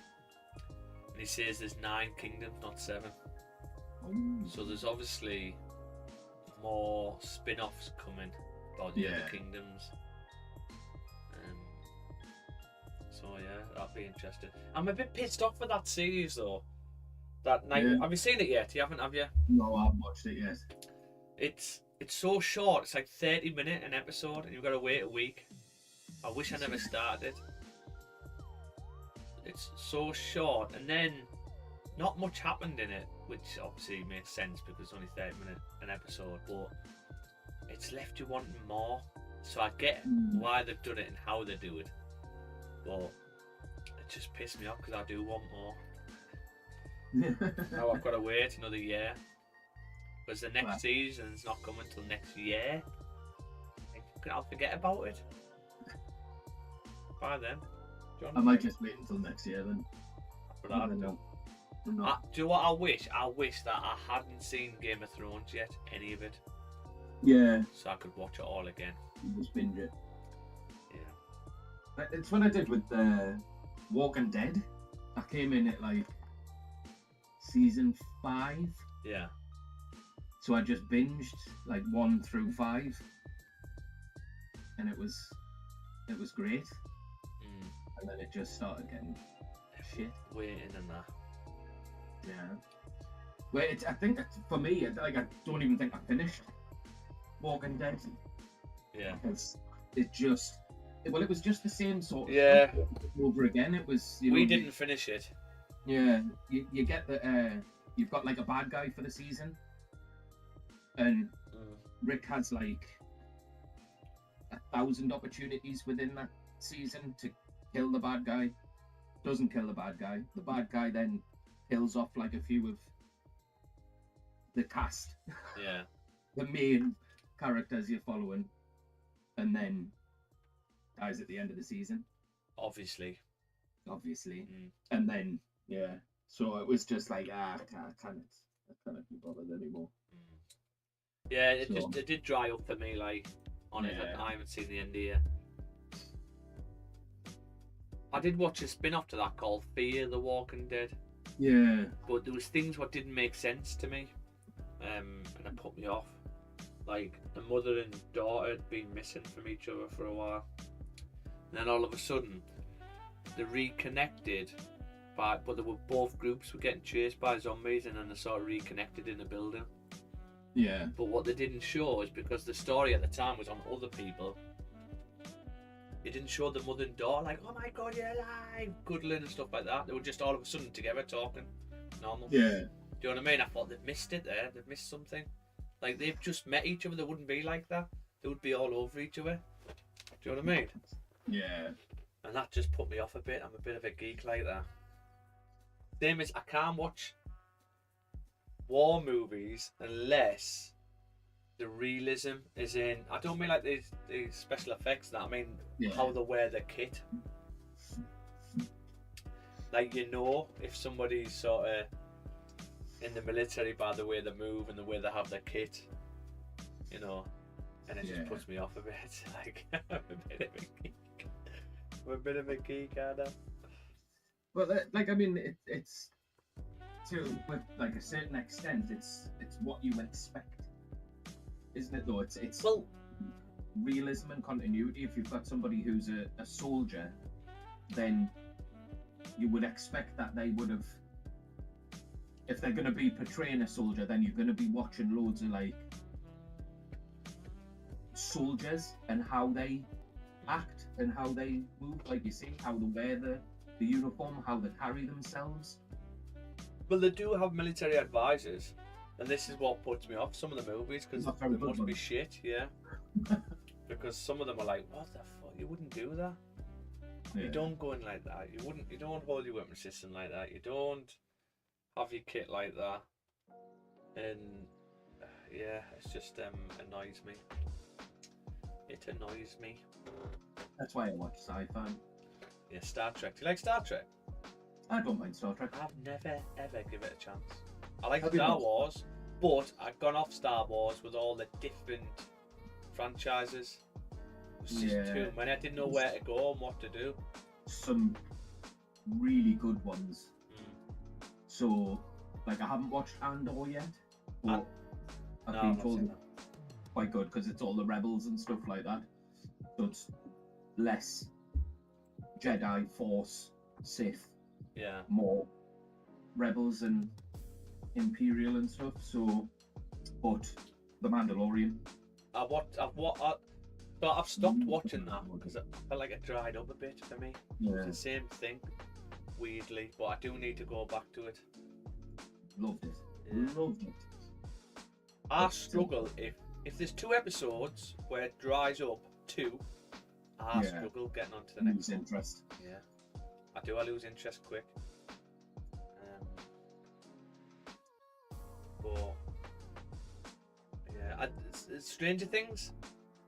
Speaker 2: And he says there's 9 kingdoms, not 7.
Speaker 3: Oh.
Speaker 2: So there's obviously more spin-offs coming about the other
Speaker 3: Yeah.
Speaker 2: kingdoms. So yeah, I'd be interested. I'm a bit pissed off with that series though. That night.
Speaker 3: Yeah.
Speaker 2: Have you seen it yet? You haven't, have you?
Speaker 3: No, I haven't watched it yet.
Speaker 2: It's so short. It's like 30-minute an episode, and you've got to wait a week. I wish I never started it. It's so short, and then not much happened in it, which obviously makes sense because it's only 30-minute an episode. But it's left you wanting more. So I get why they've done it and how they do it, but it just pissed me off because I do want more. Now I've got to wait another year because the next
Speaker 3: Wow.
Speaker 2: season's not coming till next year. I'll forget about it by then. Do you
Speaker 3: I might just wait until next year then.
Speaker 2: But I don't know. Do you know what I wish? I wish that I hadn't seen Game of Thrones yet, any of it,
Speaker 3: Yeah,
Speaker 2: so I could watch it all again.
Speaker 3: just binge it.
Speaker 2: Yeah.
Speaker 3: It's what I did with Walking Dead. I came in at like season 5,
Speaker 2: Yeah.
Speaker 3: so I just binged like 1 through 5, and it was great.
Speaker 2: Mm.
Speaker 3: And then it just started getting shit.
Speaker 2: Waiting and that.
Speaker 3: Yeah. Well, I think for me, I don't even think I finished Walking Dead
Speaker 2: Yeah.
Speaker 3: because it was just the same sort of
Speaker 2: Yeah.
Speaker 3: stuff over again. It was.
Speaker 2: We didn't finish it.
Speaker 3: Yeah, you get the you've got like a bad guy for the season, and Rick has like 1,000 opportunities within that season to kill the bad guy. Doesn't kill the bad guy. The bad guy then kills off like a few of the cast,
Speaker 2: Yeah.
Speaker 3: the main characters you're following, and then dies at the end of the season,
Speaker 2: Obviously.
Speaker 3: And then so it was just like I can't be bothered anymore.
Speaker 2: Yeah, it did dry up for me, like, on it. I haven't seen the end yet. I did watch a spin-off to that called Fear the Walking Dead.
Speaker 3: Yeah.
Speaker 2: But there was things what didn't make sense to me, and it put me off. Like, the mother and daughter had been missing from each other for a while. And then all of a sudden, they reconnected, but they were both groups were getting chased by zombies, and then they sort of reconnected in a building.
Speaker 3: Yeah.
Speaker 2: But what they didn't show is because the story at the time was on other people. It didn't show the mother and daughter like, oh my god, you're alive, cuddling and stuff like that. They were just all of a sudden together talking, normal.
Speaker 3: Yeah.
Speaker 2: Do you know what I mean? I thought they've missed it there. They've missed something. Like, they've just met each other. They wouldn't be like that. They would be all over each other. Do you know what I mean?
Speaker 3: Yeah.
Speaker 2: And that just put me off a bit. I'm a bit of a geek like that. Same as I can't watch war movies unless the realism is in. I don't mean like the special effects. That I mean how they wear their kit. Like, you know, if somebody's sort of in the military by the way they move and the way they have their kit, you know, and it just puts me off a bit. Like, I'm a bit of a geek. I'm a bit of a geek, I know.
Speaker 3: Well, like, I mean, it's to with like a certain extent, it's what you expect, isn't it? Though it's
Speaker 2: well,
Speaker 3: realism and continuity. If you've got somebody who's a soldier, then you would expect that they would have. If they're going to be portraying a soldier, then you're going to be watching loads of like soldiers and how they act and how they move, like you see, how they wear the uniform, how they carry themselves.
Speaker 2: Well, they do have military advisors, and this is what puts me off some of the movies, because they must be shit, because some of them are like, what the fuck, you wouldn't do that. You don't go in like that. You don't hold your weapon system like that. You don't have your kit like that. And it's just annoys me. It annoys me.
Speaker 3: That's why I watch sci-fi.
Speaker 2: Yeah, Star Trek. Do you like Star Trek?
Speaker 3: I don't mind Star Trek.
Speaker 2: I've never ever given it a chance. I like Star Wars, but I've gone off Star Wars with all the different franchises. It was just too many. I didn't know where to go and what to do.
Speaker 3: Some really good ones. So, like, I haven't watched Andor yet, but I've been told it's quite good because it's all the rebels and stuff like that. So it's less Jedi, Force, Sith, more rebels and Imperial and stuff. So, but the Mandalorian.
Speaker 2: I've stopped watching that because I felt like it dried up a bit for me. It's the same thing, weirdly, but I do need to go back to it.
Speaker 3: Loved it. Loved it.
Speaker 2: I struggle if there's 2 episodes where it dries up 2. I struggle getting on to the next one.
Speaker 3: Interest.
Speaker 2: Yeah, I do. I lose interest quick. But Stranger Things,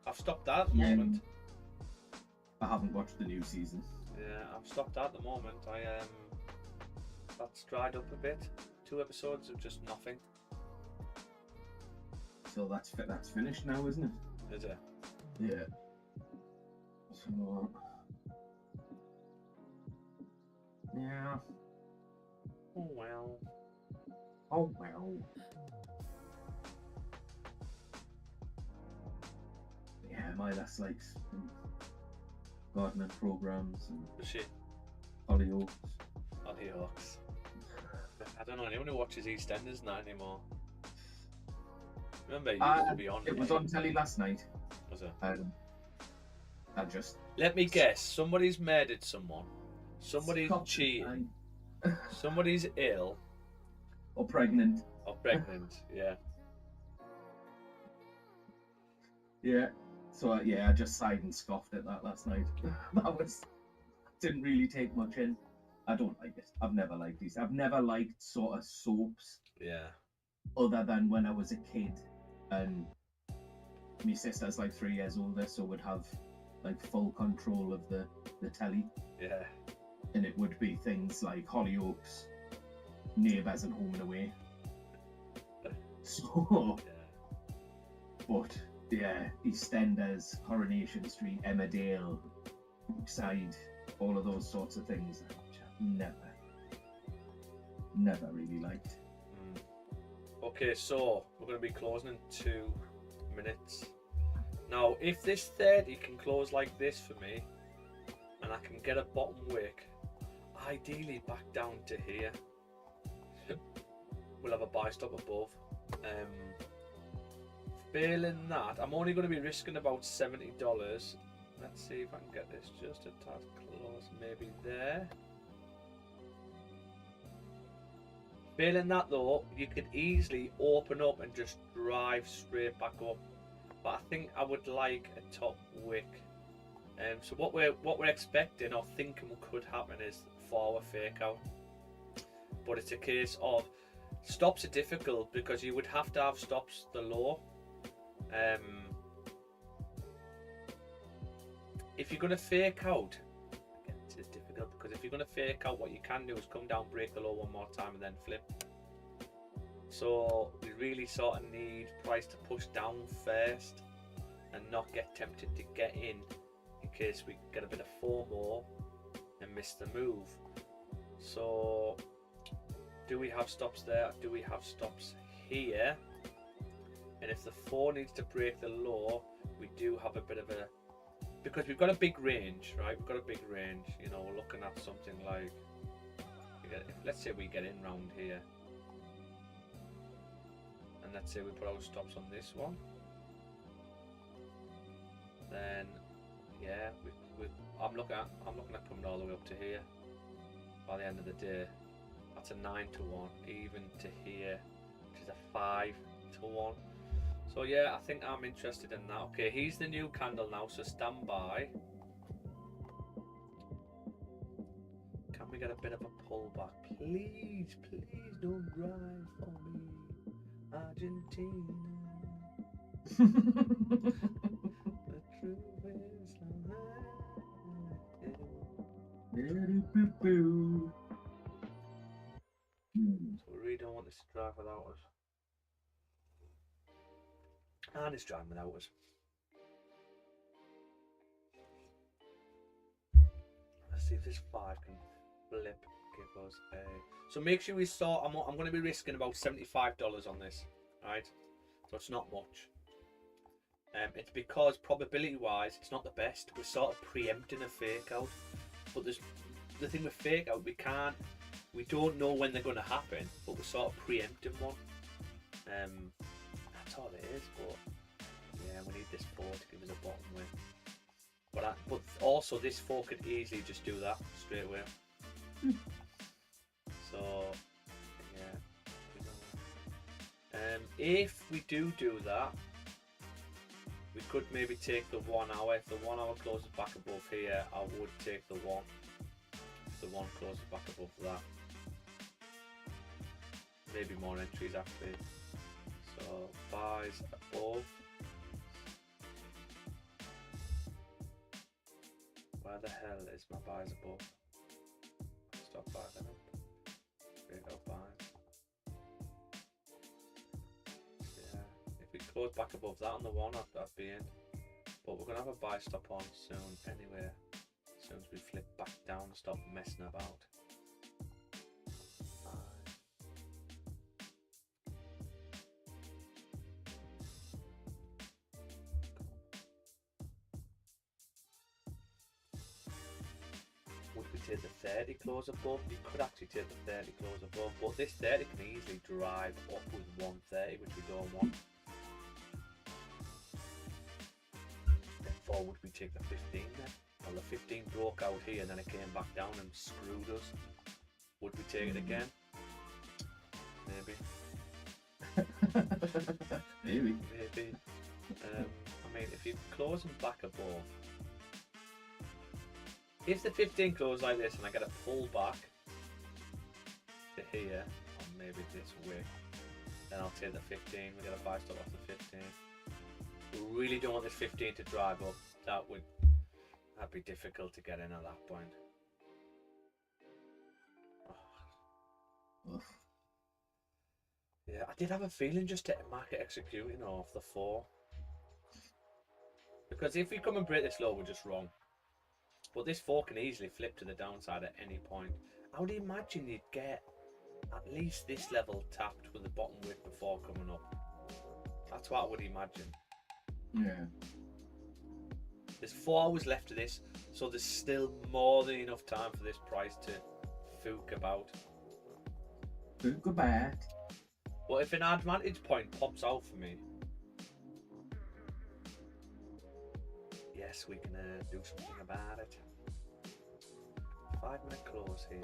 Speaker 2: I've stopped that at the moment.
Speaker 3: I haven't watched the new season.
Speaker 2: Yeah, I've stopped that at the moment. That's dried up a bit. 2 episodes of just nothing.
Speaker 3: So that's finished now, isn't it?
Speaker 2: Is it?
Speaker 3: Yeah. So yeah.
Speaker 2: Oh well.
Speaker 3: Oh well. Yeah, my last like gardening programs and Hollyoaks.
Speaker 2: Hollyoaks. I don't know anyone who watches EastEnders now anymore. Remember, it used to be on.
Speaker 3: It was on telly last night.
Speaker 2: Was it?
Speaker 3: I just.
Speaker 2: Let me guess. Somebody's murdered someone. Somebody's cheating. Somebody's ill.
Speaker 3: Or pregnant.
Speaker 2: Or pregnant. Yeah.
Speaker 3: Yeah. So yeah, I just sighed and scoffed at that last night. Didn't really take much in. I don't like it. I've never liked these. I've never liked sort of soaps
Speaker 2: Yeah.
Speaker 3: other than when I was a kid, and my sister's like 3 years older, so would have like full control of the telly,
Speaker 2: Yeah.
Speaker 3: and it would be things like Hollyoaks, Neighbours, and Home and Away. So,
Speaker 2: Yeah.
Speaker 3: but yeah, EastEnders, Coronation Street, Emmerdale, Brookside, all of those sorts of things, which I've never really liked.
Speaker 2: Okay, so we're going to be closing in 2 minutes. Now, if this 30 can close like this for me, and I can get a bottom wick, ideally back down to here, we'll have a buy stop above. Failing that, I'm only going to be risking about $70. Let's see if I can get this just a tad close, maybe there. Failing that though, you could easily open up and just drive straight back up. But I think I would like a top wick. So what we're expecting or thinking could happen is forward fake out. But it's a case of stops are difficult because you would have to have stops the low. If you're going to fake out, again, this is difficult because if you're going to fake out, what you can do is come down, break the low one more time, and then flip. So we really sort of need price to push down first and not get tempted to get in case we get a bit of FOMO and miss the move. So do we have stops there? Do we have stops here? And if the 4 needs to break the low, we do have a bit of a, because we've got a big range, right? We've got a big range, you know, we're looking at something like, let's say we get in round here. And let's say we put our stops on this one. Then, yeah, I'm looking at coming all the way up to here. By the end of the day, that's a 9 to 1, even to here, which is a 5 to 1. So yeah, I think I'm interested in that. Okay, here's the new candle now, so stand by. Can we get a bit of a pullback? Please, please don't drive for me, Argentina. The truth is so we really don't want this to drive without us. And it's driving without us. Let's see if this 5 can flip, give us a... So make sure we saw, I'm going to be risking about $75 on this, right? So it's not much. It's because probability-wise, it's not the best. We're sort of preempting a fake out. But there's the thing with fake out, we don't know when they're going to happen, but we're sort of preempting one. That's all it is, but yeah, we need this 4 to give us a bottom win. But also this 4 could easily just do that straight away. So yeah, if we do that, we could maybe take the 1 hour. If the 1 hour closes back above here, I would take the 1. If the 1 closes back above that, maybe more entries actually. So buys above. Where the hell is my buys above? Stop buying up. Break out buys. Yeah, if we close back above that on the 1, I'd be in. But we're gonna have a buy stop on soon anyway. As soon as we flip back down and stop messing about. Would we take the 30 close above? You could actually take the 30 close above, but this 30 can easily drive up with 130, which we don't want. Therefore, would we take the 15 then? Well, the 15 broke out here and then it came back down and screwed us. Would we take it again? Maybe.
Speaker 3: Maybe.
Speaker 2: Maybe. I mean, if you close them back above, if the 15 closes like this and I get a pull back to here, or maybe this wick, then I'll take the 15. We get a buy stop off the 15. We really don't want this 15 to drive up. That'd be difficult to get in at that point.
Speaker 3: Ugh.
Speaker 2: Yeah, I did have a feeling just to market executing off the 4. Because if we come and break this low, we're just wrong. But this 4 can easily flip to the downside at any point. I would imagine you'd get at least this level tapped with the bottom wick before coming up. That's what I would imagine.
Speaker 3: Yeah.
Speaker 2: There's 4 hours left of this, so there's still more than enough time for this price to fook about.
Speaker 3: Fook about.
Speaker 2: But if an advantage point pops out for me, yes, we can do something about it. 5-minute close here.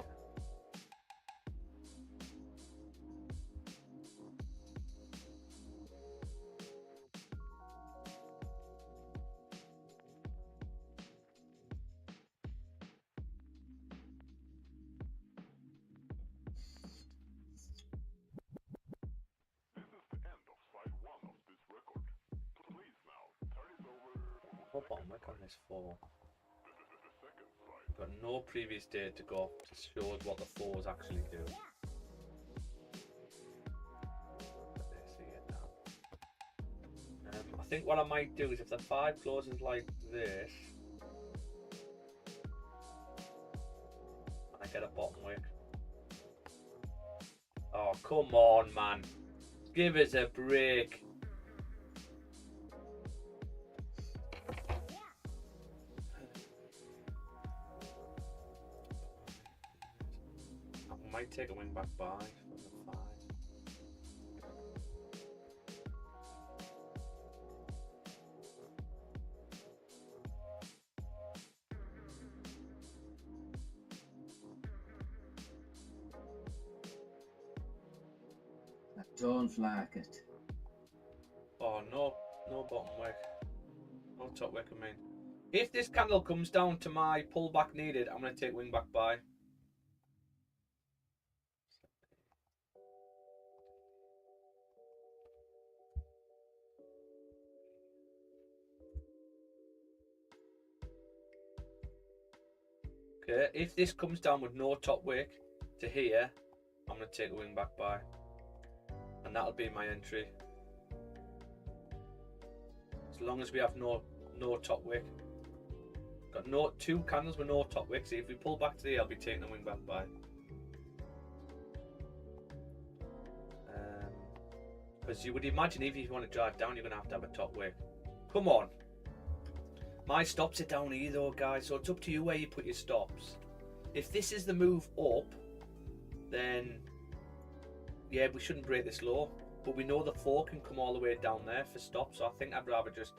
Speaker 2: What bottom wick on this 4? Got no previous data to go to show what the 4s actually do. I think what I might do is if the 5 closes like this, and I get a bottom wick. Oh, come on, man. Give us a break. I might take a wing back buy from the 5.
Speaker 3: I don't like it.
Speaker 2: Oh, no bottom wick. No top wick, I mean. If this candle comes down to my pullback needed, I'm going to take wing back buy. Okay, if this comes down with no top wick to here, I'm going to take a wing back buy. And that'll be my entry. As long as we have no top wick. Got 2 candles with no top wick. See, if we pull back to the, I'll be taking a wing back buy. Because you would imagine if you want to drive down, you're going to have a top wick. Come on. My stops are down here though, guys, so it's up to you where you put your stops. If this is the move up, then yeah, we shouldn't break this low. But we know the 4 can come all the way down there for stops, so I think I'd rather just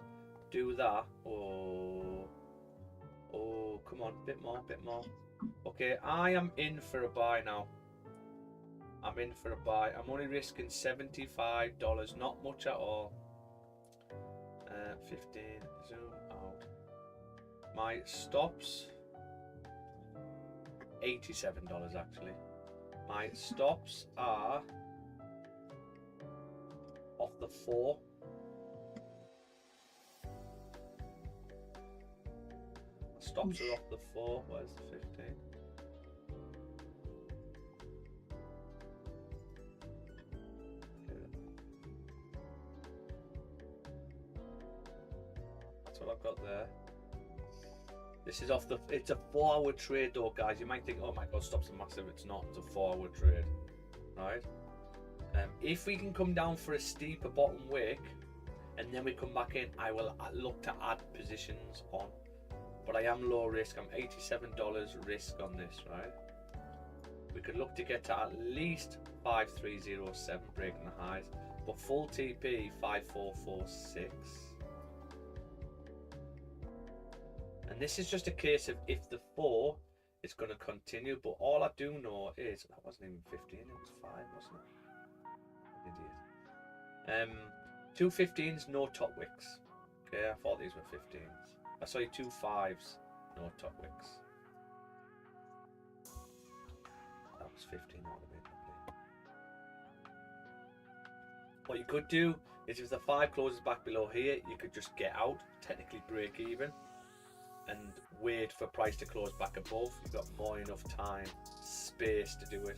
Speaker 2: do that. Oh, come on, bit more. Okay, I am in for a buy now. I'm in for a buy. I'm only risking $75, not much at all. 15, zoom out. My stops, $87 actually. My stops are off the 4. Stops are off the 4. Where's the 15? That's what I've got there. This is off the. It's a 4-hour trade though, guys. You might think, oh my god, stops are massive. It's not. It's a 4-hour trade, right? If we can come down for a steeper bottom wick, and then we come back in, I will look to add positions on. But I am low risk. I'm $87 risk on this, right? We could look to get to at least 5307 breaking the highs, but full TP 5446. And this is just a case of if the 4 is going to continue, but all I do know is that wasn't even 15, it was 5, wasn't it? Idiot. Two 15s, no top wicks. Okay, I thought these were 15s. I saw you two 5s, no top wicks. That was 15, that would have been lovely. What you could do is if the 5 closes back below here, you could just get out, technically break even, and wait for price to close back above. You've got more enough time, space to do it.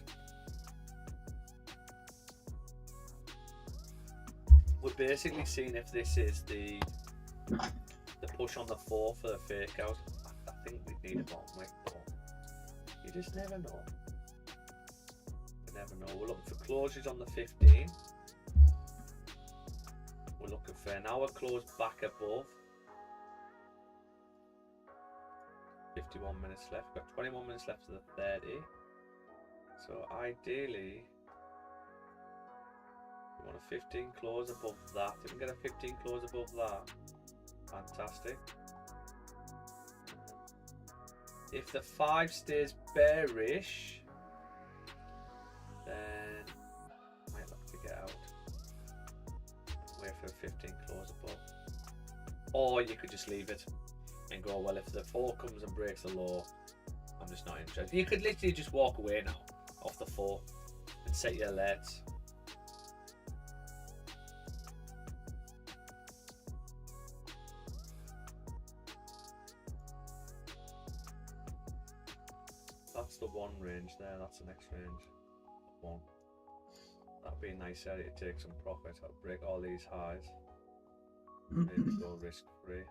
Speaker 2: We're basically seeing if this is the push on the 4 for the fake out. I think we need a bottom wick, but you just never know. You never know. We're looking for closures on the 15. We're looking for an hour close back above. 51 minutes left. We've got 21 minutes left to the 30. So ideally, we want a 15 close above that. If we can get a 15 close above that, fantastic. If the 5 stays bearish, then I might look to get out. Wait for a 15 close above. Or you could just leave it and go, well, if the 4 comes and breaks the low, I'm just not interested. You could literally just walk away now off the 4 and set your alerts. That's the 1 range there, that's the next range. 1. That'd be a nice area to take some profit. I'll break all these highs. Maybe go risk free.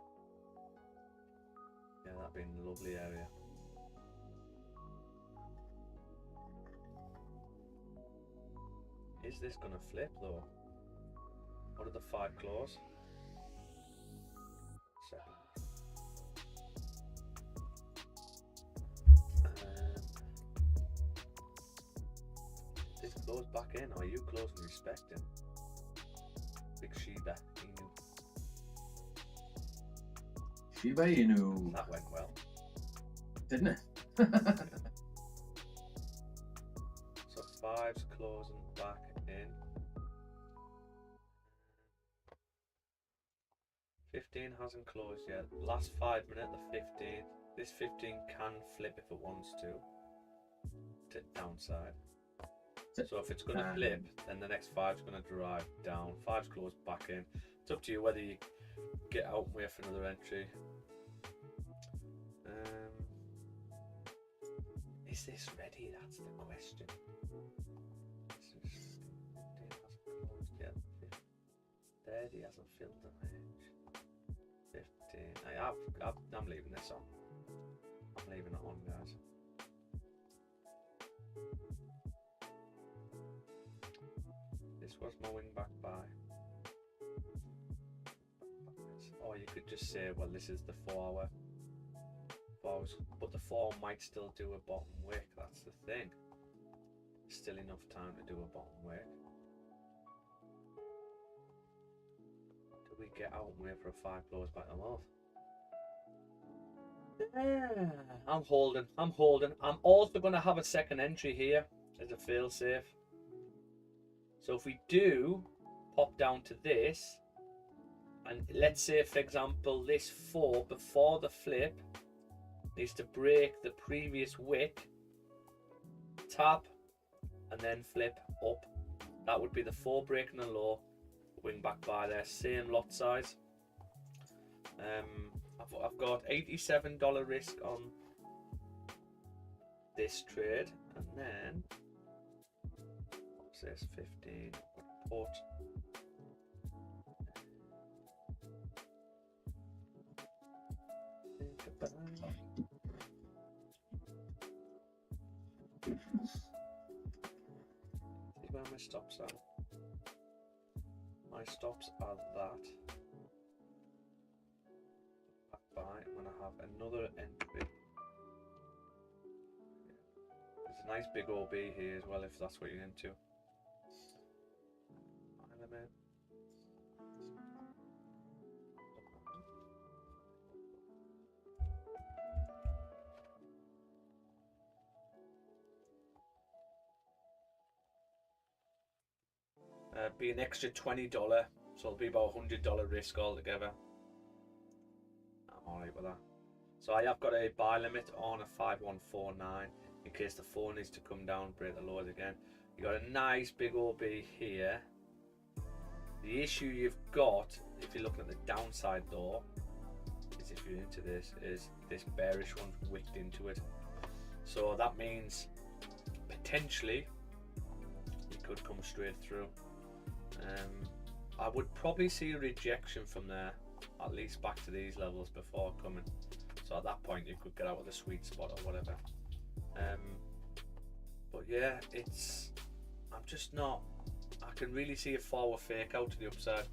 Speaker 2: Yeah, that'd be a lovely area. Is this gonna flip though? What are the 5 close? Second. This close back in, or are you close and respecting? Big Shiba Inu.
Speaker 3: Shiba Inu.
Speaker 2: That went well.
Speaker 3: Didn't it?
Speaker 2: So 5's closing back in. 15 hasn't closed yet. Last 5 minutes, the 15. This 15 can flip if it wants to downside. So if it's going to flip, then the next 5's going to drive down. 5's closed back in. It's up to you whether you get out and wait for another entry. Is this ready? That's the question. This is 15 hasn't closed yet. 30 hasn't filled the range. 15. I'm leaving this on. I'm leaving it on, guys. This was my wing back buy. Or you could just say, well, this is the 4 hour. 4 hours, but the 4 might still do a bottom wick. That's the thing. Still enough time to do a bottom wick. Do we get out and wait for a 5 close back above? I'm holding. I'm holding. I'm also going to have a second entry here as a fail safe. So if we do pop down to this, and let's say, for example, this 4 before the flip needs to break the previous wick, tap, and then flip up. That would be the 4 breaking a low, wing back by there, same lot size. I've got $87 risk on this trade, and then what's this? 15 put. See where my stops are. My stops are that. Back by when I have another entry. There's a nice big OB here as well if that's what you're into. Element. Be an extra $20 So it'll be about $100 risk altogether. I'm alright with that. So I have got a buy limit on a 5149 in case the phone needs to come down, break the lows again. You got a nice big OB here. The issue you've got, if you're looking at the downside though, is if you're into this, is this bearish one's wicked into it. So that means potentially it could come straight through. I would probably see a rejection from there, at least back to these levels before coming. So at that point you could get out of the sweet spot or whatever. But yeah, I'm just not, I can really see a forward fake out to the upside.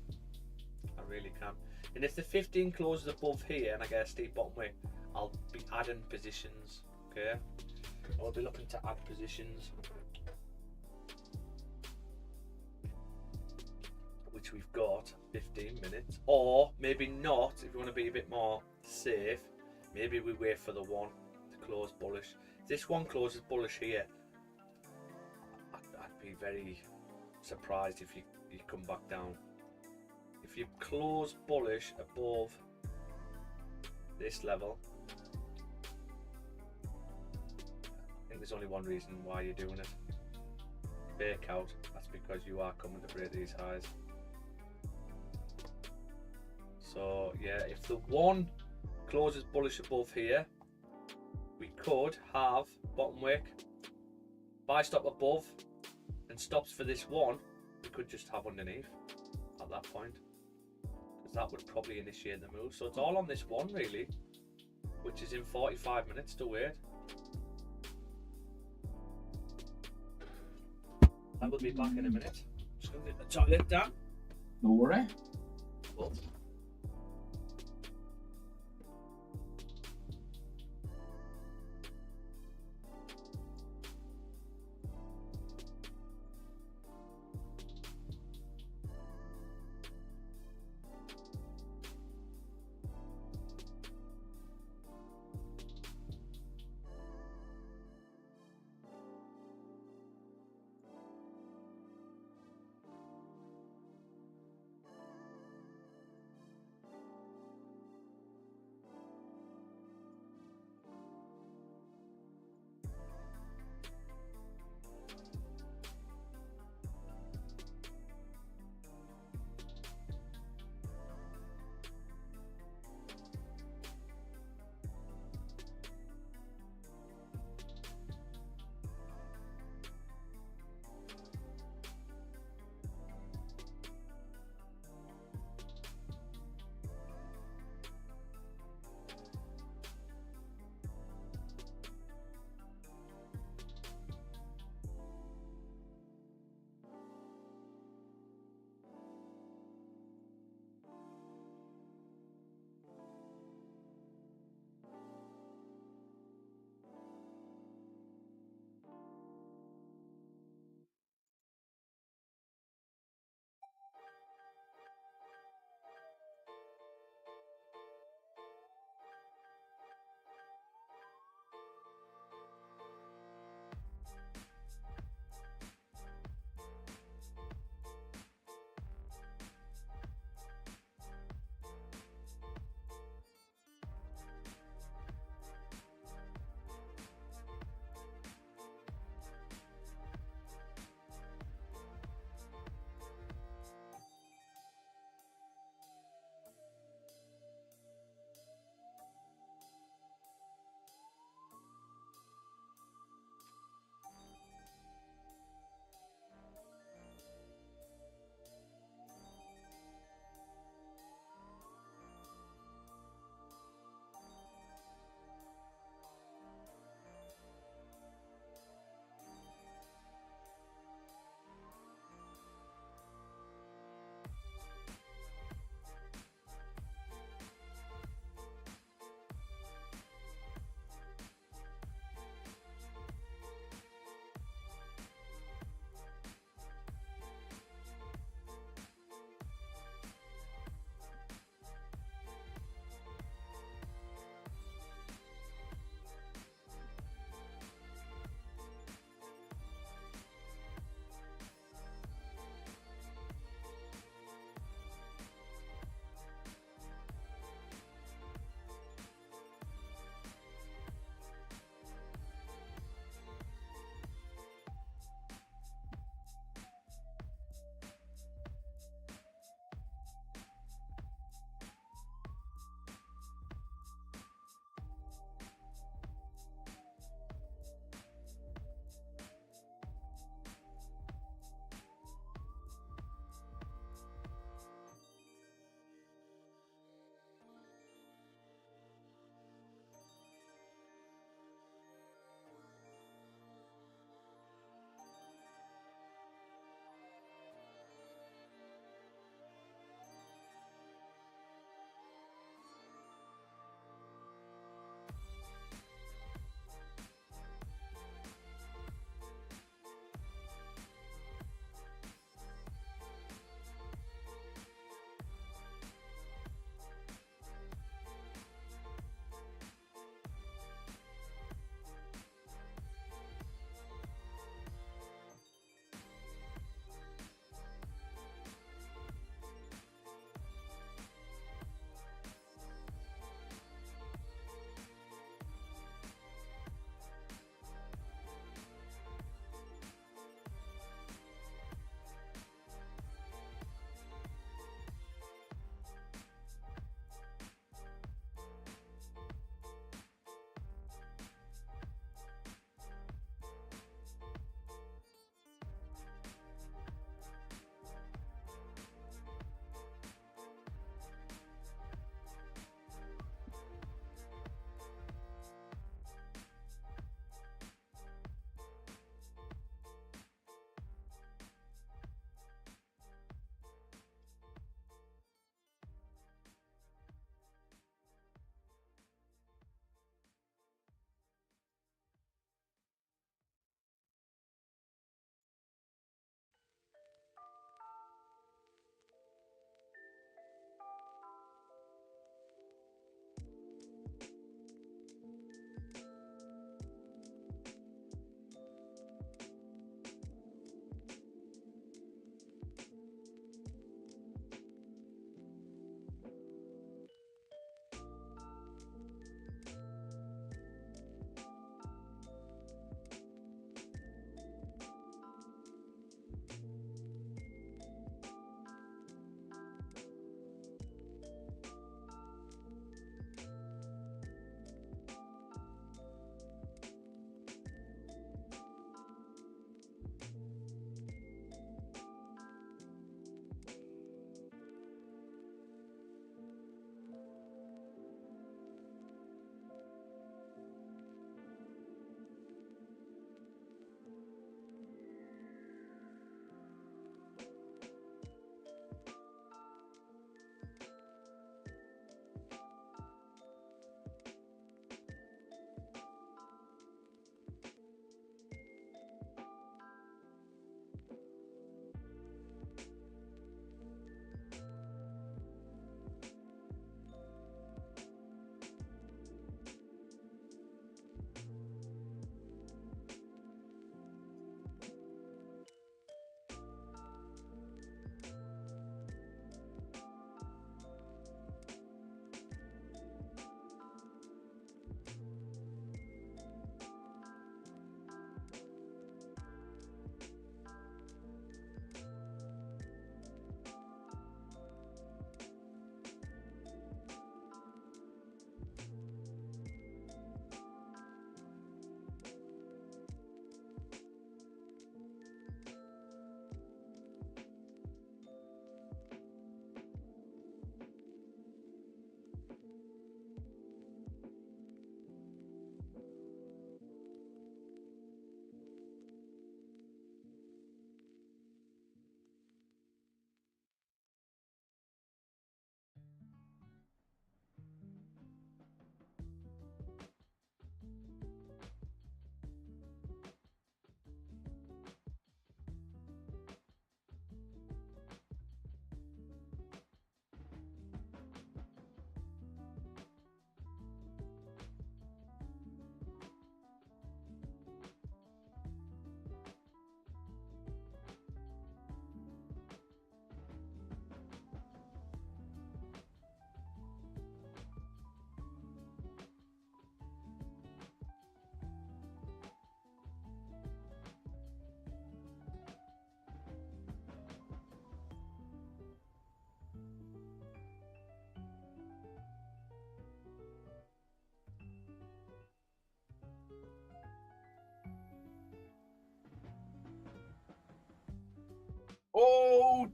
Speaker 2: I really can. And if the 15 closes above here and I get a steep bottom way, I'll be adding positions. Okay, I'll be looking to add positions, which we've got 15 minutes, or maybe not. If you want to be a bit more safe, maybe we wait for the one to close bullish. If this one closes bullish here, I'd be very surprised if you come back down. If you close bullish above this level, I think there's only one reason why you're doing it. Fake out. That's because you are coming to break these highs. So yeah, if the one closes bullish above here, we could have bottom wick, buy stop above, and stops for this one. We could just have underneath at that point, because that would probably initiate the move. So it's all on this one really, which is in 45 minutes to wait. I will be back in a minute. Just gonna get the toilet down.
Speaker 3: No worry.
Speaker 2: Oh.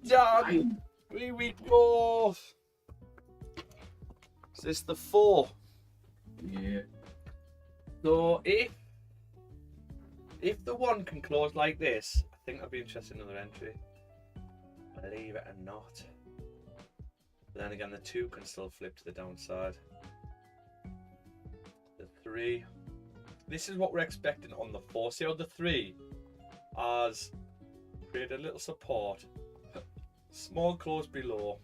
Speaker 2: done. 3-week low. Is this the 4?
Speaker 3: Yeah.
Speaker 2: So if the 1 can close like this, I think I'd be interested in another entry. Believe it or not. But then again, the 2 can still flip to the downside. The 3. This is what we're expecting on the 4. See how the 3 has created a little support, small close below,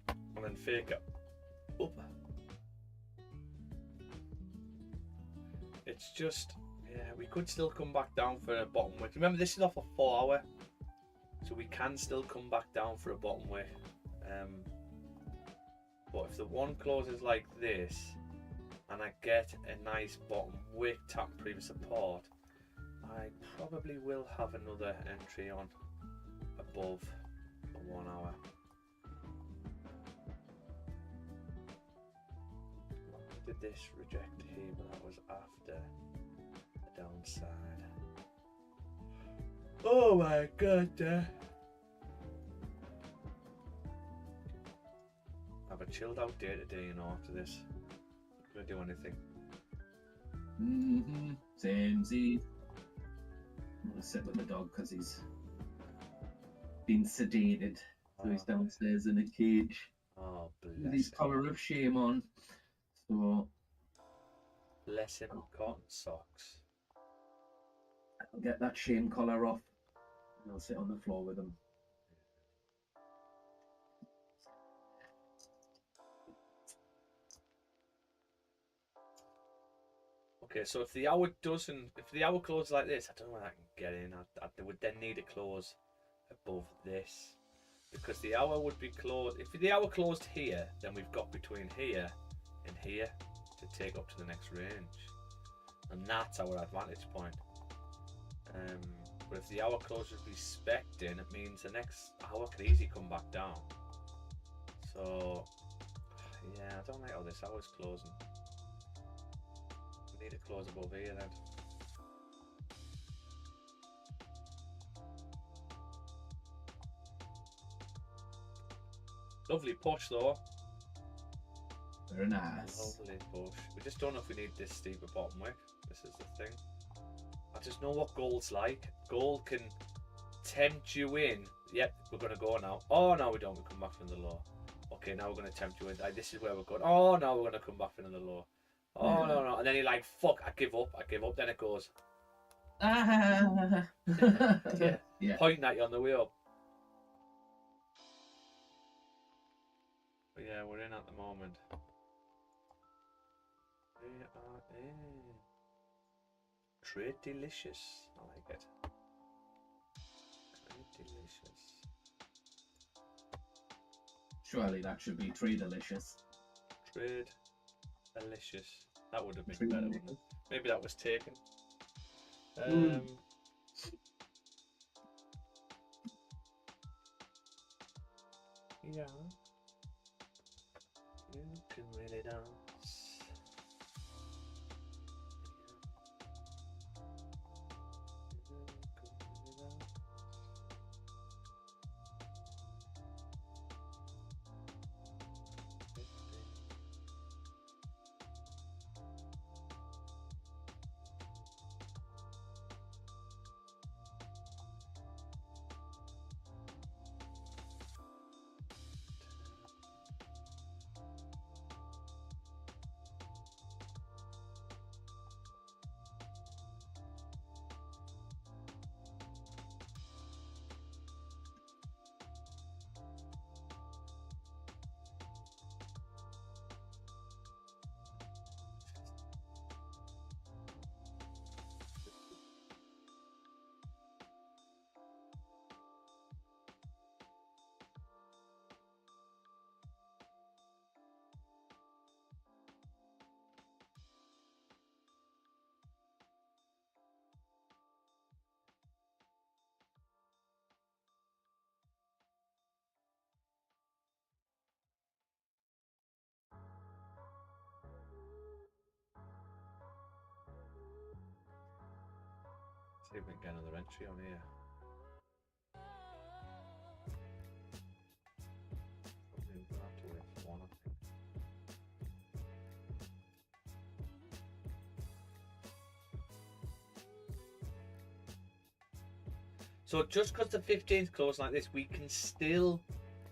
Speaker 2: and then fake it up. It's just, yeah, we could still come back down for a bottom wick. Remember, this is off a 4 hour, so we can still come back down for a bottom wick. But if the 1 closes like this, and I get a nice bottom wick tap previous support, I probably will have another entry on above a 1 hour. Did this reject here, but that was after the downside. Oh my god. Have a chilled out day today, you know, after this. Not gonna do anything.
Speaker 3: Same Z. I'm gonna sit with the dog because he's been sedated. So he's downstairs in a cage.
Speaker 2: Oh,
Speaker 3: With
Speaker 2: bless
Speaker 3: his
Speaker 2: him.
Speaker 3: collar of shame on. So
Speaker 2: Bless him. Cotton socks.
Speaker 3: I'll get that shame collar off and I'll sit on the floor with him.
Speaker 2: Okay, so if the hour doesn't, if the hour closes like this, I don't know where I can get in. I would then need a close above this, because the hour would be closed. If the hour closed here, then we've got between here and here to take up to the next range, and that's our advantage point. But if the hour closes respecting, it means the next hour could easily come back down. So yeah, I don't like how this hour's closing. We need to close above here then. Lovely push though.
Speaker 3: Very nice.
Speaker 2: Lovely push. We just don't know if we need this steeper bottom wick. This is the thing. I just know what gold's like. Gold can tempt you in. Yep, we're going to go now. Oh, no, we don't. We come back from the low. Okay, now we're going to tempt you in. This is where we're going. Oh, no, we're going to come back from the low. Oh,
Speaker 3: Yeah.
Speaker 2: no. And then you're like, fuck, I give up. Then it goes.
Speaker 3: Yeah. Yeah.
Speaker 2: Pointing at you on the way up. But yeah, we're in at the moment. We are in. Trade delicious. I like it. Trade delicious.
Speaker 3: Surely that should be tree delicious.
Speaker 2: Trade delicious. That would have been better, wouldn't it? Maybe that was taken. Yeah. You can really dance. See if we can get another entry on here. So just because the 15th closed like this, we can still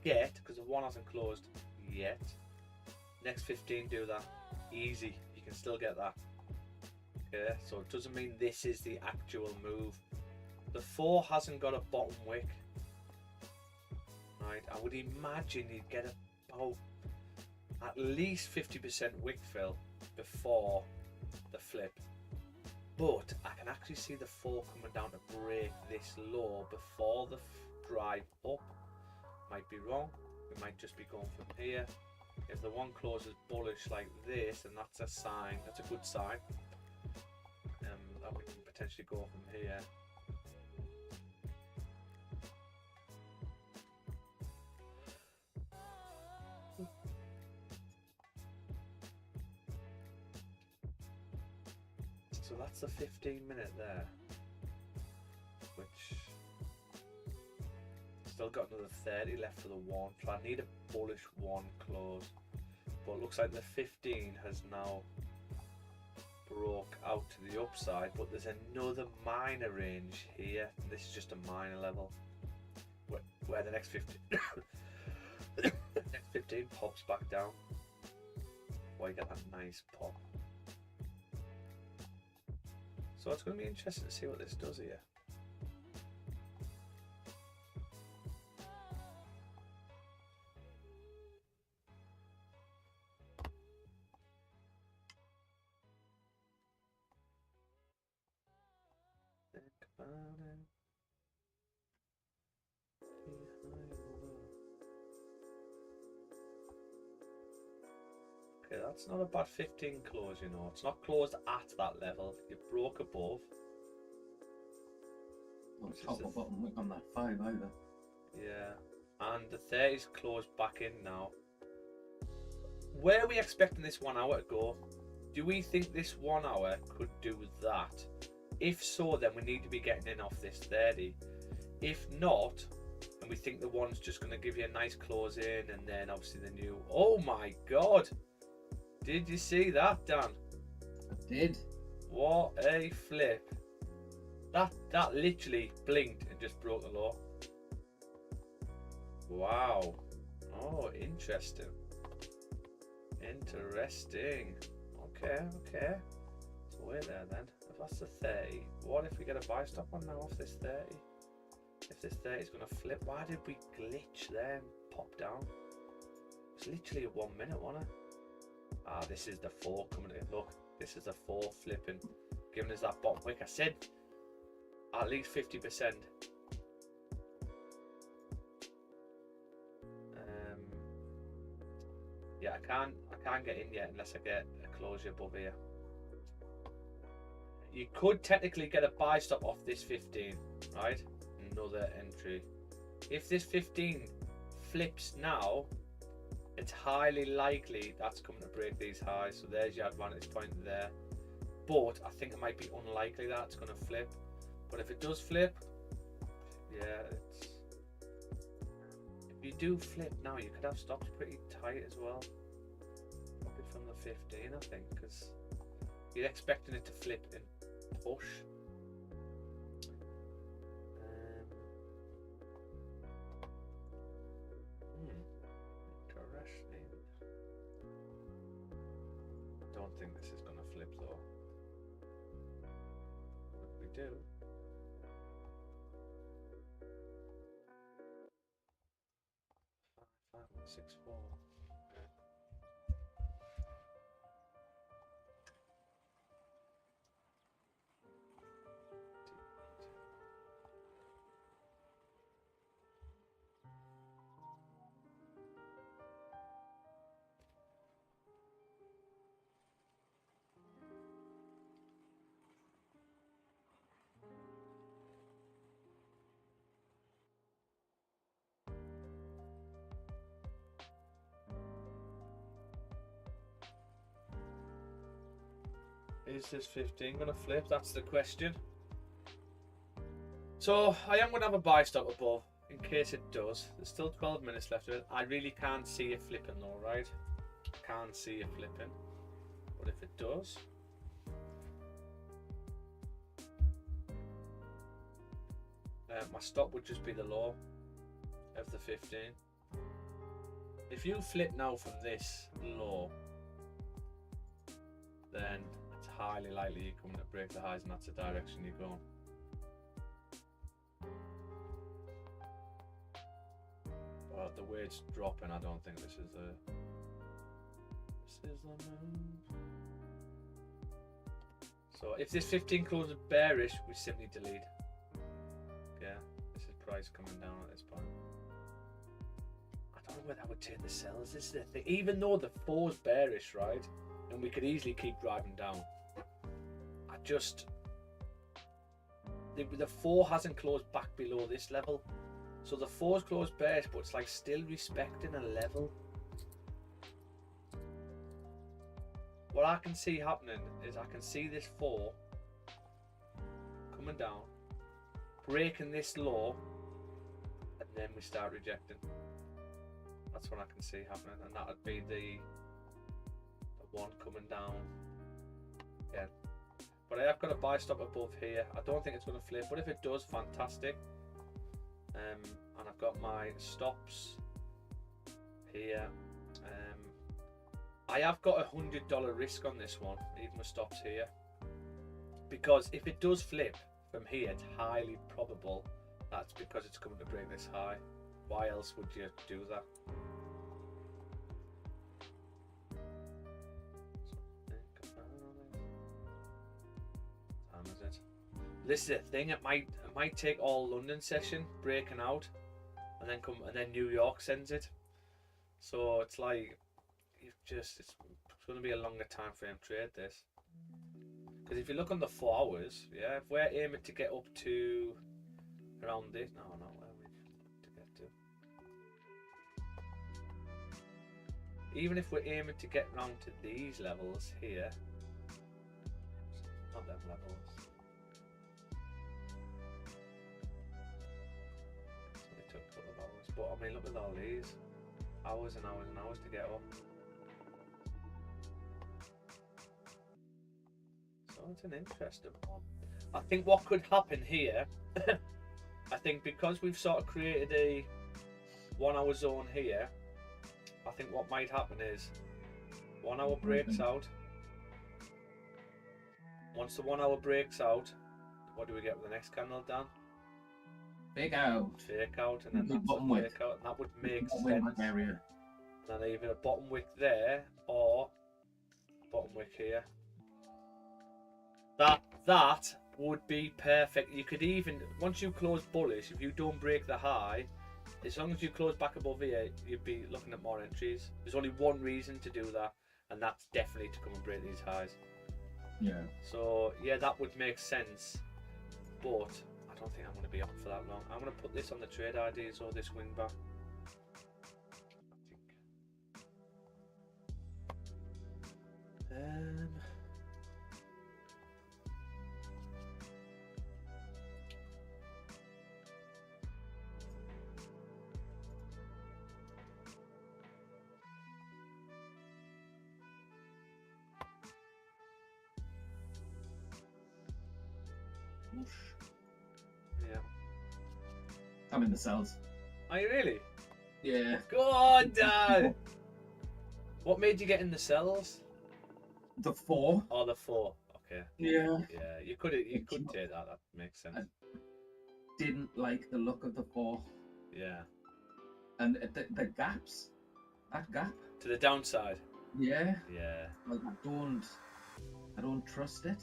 Speaker 2: get, because the one hasn't closed yet, next 15 do that. Easy. You can still get that. Okay, so it doesn't mean this is the actual move. The 4 hasn't got a bottom wick. Right, I would imagine you'd get about at least 50% wick fill before the flip. But I can actually see the 4 coming down to break this low before the drive up. Might be wrong. We might just be going from here. If the 1 closes bullish like this, then that's a sign. That's a good sign. That we can potentially go from here. So that's the 15-minute there, which still got another 30 left for the 1. So I need a bullish 1 close, but it looks like the 15 has now broke out to the upside, but there's another minor range here. This is just a minor level where the next 15 next 15 pops back down. Why you get that nice pop. So it's going to be interesting to see what this does here. Think about it. Okay, that's not a bad 15 close, you know. It's not closed at that level. You broke above.
Speaker 3: Well, top or bottom wick on that 5 either.
Speaker 2: Yeah, and the 30's closed back in now. Where are we expecting this 1 hour to go? Do we think this 1 hour could do that? If so, then we need to be getting in off this 30. If not, and we think the 1's just going to give you a nice close in, and then obviously the new... Oh my god! Did you see that, Dan?
Speaker 3: I did.
Speaker 2: What a flip. That literally blinked and just broke the law. Wow. Oh, interesting. Interesting. Okay. So wait there then. If that's the 30, what if we get a buy stop on now off this 30? If this 30 is going to flip, why did we glitch there and pop down? It's literally a 1 minute, wasn't it? Ah, this is the 4 coming in. Look, this is the 4 flipping, giving us that bottom wick. I said at least 50%. Yeah, I can't get in yet unless I get a closure above here. You could technically get a buy stop off this 15, right? Another entry. If this 15 flips now, it's highly likely that's coming to break these highs. So there's your advantage point there. But I think it might be unlikely that it's going to flip. But if it does flip, yeah, it's... If you do flip now, you could have stops pretty tight as well. Probably from the 15, I think, because you're expecting it to flip and push. Interesting. I don't think this is going to flip though. But we do. 5164. Is this 15 going to flip? That's the question. So I am going to have a buy stop above in case it does. There's still 12 minutes left of it. I really can't see it flipping though, right? Can't see it flipping. But if it does, My stop would just be the low of the 15. If you flip now from this low, then it's highly likely you're coming to break the highs, and that's the direction you're going. But the way it's dropping, I don't think this is the move. So if this 15 closes bearish, we simply delete. Yeah, this is price coming down at this point. I don't know whether I would take the sells. This is the thing. Even though the 4's bearish, right, and we could easily keep driving down, I just the 4 hasn't closed back below this level. So the 4's closed bearish, but it's like still respecting a level. What I can see happening is I can see this 4 coming down, breaking this low, and then we start rejecting. That's what I can see happening, and that would be the 1 coming down. Yeah, but I have got a buy stop above here. I don't think it's going to flip, but if it does, fantastic. And I've got my stops here. I have got $100 risk on this one, even with stops here, because if it does flip from here, it's highly probable that's because it's coming to break this high. Why else would you do that? Is it? This is the thing. It might take all London session breaking out, and then New York sends it. So it's like it's going to be a longer time frame trade, this, because if you look on the 4 hours, yeah, if we're aiming to get up to around this, no, where are we to get to? Even if we're aiming to get round to these levels here, not them levels. So it took a couple of hours, but I mean, look at all these hours and hours and hours to get up. It's an interesting one. I think what could happen here, I think because we've sort of created a 1 hour zone here, I think what might happen is 1 hour breaks out. Once the 1 hour breaks out, what do we get with the next candle down?
Speaker 3: Fake out.
Speaker 2: Fake out, and then that's
Speaker 3: bottom
Speaker 2: a
Speaker 3: wick.
Speaker 2: fake out, and that would make sense.
Speaker 3: Area.
Speaker 2: And then either a bottom wick there or bottom wick here. That would be perfect. You could even, once you close bullish, if you don't break the high, as long as you close back above here, you'd be looking at more entries. There's only one reason to do that, and that's definitely to come and break these highs.
Speaker 3: Yeah.
Speaker 2: So yeah, that would make sense, but I don't think I'm going to be on for that long. I'm going to put this on the trade IDs or this wing back. Yeah.
Speaker 3: I'm in the cells.
Speaker 2: Are you really?
Speaker 3: Yeah.
Speaker 2: Go on, Dad. What made you get in the cells?
Speaker 3: The 4.
Speaker 2: Oh, the 4. Okay.
Speaker 3: Yeah.
Speaker 2: Yeah, you could take that. That makes sense.
Speaker 3: I didn't like the look of the 4.
Speaker 2: Yeah.
Speaker 3: And the gaps. That gap.
Speaker 2: To the downside.
Speaker 3: Yeah.
Speaker 2: Yeah.
Speaker 3: Like I don't trust it.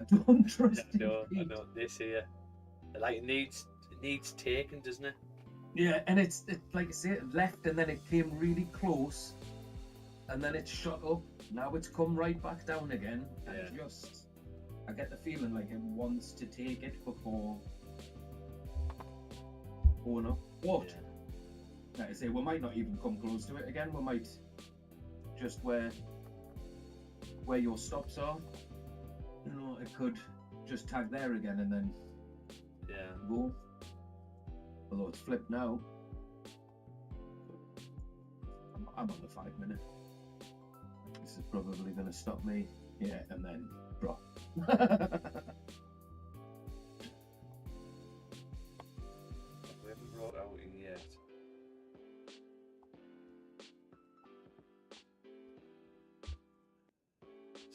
Speaker 3: I don't trust it.
Speaker 2: I know this here. Like it needs taking, doesn't it?
Speaker 3: Yeah, and it's like I say, it left and then it came really close, and then it shot up. Now it's come right back down again. And
Speaker 2: Yeah.
Speaker 3: I get the feeling like it wants to take it before going up. But like I say, we might not even come close to it again. We might just where your stops are. You know, it could just tag there again and then go. Although it's flipped now. I'm on the 5 minute. This is probably going to stop me. Yeah, and then drop.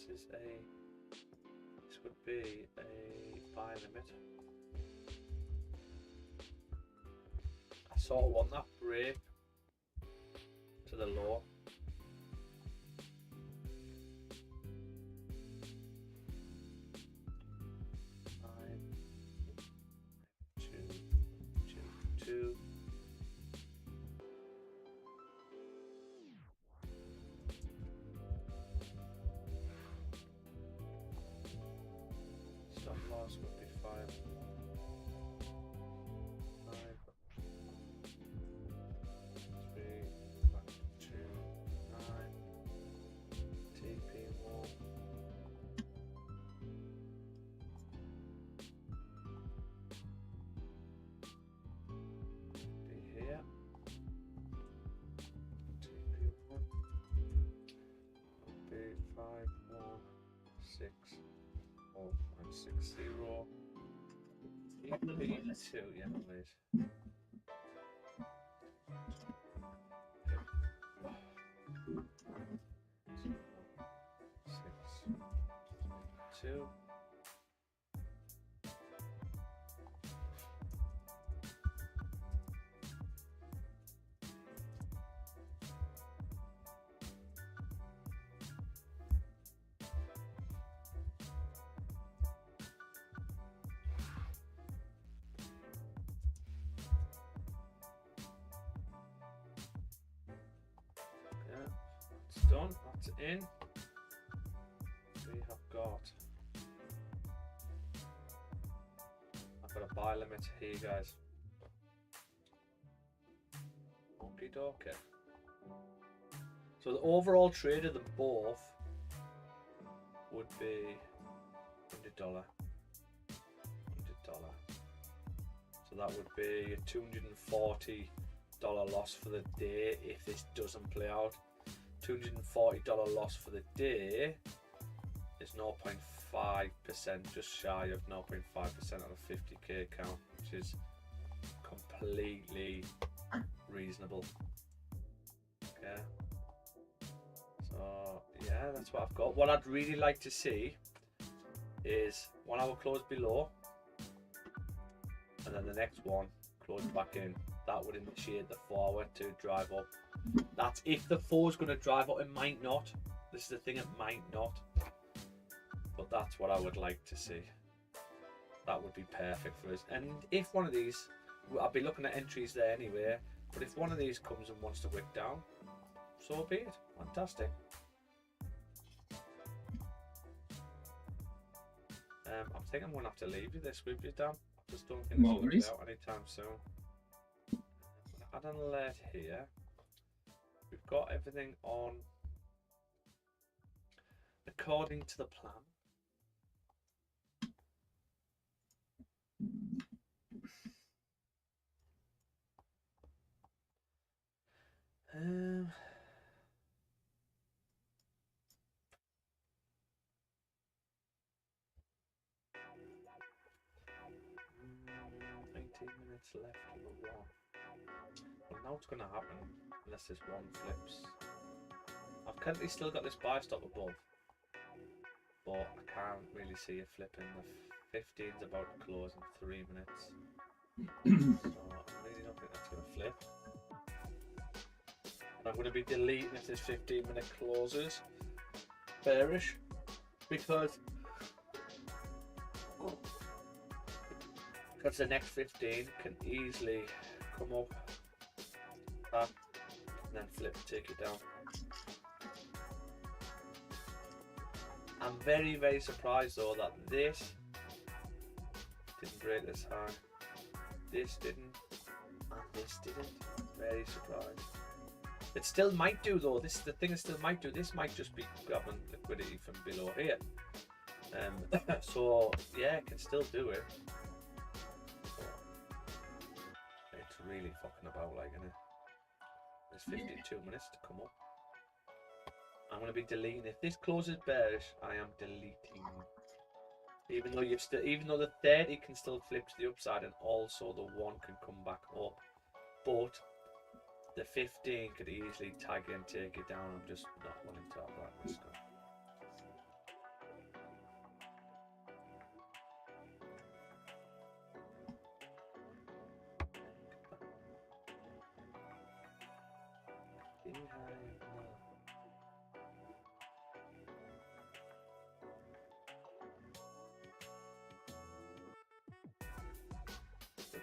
Speaker 2: This would be a buy limit. I sort of want that break to the low. Two. Stop loss would be 5. 5. 3. 2. 9. TP1. Be here. TP1. Would be 5, 1, 6. 4.60. TP2, yeah, please. Two. It's done, that's in. We have got, I've got a buy limit here, guys. Okie dokie. So the overall trade of them both would be $100. So that would be a $240 loss for the day if this doesn't play out. $240 loss for the day is 0.5%, just shy of 0.5% on a 50k account, which is completely reasonable. Okay, so yeah, that's what I've got. What I'd really like to see is 1 hour close below, and then the next one close back in. That would initiate the 4 hour to drive up. That's if the 4 is going to drive up. It might not. This is the thing, it might not. But that's what I would like to see. That would be perfect for us. And if one of these, I'll be looking at entries there anyway, but if one of these comes and wants to wick down, so be it. Fantastic. I think I'm going to have to leave you this with you, Dan. I just don't think it's going to be out anytime soon. Add an alert here. We've got everything on according to the plan. Um, 18 minutes left on the one. Well, now what's going to happen unless this one flips? I've currently still got this buy stop above, but I can't really see it flipping. The 15's about to close in 3 minutes, so I really don't think that's going to flip. I'm going to be deleting if this 15-minute closes bearish, because the next 15 can easily come up and then flip and take it down. I'm very, very surprised though that this didn't break this high, this didn't, and this didn't. Very surprised. It still might do though. This is the thing, it still might do. This might just be grabbing liquidity from below here. So yeah, it can still do it. But it's really fucking about, like, innit? There's 52 minutes to come up. I'm going to be deleting. If this closes bearish, I am deleting. Even though even though the 30 can still flip to the upside, and also the 1 can come back up, but the 15 could easily tag and take it down. I'm just not willing to have that risk on.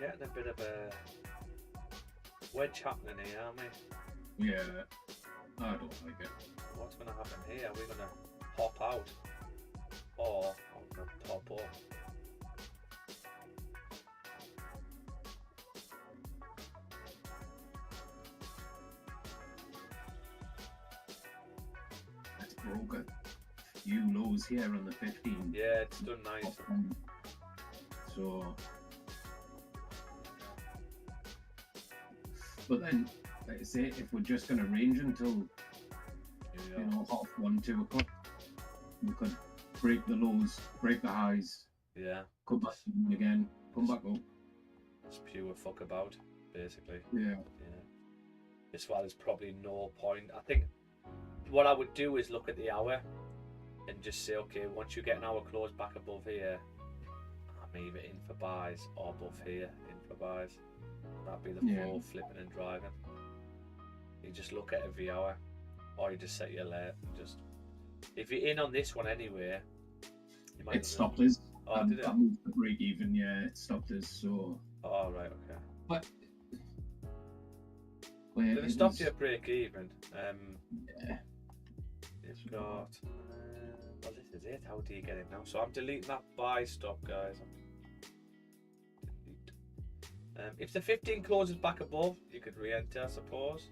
Speaker 2: We're getting a bit of a wedge happening here, aren't we?
Speaker 3: Yeah, I don't like it.
Speaker 2: What's going to happen here? Are we going to pop out? Or I'm going to pop up?
Speaker 3: That's broke a few lows here on the 15.
Speaker 2: Yeah, it's done nice.
Speaker 3: So, but then, like I say, if we're just going to range until you know 1:30, 2 o'clock, we could break the lows, break the highs,
Speaker 2: Yeah,
Speaker 3: come back in again, come back up.
Speaker 2: it's pure fuck about, basically.
Speaker 3: Yeah.
Speaker 2: Yeah. This one is probably no point. I think what I would do is look at the hour and just say, okay, once you get an hour close back above here, I'm either in for buys or above here in for buys. That'd be the flow, flipping and driving. You just look at every hour, or you just set your alert and just. If you're in on this one anyway, you might.
Speaker 3: It stopped us.
Speaker 2: Oh, did it?
Speaker 3: That moved the break even. Yeah, it stopped us. So.
Speaker 2: Oh right, okay.
Speaker 3: But.
Speaker 2: Did it stop you at break even?
Speaker 3: Yeah.
Speaker 2: It's got. Well, this is it. How do you get it now? So I'm deleting that buy stop, guys. Delete. If the 15 closes back above, you could re-enter, I suppose.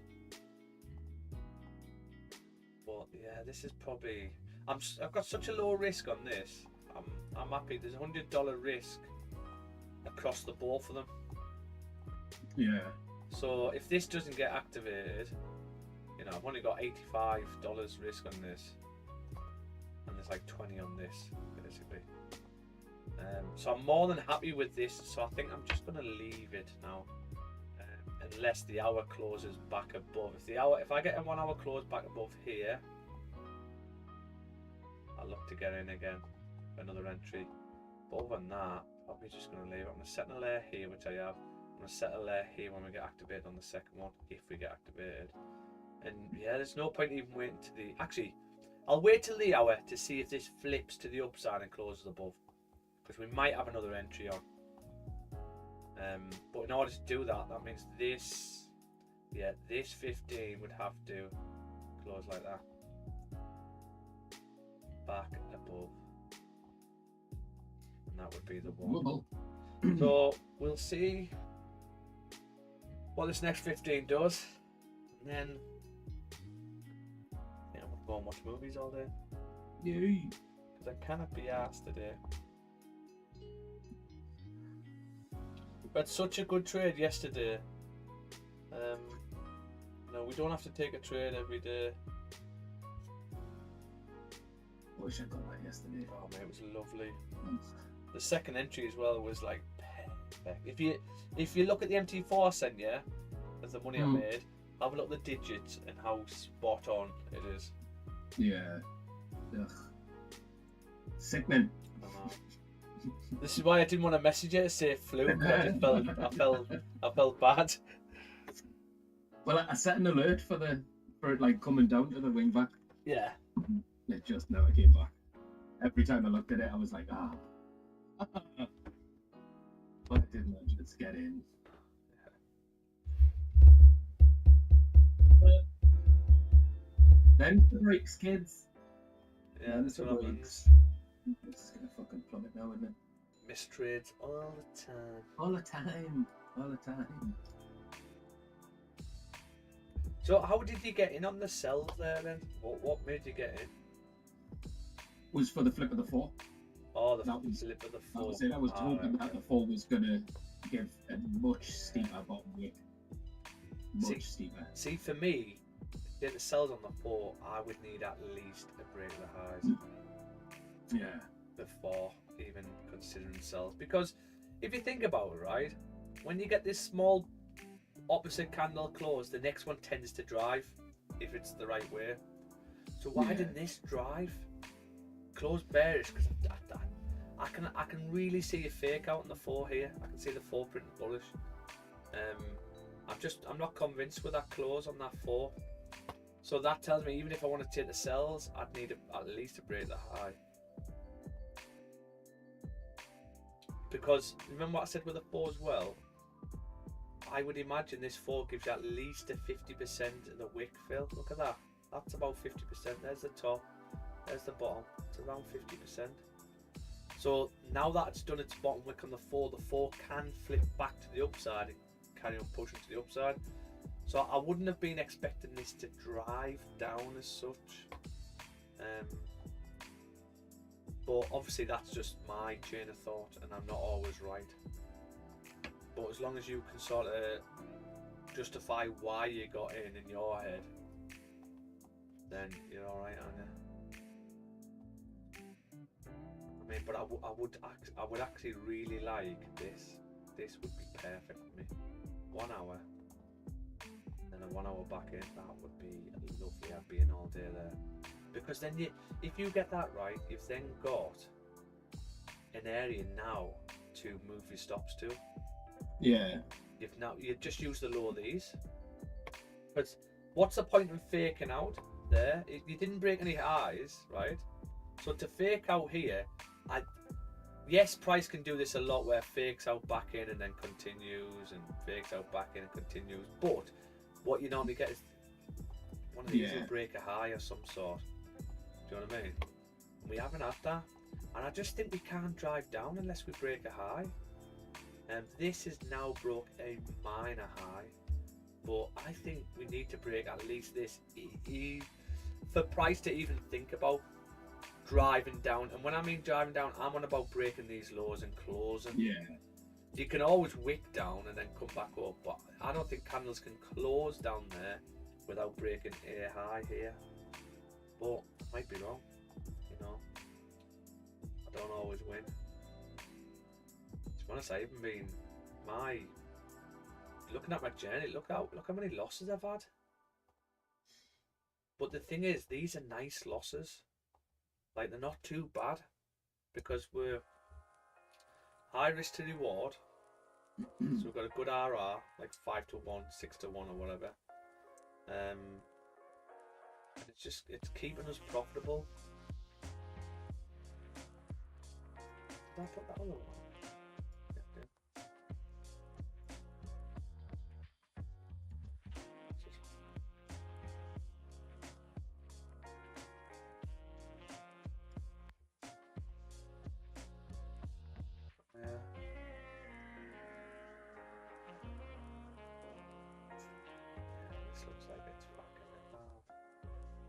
Speaker 2: But yeah, this is probably. I've got such a low risk on this. I'm happy. There's $100 risk across the both of them.
Speaker 3: Yeah.
Speaker 2: So if this doesn't get activated, you know, I've only got $85 risk on this, and there's like 20 on this, basically. So I'm more than happy with this. So I think I'm just gonna leave it now, unless the hour closes back above. If I get a 1 hour close back above here, I'll look to get in again for another entry. But other than that, probably just gonna leave it. I'm gonna set an alert here, which I have. I'm gonna set a layer here when we get activated on the second one, if we get activated. And yeah, there's no point even waiting to the. Actually, I'll wait till the hour to see if this flips to the upside and closes above, because we might have another entry on. But in order to do that, that means this, this 15 would have to close like that, back above, and that would be the one. So we'll see what this next 15 does, and then we'll go and watch movies all day.
Speaker 3: Yay!
Speaker 2: Because I cannot be asked today. We had such a good trade yesterday. No, we don't have to take a trade every day.
Speaker 3: Wish I got that yesterday.
Speaker 2: Oh man, it was lovely. The second entry as well was like perfect. If you look at the MT4 I sent you, as the money I made, have a look at the digits and how spot on it is.
Speaker 3: Yeah. Ugh. Sickening.
Speaker 2: This is why I didn't want to message you to say fluke. I felt bad.
Speaker 3: Well, I set an alert for it like coming down to the wing back.
Speaker 2: Yeah.
Speaker 3: It just never came back. Every time I looked at it, I was like, ah. But it didn't manage to get in. Then the breaks, kids.
Speaker 2: Yeah, that's what happens.
Speaker 3: It's gonna fucking plummet now, isn't it?
Speaker 2: Miss trades all the time.
Speaker 3: All the time. All the time.
Speaker 2: So how did you get in on the sells there then? What made you get in?
Speaker 3: Was for the flip of the 4.
Speaker 2: Oh, the flip of the 4.
Speaker 3: That was it. I was hoping that the 4 was gonna give a much steeper bottom weight. Much steeper.
Speaker 2: See, for me, to get the sells on the 4, I would need at least a break of the highs.
Speaker 3: Yeah.
Speaker 2: Before even considering sells, because if you think about it, right, when you get this small opposite candle close, the next one tends to drive if it's the right way. So why didn't this drive? Close bearish, because I can really see a fake out on the 4 here. I can see the 4 print bullish. I'm not convinced with that close on that 4. So that tells me even if I want to take the sells, I'd need at least to break the high. Because remember what I said with the 4 as well? I would imagine this fall gives you at least a 50% of the wick fill. Look at that. That's about 50%. There's the top. There's the bottom. It's around 50%. So now that it's done its bottom wick on the 4 can flip back to the upside and carry on pushing to the upside. So I wouldn't have been expecting this to drive down as such. But obviously that's just my chain of thought and I'm not always right. But as long as you can sort of justify why you got in your head, then you're alright, aren't you? I mean, but I would actually really like this. This would be perfect for me. 1 hour, then a 1 hour back in. That would be lovely. I'd be in all day there. Because then if you get that right, you've then got an area now to move your stops to.
Speaker 3: Yeah.
Speaker 2: You just use the low of these. But what's the point in faking out there? You didn't break any highs, right? So to fake out here, yes, price can do this a lot where it fakes out back in and then continues and fakes out back in and continues. But what you normally get is one of these will break a high of some sort. Do you know what I mean? We haven't had that. And I just think we can't drive down unless we break a high. And this has now broke a minor high. But I think we need to break at least this for price to even think about driving down. And when I mean driving down, I'm on about breaking these lows and closing.
Speaker 3: Yeah.
Speaker 2: You can always wick down and then come back up, but I don't think candles can close down there without breaking a high here. But I might be wrong, you know. I don't always win. To be honest, I even been looking at my journey. Look how many losses I've had. But the thing is, these are nice losses. Like, they're not too bad because we're high risk to reward. So we've got a good RR, like 5 to 1, 6 to 1 or whatever. It's keeping us profitable. Did I put that on the wall?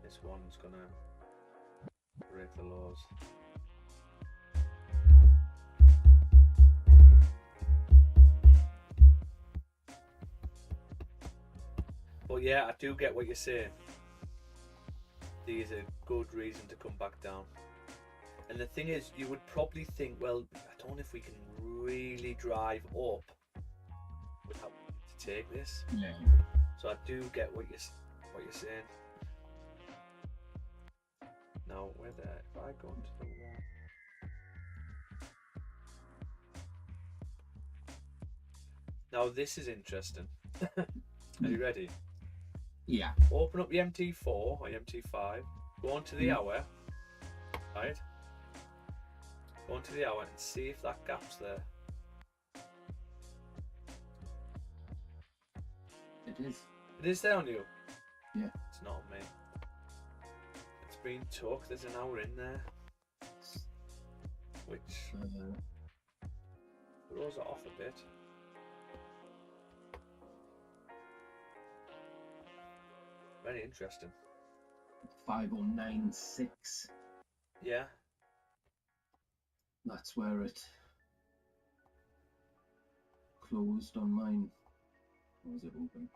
Speaker 2: This one's gonna break the laws. But yeah, I do get what you're saying. These are good reason to come back down. And the thing is, you would probably think, well, I don't know if we can really drive up without to take this.
Speaker 3: Yeah.
Speaker 2: So I do get what you're saying. Now, if I go into the wall. Now this is interesting. Are you ready?
Speaker 3: Yeah.
Speaker 2: Open up the MT4 or MT5. Go on to the hour. Right. Go on to the hour and see if that gap's there.
Speaker 3: It is.
Speaker 2: It is there on you?
Speaker 3: Yeah.
Speaker 2: It's not on me. It's been took. There's an hour in there. Which throws it off a bit. Very interesting.
Speaker 3: 5096.
Speaker 2: Yeah.
Speaker 3: That's where it closed on mine. Or was it open?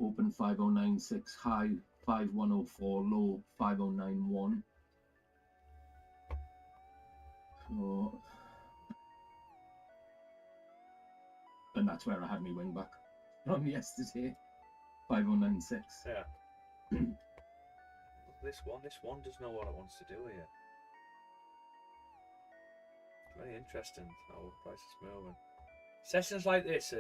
Speaker 3: Open 5096, high 5104, low 5091. So, and that's where I had my wing back from yesterday. 5096.
Speaker 2: Yeah. This one does know what it wants to do here. Very interesting how the price is moving. Sessions like this,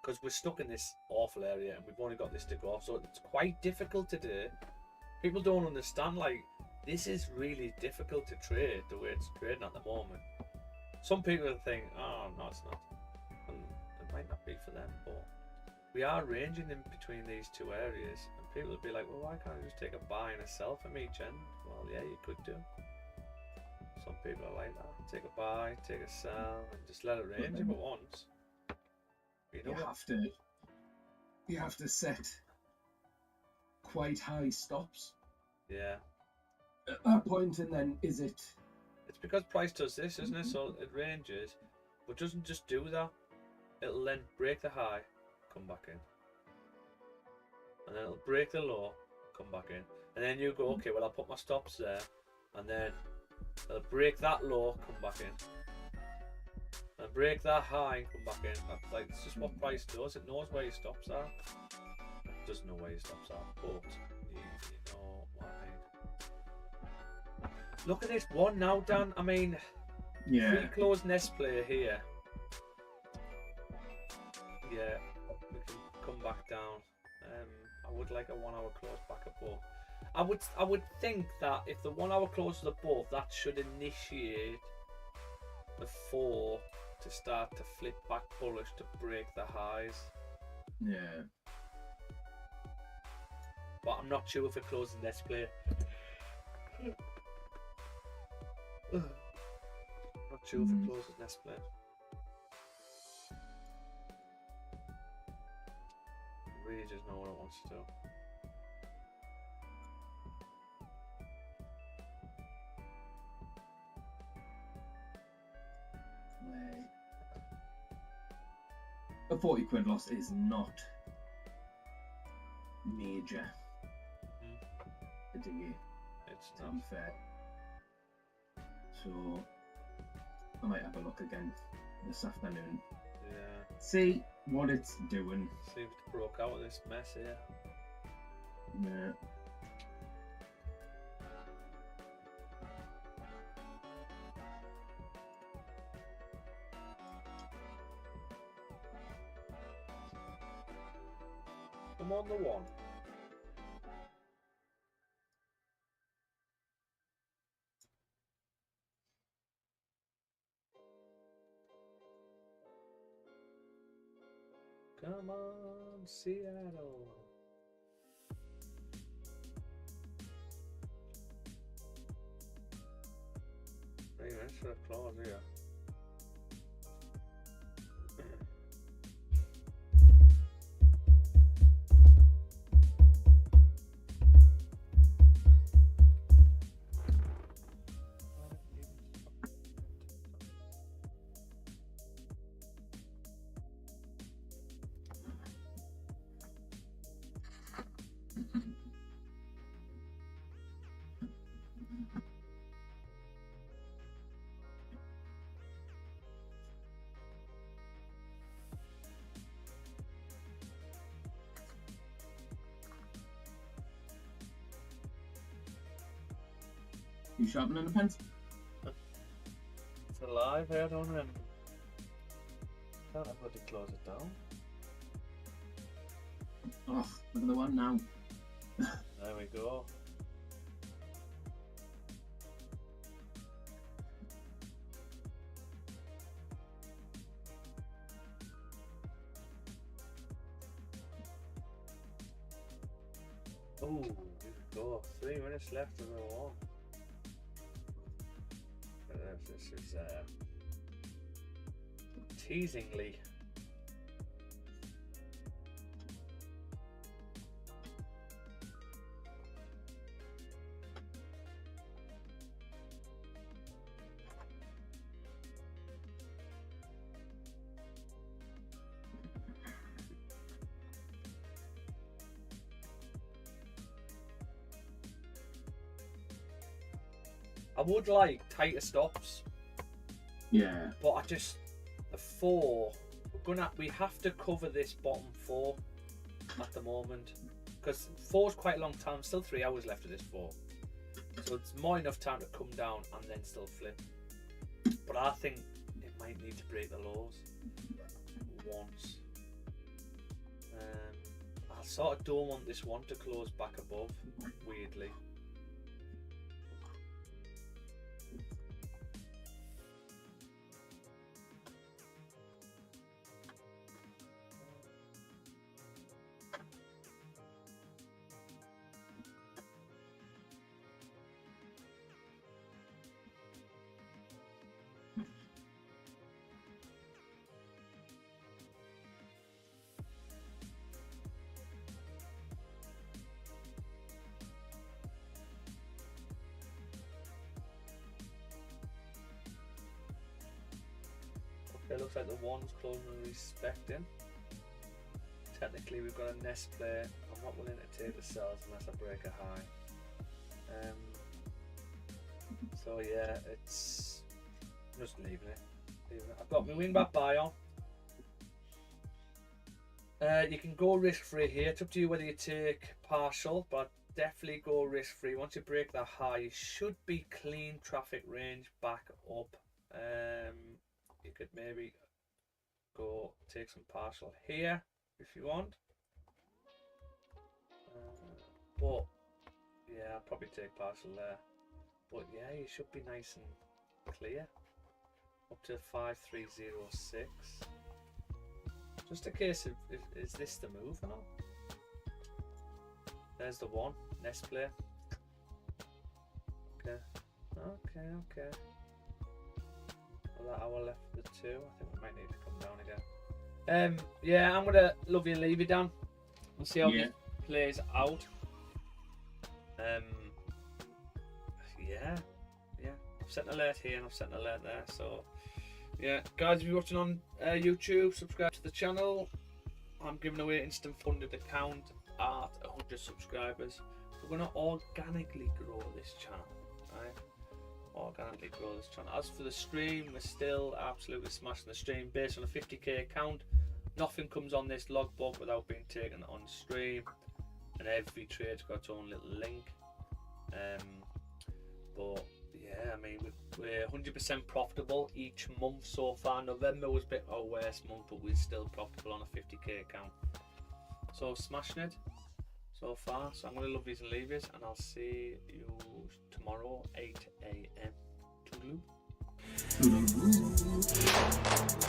Speaker 2: because we're stuck in this awful area and we've only got this to go off, so it's quite difficult to do. People don't understand, like, this is really difficult to trade the way it's trading at the moment. Some people think, oh no, it's not. And might not be for them, but we are ranging in between these two areas, and people would be like, well, why can't I just take a buy and a sell from each end? Well, yeah, you could do. Some people are like that. Take a buy, take a sell, and just let it range if it wants. You know
Speaker 3: you have to set quite high stops.
Speaker 2: Yeah.
Speaker 3: At that point, and then is it?
Speaker 2: It's because price does this, isn't it? So it ranges, but doesn't just do that. It'll then break the high, come back in, and then it'll break the low, come back in, and then you go, okay, well I'll put my stops there, and then it'll break that low, come back in, and break that high and come back in. That's like, it's just what price does. It knows where your stops are. It doesn't know where your stops are, but you know what I mean. Look at this one now, Dan. I mean,
Speaker 3: Yeah.
Speaker 2: free close nest player here. Yeah, we can come back down. I would like a 1 hour close back above. I would think that if the 1 hour close is above, that should initiate the 4 to start to flip back bullish to break the highs.
Speaker 3: Yeah.
Speaker 2: But I'm not sure if it closes nest player. Not sure if it closes nest player. Really just know what it wants to do.
Speaker 3: A 40 quid loss is not major.
Speaker 2: It's
Speaker 3: To be
Speaker 2: not.
Speaker 3: fair. So I might have a look again this afternoon.
Speaker 2: Yeah.
Speaker 3: See what it's doing.
Speaker 2: Seems to broke out of this mess here.
Speaker 3: Yeah.
Speaker 2: Come on, the one. Come on, Seattle. Hey, that's for a clause here.
Speaker 3: You sharpening a pencil?
Speaker 2: It's alive here, don't remember. Can't afford to close it down.
Speaker 3: Oh, look at the one now.
Speaker 2: There we go. Oh, here we go. 3 minutes left of the one. This is teasingly. I would like tighter stops.
Speaker 3: Yeah.
Speaker 2: But I just, the 4, we have to cover this bottom 4 at the moment, because 4 is quite a long time. Still 3 hours left of this 4, so it's more enough time to come down and then still flip. But I think it might need to break the lows once. I sort of don't want this one to close back above, weirdly. Okay, looks like the one's closing and respecting. Technically, we've got a NES play. I'm not willing to take the sells unless I break a high. So yeah, it's just leaving it. I've got my wing back buy on. You can go risk free here. It's up to you whether you take partial, but definitely go risk free. Once you break that high, you should be clean traffic range back up. You could maybe go take some partial here if you want. But yeah, I'll probably take partial there. But yeah, you should be nice and clear. Up to 5306. Just a case of is this the move or not? There's the one, NES play. Okay. Okay. Well, that hour left for the 2. I think we might need to come down again. Yeah, I'm gonna love you and leave you down. We'll see how this plays out. Yeah. I've set an alert here and I've set an alert there. So yeah, guys, if you're watching on YouTube, subscribe to the channel. I'm giving away instant funded account at 100 subscribers. We're gonna organically grow this channel, right? Organically grow this channel. As for the stream, we're still absolutely smashing the stream based on a 50k account. Nothing comes on this logbook without being taken on stream, and every trade's got its own little link. But yeah, I mean, we're 100% profitable each month so far. November was a bit our worst month, but we're still profitable on a 50k account. So smashing it so far. So I'm going to love these and leave this, and I'll see you tomorrow 8 AM. Toodaloo.